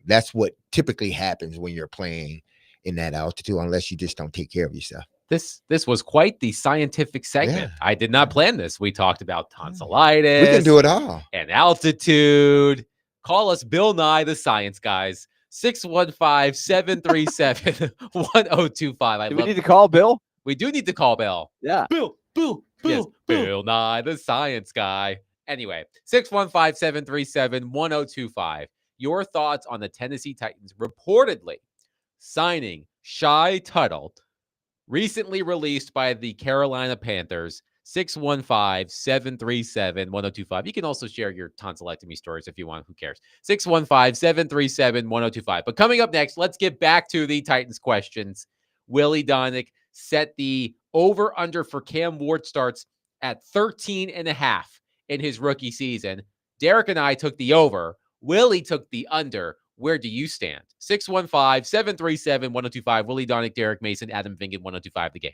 That's what typically happens when you're playing in that altitude, unless you just don't take care of yourself. This was quite the scientific segment. Yeah. I did not plan this. We talked about tonsillitis. We can do it all. And altitude. Call us Bill Nye the Science Guys. 615-737-1025. Do we need to call Bill? We do need to call Bill. Yeah. Bill. Yes, Bill Nye the Science Guy. Anyway, 615-737-1025. Your thoughts on the Tennessee Titans reportedly signing Shai Tuttle, recently released by the Carolina Panthers. 615-737-1025. You can also share your tonsillectomy stories if you want. Who cares? 615-737-1025. But coming up next, let's get back to the Titans questions. Willie Donick set the over-under for Cam Ward starts at 13.5 in his rookie season. Derek and I took the over. Willie took the under. Where do you stand? 615-737-1025. Willie Donick, Derek Mason, Adam Vingan, 1025 The Game.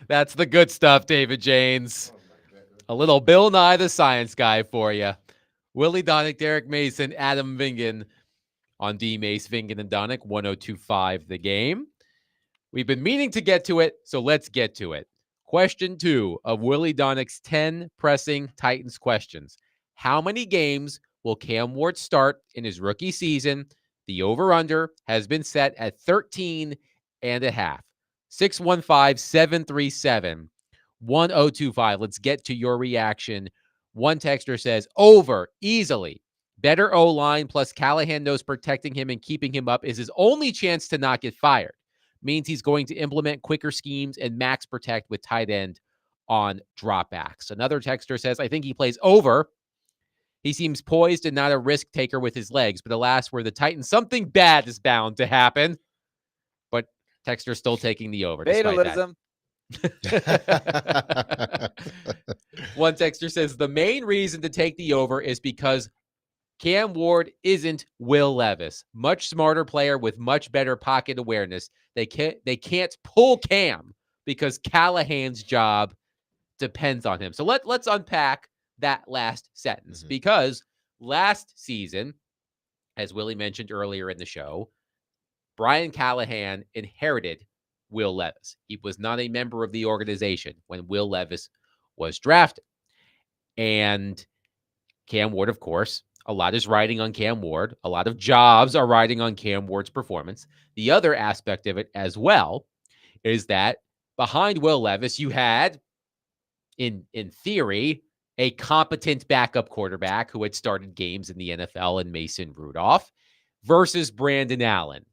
That's the good stuff, David Janes. A little Bill Nye the Science Guy for you. Willie Donick, Derek Mason, Adam Vingen on D Mace, Vingen, and Donick, 1025 the game. We've been meaning to get to it, so let's get to it. Question 2 of Willie Donick's 10 pressing Titans questions. How many games will Cam Ward start in his rookie season? The over-under has been set at 13 and a half. 615-737-1025. Let's get to your reaction. One texter says, over, easily. Better O-line plus Callahan knows protecting him and keeping him up is his only chance to not get fired. Means he's going to implement quicker schemes and max protect with tight end on dropbacks. Another texter says, I think he plays over. He seems poised and not a risk taker with his legs, but alas, where the Titans, something bad is bound to happen. But texter still taking the over. Fatalism. One texter says, the main reason to take the over is because Cam Ward isn't Will Levis. Much smarter player with much better pocket awareness. They can't pull Cam because Callahan's job depends on him. So let's unpack that last sentence because last season, as Willie mentioned earlier in the show, Brian Callahan inherited Will Levis. He was not a member of the organization when Will Levis was drafted. And Cam Ward, of course, a lot is riding on Cam Ward. A lot of jobs are riding on Cam Ward's performance. The other aspect of it as well is that behind Will Levis, you had, in theory, a competent backup quarterback who had started games in the NFL in Mason Rudolph versus Brandon Allen.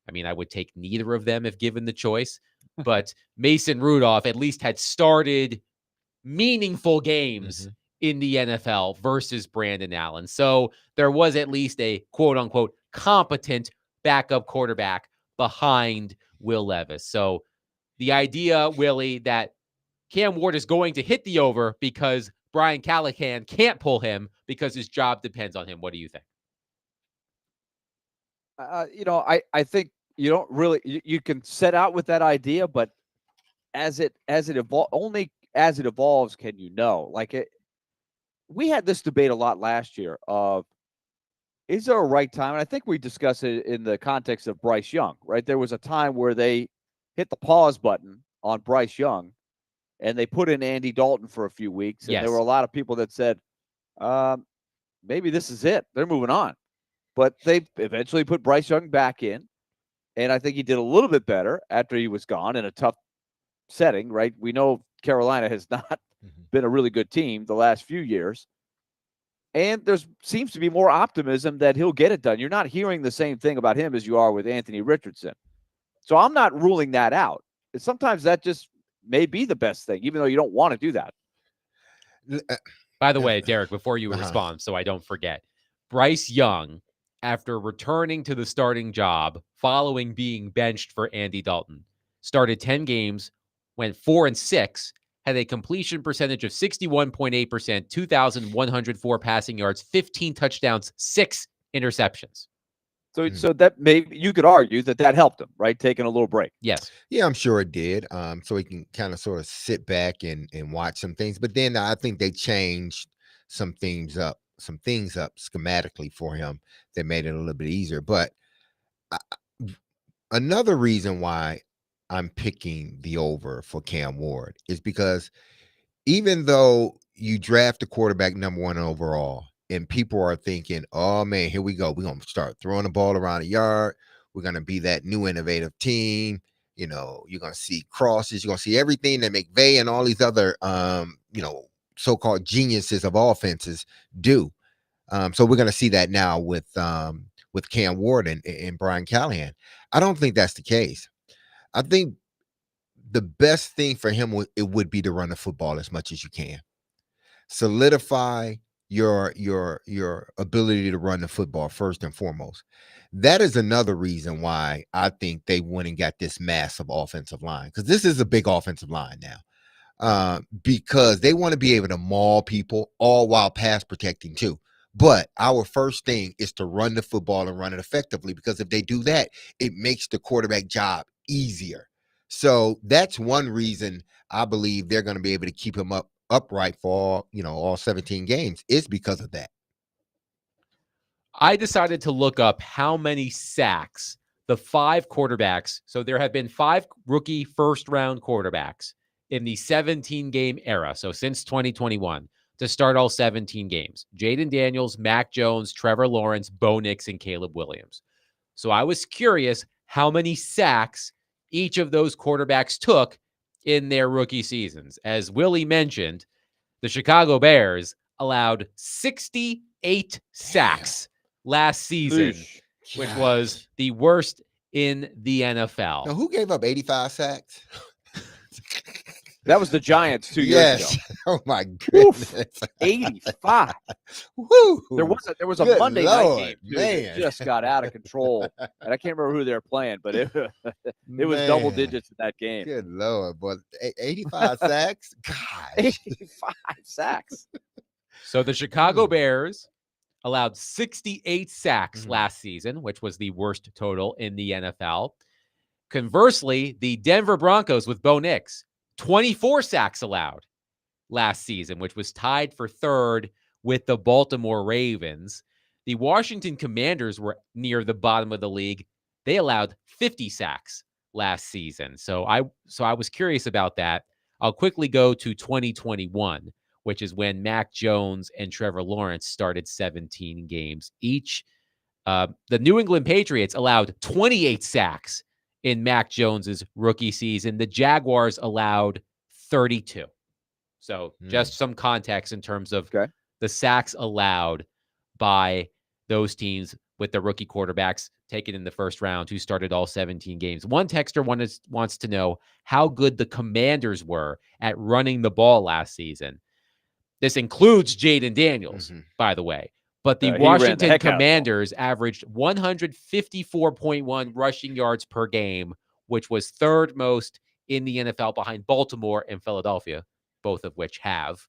I mean, I would take neither of them if given the choice, but Mason Rudolph at least had started meaningful games in the NFL versus Brandon Allen. So there was at least a quote unquote competent backup quarterback behind Will Levis. So the idea, Willie, that Cam Ward is going to hit the over because Brian Callahan can't pull him because his job depends on him. What do you think? I think you don't really, you can set out with that idea, but as it evolves, only as it evolves can you know. We had this debate a lot last year of, is there a right time? And I think we discussed it in the context of Bryce Young, right? There was a time where they hit the pause button on Bryce Young and they put in Andy Dalton for a few weeks. And there were a lot of people that said, maybe this is it. They're moving on. But they eventually put Bryce Young back in. And I think he did a little bit better after he was gone in a tough setting, right? We know Carolina has not been a really good team the last few years. And there seems to be more optimism that he'll get it done. You're not hearing the same thing about him as you are with Anthony Richardson. So I'm not ruling that out. And sometimes that just may be the best thing, even though you don't want to do that. By the way, Derek, before you respond, so I don't forget, Bryce Young, after returning to the starting job following being benched for Andy Dalton, started 10 games, went 4-6, had a completion percentage of 61.8%, 2,104 passing yards, 15 touchdowns, 6 interceptions. So that maybe you could argue that helped him, right? Taking a little break. Yes. Yeah, I'm sure it did. So he can kind of sort of sit back and watch some things. But then I think they changed some things up schematically for him that made it a little bit easier. But another reason why I'm picking the over for Cam Ward is because even though you draft a quarterback number 1 overall and people are thinking, oh man, here we go. We're going to start throwing the ball around the yard. We're going to be that new innovative team. You know, you're going to see crosses. You're going to see everything that McVay and all these other, so-called geniuses of offenses do. So we're going to see that now with Cam Ward and Brian Callahan. I don't think that's the case. I think the best thing for him would be to run the football as much as you can. Solidify your ability to run the football first and foremost. That is another reason why I think they went and got this massive offensive line, because this is a big offensive line now, because they want to be able to maul people all while pass protecting too. But our first thing is to run the football and run it effectively, because if they do that, it makes the quarterback job easier. So that's one reason I believe they're going to be able to keep him upright for all 17 games is because of that. I decided to look up how many sacks the 5 quarterbacks. So there have been 5 rookie first-round quarterbacks in the 17-game era. So since 2021 to start all 17 games. Jaden Daniels, Mac Jones, Trevor Lawrence, Bo Nix, and Caleb Williams. So I was curious how many sacks each of those quarterbacks took in their rookie seasons. As Willie mentioned, the Chicago Bears allowed 68 sacks last season, which was the worst in the NFL. Now, who gave up 85 sacks? That was the Giants 2 years ago. Oh my goodness. 85. Woo. There was a Good Monday Lord, night game too man. that just got out of control, and I can't remember who they were playing, but it was double Man. digits in that game. Good Lord, boy. 85 sacks? Gosh. 85 sacks. So the Chicago Bears allowed 68 sacks last season, which was the worst total in the NFL. Conversely, the Denver Broncos with Bo Nix, 24 sacks allowed last season, which was tied for third with the Baltimore Ravens. The Washington Commanders were near the bottom of the league. They allowed 50 sacks last season. So I was curious about that. I'll quickly go to 2021, which is when Mac Jones and Trevor Lawrence started 17 games each. The New England Patriots allowed 28 sacks in Mac Jones's rookie season. The Jaguars allowed 32. So just some context in terms of the sacks allowed by those teams with the rookie quarterbacks taken in the first round who started all 17 games. One texter wants to know how good the Commanders were at running the ball last season. This includes Jaden Daniels, by the way. But the Washington Commanders averaged 154.1 rushing yards per game, which was third most in the NFL behind Baltimore and Philadelphia, both of which have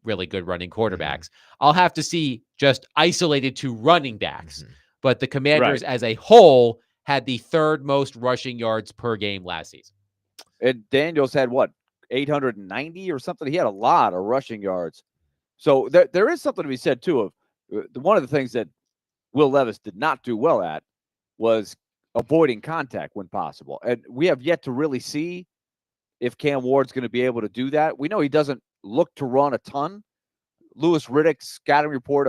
really good running quarterbacks. I'll have to see just isolated to running backs. But the Commanders as a whole had the third most rushing yards per game last season. And Daniels had what, 890 or something? He had a lot of rushing yards. So there is something to be said, too, of one of the things that Will Levis did not do well at was avoiding contact when possible. And we have yet to really see if Cam Ward's going to be able to do that. We know he doesn't look to run a ton. Louis Riddick's scouting report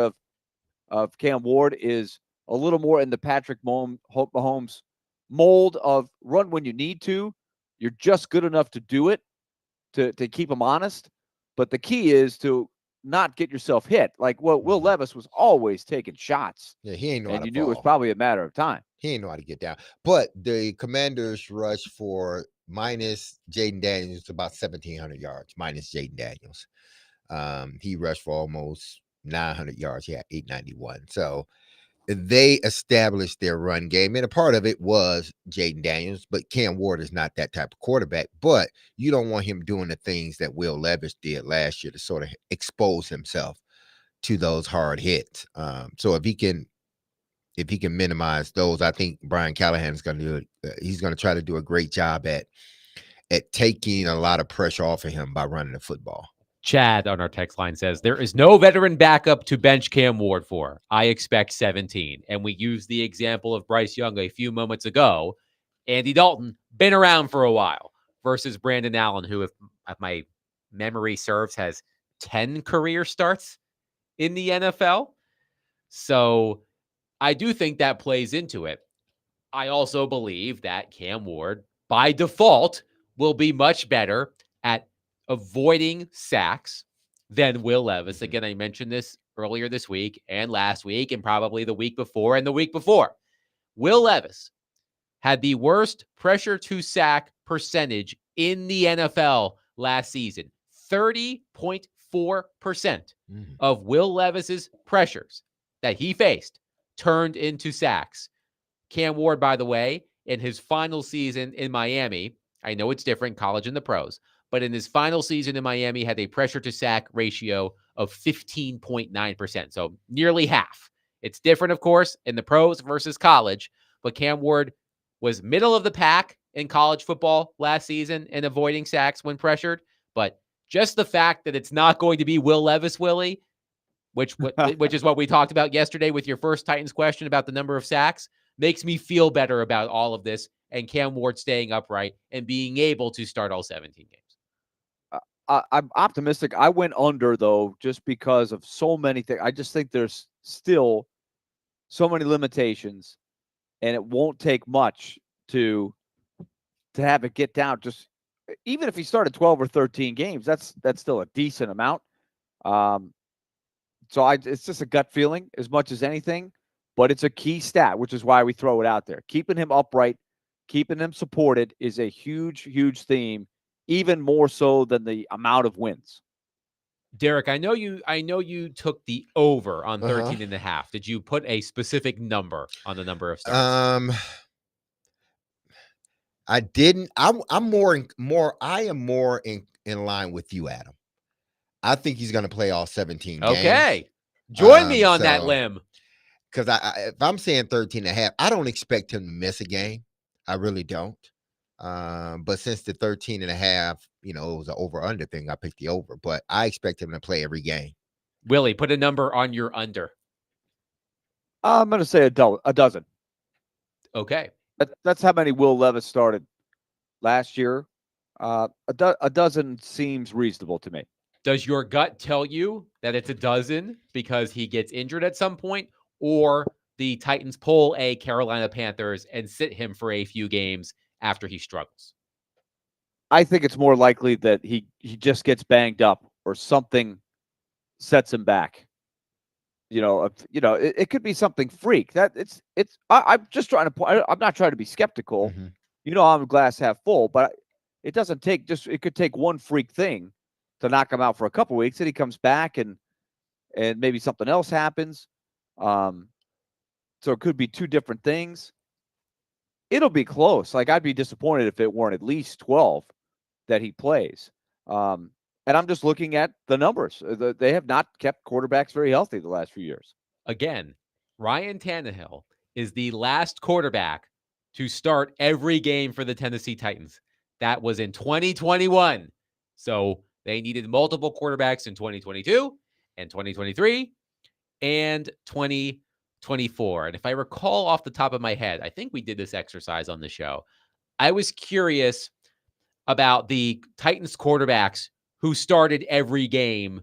of Cam Ward is a little more in the Patrick Mahomes mold of run when you need to. You're just good enough to do it, to keep him honest. But the key is to not get yourself hit. Like, well, Will Levis was always taking shots. Yeah, he ain't know how to and you knew fall. it was probably a matter of time. He ain't know how to get down. But the Commanders rush for minus Jaden Daniels about 1,700 yards, minus Jaden Daniels. He rushed for almost 900 yards. He had 891. So they established their run game, and a part of it was Jaden Daniels, but Cam Ward is not that type of quarterback. But you don't want him doing the things that Will Levis did last year to sort of expose himself to those hard hits. So if he can minimize those, I think Brian Callahan is going to do it. He's going to try to do a great job at taking a lot of pressure off of him by running the football. Chad on our text line says, there is no veteran backup to bench Cam Ward for. I expect 17. And we used the example of Bryce Young a few moments ago. Andy Dalton, been around for a while, versus Brandon Allen, who, if my memory serves, has 10 career starts in the NFL. So I do think that plays into it. I also believe that Cam Ward, by default, will be much better at avoiding sacks than Will Levis. Again, I mentioned this earlier this week and last week and probably the week before and the week before. Will Levis had the worst pressure to sack percentage in the NFL last season. 30.4% of Will Levis's pressures that he faced turned into sacks. Cam Ward, by the way, in his final season in Miami, I know it's different, college and the pros, but in his final season in Miami had a pressure to sack ratio of 15.9%. So nearly half. It's different, of course, in the pros versus college, but Cam Ward was middle of the pack in college football last season in avoiding sacks when pressured. But just the fact that it's not going to be Will Levis, Willie, which is what we talked about yesterday with your first Titans question about the number of sacks, makes me feel better about all of this and Cam Ward staying upright and being able to start all 17 games. I'm optimistic. I went under, though, just because of so many things. I just think there's still so many limitations, and it won't take much to have it get down. Just even if he started 12 or 13 games, that's still a decent amount. So it's just a gut feeling as much as anything, but it's a key stat, which is why we throw it out there. Keeping him upright, keeping him supported is a huge, huge theme, even more so than the amount of wins. Derek, I know you took the over on 13 and a half. Did you put a specific number on the number of starts? I didn't. I am more in line with you, Adam. I think he's going to play all 17 games. Okay. Join me on that limb. Because if I'm saying 13 and a half, I don't expect him to miss a game. I really don't. But since the 13 and a half, it was an over-under thing, I picked the over. But I expect him to play every game. Willie, put a number on your under. I'm going to say a dozen. Okay. That's how many Will Levis started last year. A dozen seems reasonable to me. Does your gut tell you that it's a dozen because he gets injured at some point, or the Titans pull a Carolina Panthers and sit him for a few games after he struggles? I think it's more likely that he just gets banged up or something sets him back. It could be something freak. I'm just trying to. I'm not trying to be skeptical. Mm-hmm. I'm glass half full, but it doesn't take it could take one freak thing to knock him out for a couple weeks, and he comes back and maybe something else happens. So it could be two different things. It'll be close. Like, I'd be disappointed if it weren't at least 12 that he plays. And I'm just looking at the numbers. They have not kept quarterbacks very healthy the last few years. Again, Ryan Tannehill is the last quarterback to start every game for the Tennessee Titans. That was in 2021. So they needed multiple quarterbacks in 2022 and 2023 and 2024. And if I recall off the top of my head, I think we did this exercise on the show. I was curious about the Titans quarterbacks who started every game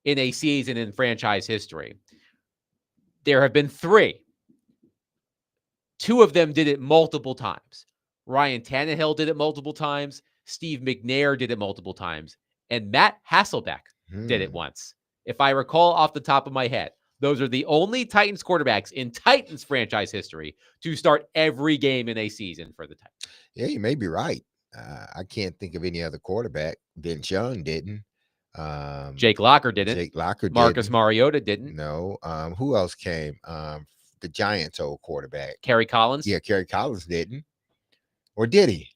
in a season in franchise history. There have been 3. 2 of them did it multiple times. Ryan Tannehill did it multiple times. Steve McNair did it multiple times. And Matt Hasselbeck did it once. If I recall off the top of my head, those are the only Titans quarterbacks in Titans franchise history to start every game in a season for the Titans. Yeah, you may be right. I can't think of any other quarterback. Vince Young didn't. Jake Locker didn't. Jake Locker Marcus didn't. Mariota didn't. No. Who else came? The Giants' old quarterback. Kerry Collins? Yeah, Kerry Collins didn't. Or did he?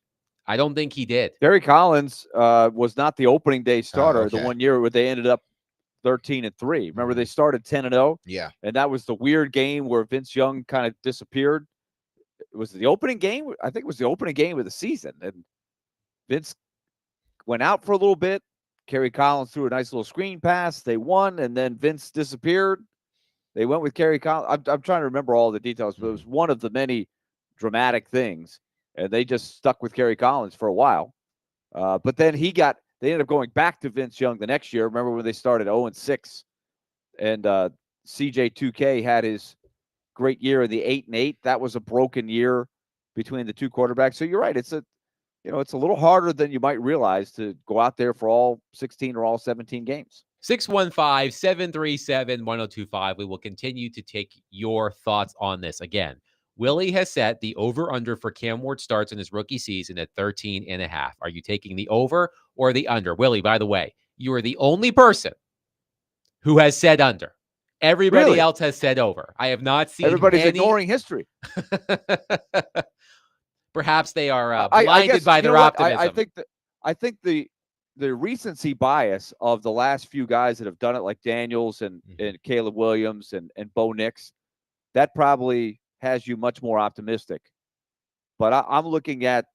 I don't think he did. Kerry Collins was not the opening day starter okay. the one year where they ended up 13-3. Remember, they started 10-0? Yeah. And that was the weird game where Vince Young kind of disappeared. It was the opening game. I think it was the opening game of the season. And Vince went out for a little bit. Kerry Collins threw a nice little screen pass. They won, and then Vince disappeared. They went with Kerry Collins. I'm trying to remember all the details, but it was one of the many dramatic things. And they just stuck with Kerry Collins for a while. But then they ended up going back to Vince Young the next year. Remember when they started 0-6? And CJ2K had his great year in the 8-8. That was a broken year between the two quarterbacks. So you're right. It's a little harder than you might realize to go out there for all 16 or all 17 games. 615-737-1025. We will continue to take your thoughts on this. Again, Willie has set the over-under for Cam Ward starts in his rookie season at 13.5. Are you taking the over or the under? Willie, by the way, you are the only person who has said under. Everybody else has said over. I have not seen Everybody's ignoring history. Perhaps they are blinded by their optimism. I think the recency bias of the last few guys that have done it, like Daniels and Caleb Williams and Bo Nix, that probably has you much more optimistic. But I'm looking at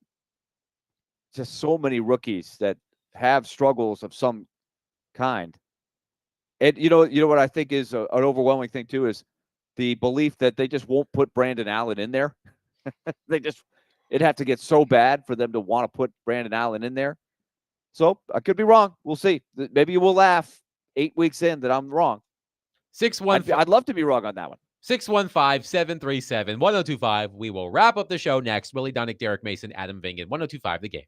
just so many rookies that have struggles of some kind. And you know what I think is an overwhelming thing too is the belief that they just won't put Brandon Allen in there. It'd have to get so bad for them to want to put Brandon Allen in there. So I could be wrong. We'll see. Maybe you will laugh 8 weeks in that I'm wrong. 615 I'd love to be wrong on that one. 615-737-1025. We will wrap up the show next. Willie Donick, Derek Mason, Adam Vingan, 1025 The Game.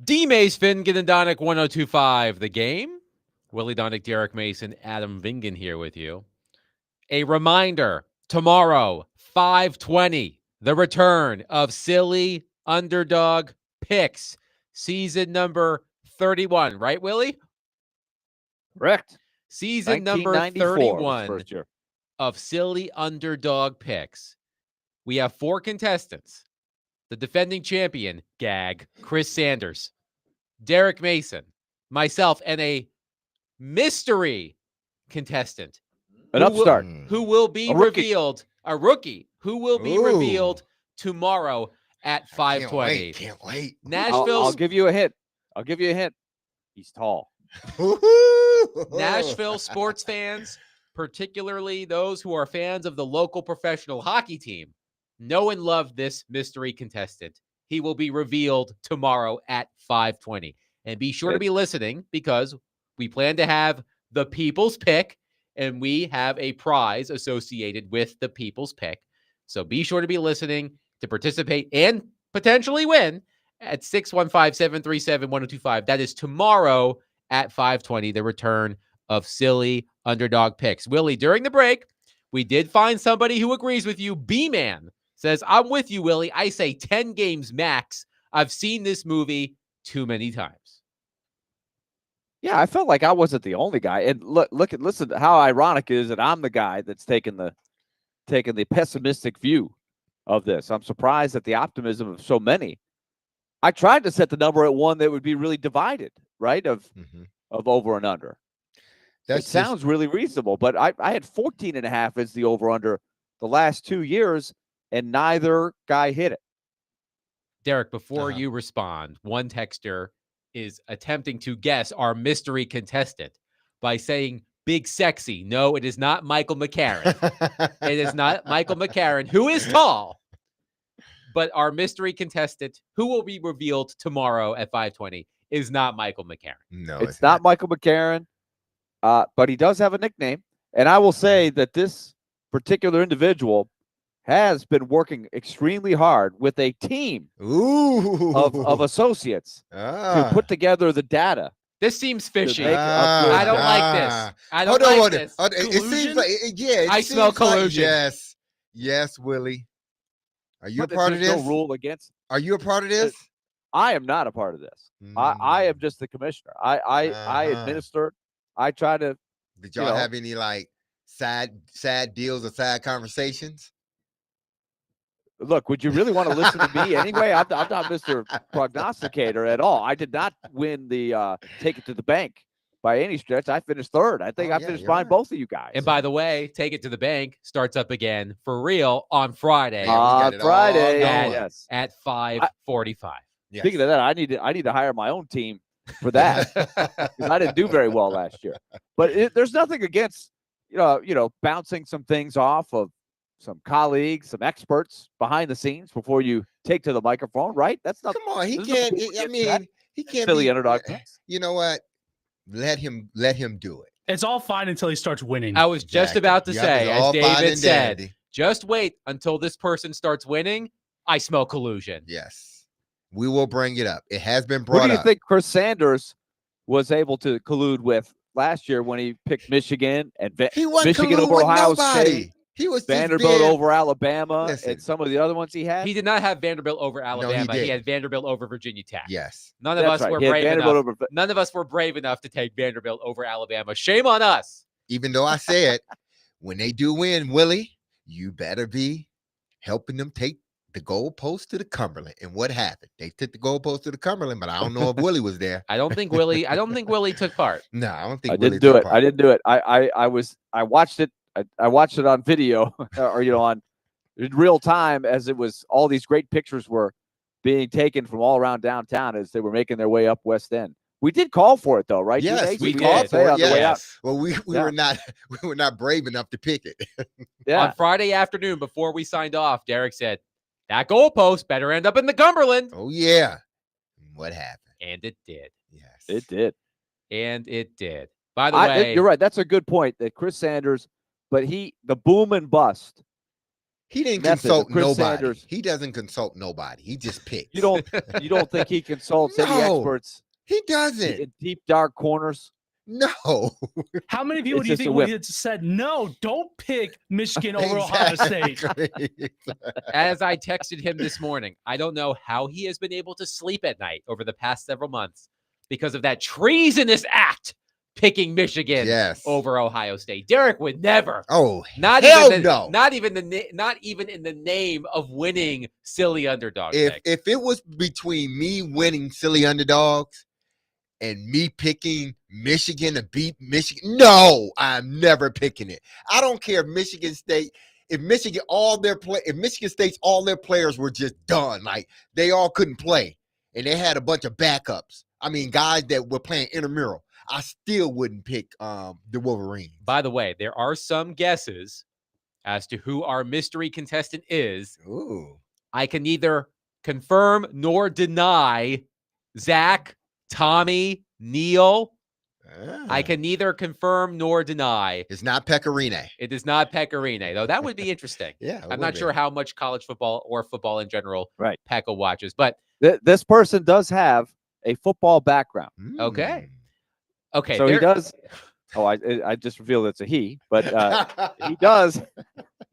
D. Mace, Finn Ginendonic, 1025 The Game. Willie Donick, Derek Mason, Adam Vingen here with you. A reminder, tomorrow, 5:20, the return of Silly Underdog Picks, season number 31. Right, Willie? Correct. Season number 1994 was 31 first year. of Silly Underdog Picks. We have 4 contestants. The defending champion, gag, Chris Sanders, Derek Mason, myself, and a mystery contestant An who upstart. who will be A rookie. revealed, a rookie who will be Ooh. revealed tomorrow at Can't 5:20. wait. Can't wait. Nashville's I'll give you a hint. I'll give you a hint. He's tall. Nashville sports fans, particularly those who are fans of the local professional hockey team, know and love this mystery contestant. He will be revealed tomorrow at 5:20. And be sure to be listening because we plan to have the People's Pick, and we have a prize associated with the People's Pick. So be sure to be listening to participate and potentially win at 615-737-1025. That is tomorrow at 5:20, the return of Silly Underdog Picks. Willie, during the break, we did find somebody who agrees with you. B-Man says, I'm with you, Willie. I say 10 games max. I've seen this movie too many times. Yeah, I felt like I wasn't the only guy. And listen to how ironic it is that I'm the guy that's taking the pessimistic view of this. I'm surprised at the optimism of so many. I tried to set the number at one that would be really divided, right? Of over and under. That sounds really reasonable, but I had 14.5 as the over under the last 2 years, and neither guy hit it. Derek, before you respond, one texter is attempting to guess our mystery contestant by saying Big Sexy. No, it is not Michael McCarron. It is not Michael McCarron, who is tall. But our mystery contestant, who will be revealed tomorrow at 5:20, is not Michael McCarron. No, it's not Michael McCarron, but he does have a nickname. And I will say that this particular individual has been working extremely hard with a team of associates to put together the data. This seems fishy. I don't like this. I don't like this. It seems like, I smell collusion. Yes, Willie. Are you But a part of this? No rule against. Are you a part of this? I am not a part of this. I am just the commissioner. I administer. I try to. Did y'all have any like sad deals or sad conversations? Look, would you really want to listen to me anyway? I'm not Mr. Prognosticator at all. I did not win the Take It to the Bank by any stretch. I finished third. I think I finished behind both of you guys. And by the way, Take It to the Bank starts up again for real on Friday. On Friday, at 5:45. Yes. Speaking of that, I need to hire my own team for that because I didn't do very well last year. But there's nothing against bouncing some things off of some colleagues, some experts behind the scenes before you take to the microphone, right? That's not. Come on, he can't. I mean, he can't. Silly underdog. You know what? Let him do it. It's all fine until he starts winning. I was just about to say, as David said, dandy. just wait until this person starts winning. I smell collusion. Yes, we will bring it up. It has been brought up. Who do you think Chris Sanders was able to collude with last year when he picked Michigan and Michigan over Ohio State? He was Vanderbilt over Alabama and some of the other ones he had. He did not have Vanderbilt over Alabama. No, he had Vanderbilt over Virginia Tech. Yes. None of us were brave enough. None of us were brave enough to take Vanderbilt over Alabama. Shame on us. Even though I said, when they do win, Willie, you better be helping them take the goalpost to the Cumberland. And what happened? They took the goalpost to the Cumberland, but I don't know if Willie was there. I don't think Willie took part. No, I don't think I didn't do it. I didn't do it. I watched it. I watched it on video or on in real time as it was. All these great pictures were being taken from all around downtown as they were making their way up West End. We did call for it though, right? Yes, we called for it. Yes. Well, we were not brave enough to pick it. On Friday afternoon before we signed off, Derek said that goalpost better end up in the Cumberland. Oh yeah. What happened? And it did. Yes, it did. And it did. By the way, you're right. That's a good point. That Chris Sanders. But the boom and bust He didn't method of consult Chris nobody. Sanders. He doesn't consult nobody. He just picks. You don't think he consults any No. experts He doesn't. in deep dark corners? No. How many people It's do you just a think whip. would have said no? Don't pick Michigan over Ohio State. Exactly. As I texted him this morning, I don't know how he has been able to sleep at night over the past several months because of that treasonous act picking Michigan Yes. over Ohio State. Derek would never. Oh, Not hell even no. Not even in the name of winning silly underdog picks. If it was between me winning silly underdogs and me picking Michigan to beat Michigan, no, I'm never picking it. I don't care if Michigan State, if Michigan State's all their players were just done, like they all couldn't play, and they had a bunch of backups. I mean, guys that were playing intramural. I still wouldn't pick the Wolverines. By the way, there are some guesses as to who our mystery contestant is. Ooh. I can neither confirm nor deny Zach, Tommy, Neil. I can neither confirm nor deny. It's not Pecorine. It is not Pecorine, though. That would be interesting. Yeah. I'm not sure how much college football or football in general Right. Pecco watches, but This person does have a football background. okay. Okay. So he does. Oh, I just revealed it's a he, but he does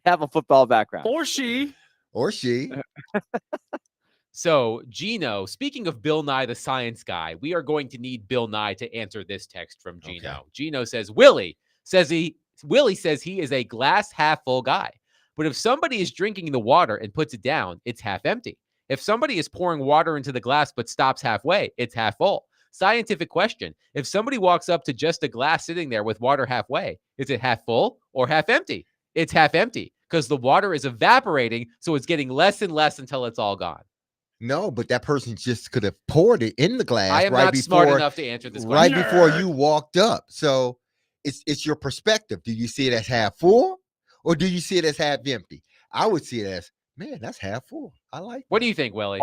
have a football background. Or she. Or she. So, Gino, speaking of Bill Nye the Science Guy, we are going to need Bill Nye to answer this text from Gino. Okay. Gino says, Willie says he is a glass half full guy. But if somebody is drinking the water and puts it down, it's half empty. If somebody is pouring water into the glass but stops halfway, it's half full. Scientific question. If somebody walks up to just a glass sitting there with water halfway, is it half full or half empty? It's half empty because the water is evaporating, so it's getting less and less until it's all gone. No, but that person just could have poured it in the glass I am right not before, smart enough to answer this question. right before you walked up. So it's your perspective. Do you see it as half full or do you see it as half empty? I would see it as, man, that's half full. I like What that. do you think, Willie?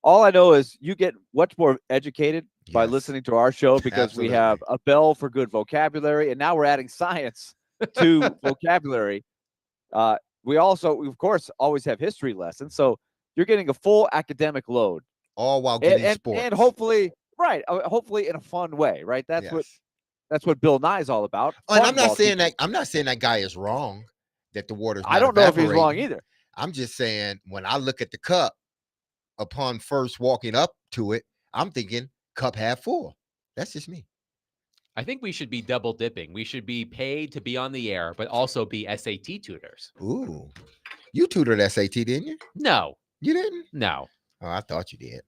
All I know is you get much more educated by Yes. listening to our show because we have a bell for good vocabulary, and now we're adding science to vocabulary. We also, of course, always have history lessons. So you're getting a full academic load. All while getting sports. And hopefully, right, hopefully in a fun way, right? That's what Bill Nye is all about. Oh, and Fun I'm not while saying keeping- that I'm not saying that guy is wrong, that the water's not I don't know if he's wrong evaporating. either. I'm just saying when I look at the cup upon first walking up to it, I'm thinking cup half full. That's just me. I think we should be double dipping. We should be paid to be on the air, but also be SAT tutors. Ooh. You tutored SAT, didn't you? No, You didn't? no. Oh, I thought you did.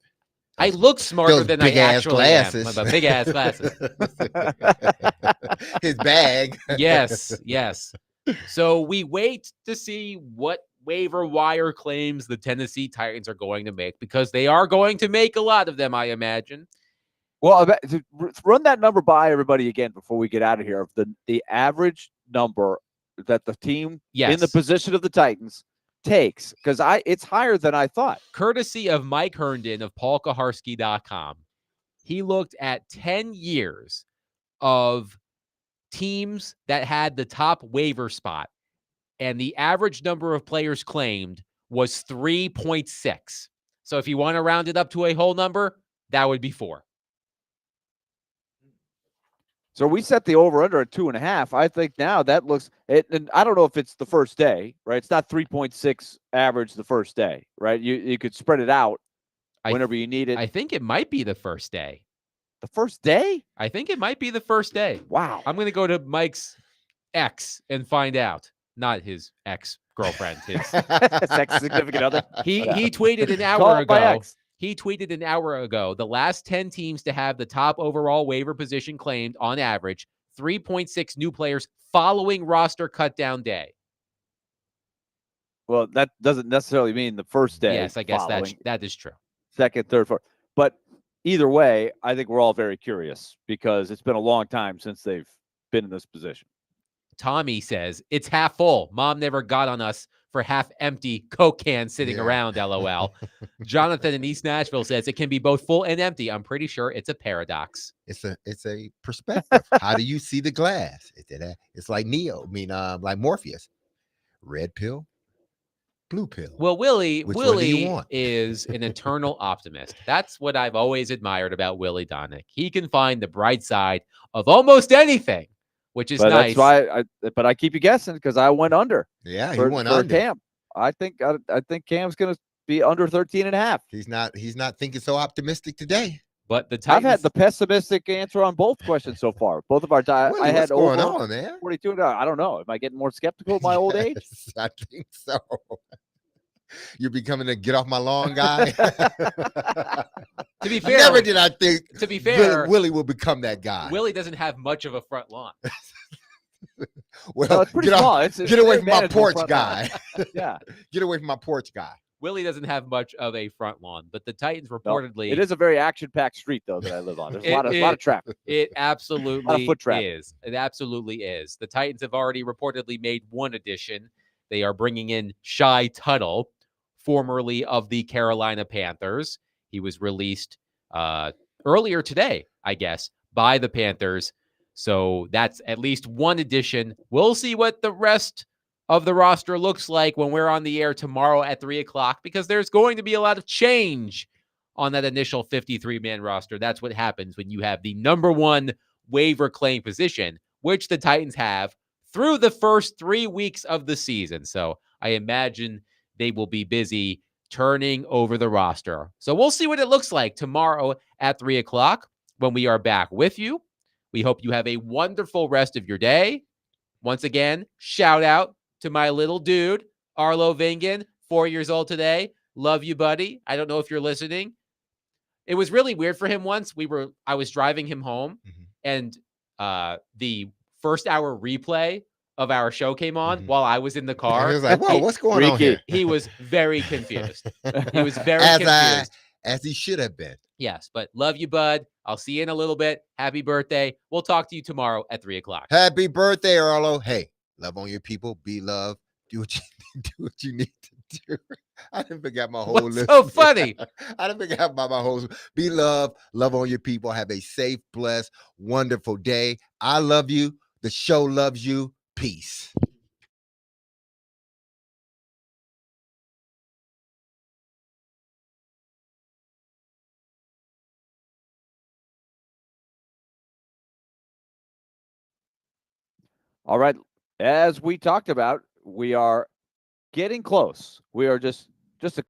I look smarter those than I big-ass actually glasses. am. But big ass glasses. His bag. Yes, yes. So we wait to see what waiver wire claims the Tennessee Titans are going to make because they are going to make a lot of them, I imagine. Well, run that number by everybody again before we get out of here. Of the average number that the team in the position of the Titans takes, because it's higher than I thought. Courtesy of Mike Herndon of paulkaharski.com. He looked at 10 years of teams that had the top waiver spot, and the average number of players claimed was 3.6. So if you want to round it up to a whole number, that would be 4. So we set the over under at 2.5. I think now that looks it, and I don't know if it's the first day, right? It's not 3.6 average the first day, right? You could spread it out whenever you need it. I think it might be the first day. The first day? I think it might be the first day. Wow. I'm going to go to Mike's ex and find out. Not his ex-girlfriend, his sex significant other. He tweeted an hour ago. He tweeted an hour ago, the last 10 teams to have the top overall waiver position claimed on average, 3.6 new players following roster cut down day. Well, that doesn't necessarily mean the first day. Yes, I guess that is true. Second, third, fourth. But either way, I think we're all very curious because it's been a long time since they've been in this position. Tommy says, it's half full. Mom never got on us for half empty Coke cans sitting around, LOL. Jonathan in East Nashville says, it can be both full and empty. I'm pretty sure it's a paradox. It's a perspective. How do you see the glass? It's like Neo. I mean, like Morpheus. Red pill, blue pill. Well, Willie Which one do you Willie want? is an eternal optimist. That's what I've always admired about Willie Donick. He can find the bright side of almost anything, which is But nice. that's why I keep you guessing because I went under Yeah, he for, went for under. Cam. I think Cam's going to be under 13.5. He's not thinking so optimistic today. But the I've Titans, had the pessimistic answer on both questions so far. Both of our Willie, I had what's going over on, man? 42. I don't know. Am I getting more skeptical at my old age? Yes, I think so. You're becoming a get off my lawn guy. to be fair, Never did I think to be fair, Willie will become that guy. Willie doesn't have much of a front lawn. Well, No, it's pretty small. It's get away very from my manageable porch front guy. lawn. Yeah, Get away from my porch guy. Willie doesn't have much of a front lawn, but the Titans reportedly it is a very action-packed street though that I live on. There's a lot of traffic. It absolutely foot traffic. is. It absolutely is. The Titans have already reportedly made one addition. They are bringing in Shai Tuttle, formerly of the Carolina Panthers. He was released earlier today, I guess, by the Panthers. So that's at least one addition. We'll see what the rest of the roster looks like when we're on the air tomorrow at 3:00, because there's going to be a lot of change on that initial 53-man roster. That's what happens when you have the number one waiver claim position, which the Titans have through the first 3 weeks of the season. So I imagine they will be busy turning over the roster. So we'll see what it looks like tomorrow at 3:00 when we are back with you. We hope you have a wonderful rest of your day. Once again, shout out to my little dude, Arlo Vingan, 4 years old today. Love you, buddy. I don't know if you're listening. It was really weird for him once. I was driving him home, and the first hour replay of our show came on while I was in the car. He was like, whoa, what's going on here? He was very confused. He was very confused. As he should have been. Yes, but love you, bud. I'll see you in a little bit. Happy birthday. We'll talk to you tomorrow at 3:00. Happy birthday, Arlo. Hey, love on your people. Be loved. Do what you need to do. I didn't forget my whole list. So funny. I didn't forget about my whole. Be loved. Love on your people. Have a safe, blessed, wonderful day. I love you. The show loves you. Peace. All right. As we talked about, we are getting close. We are just a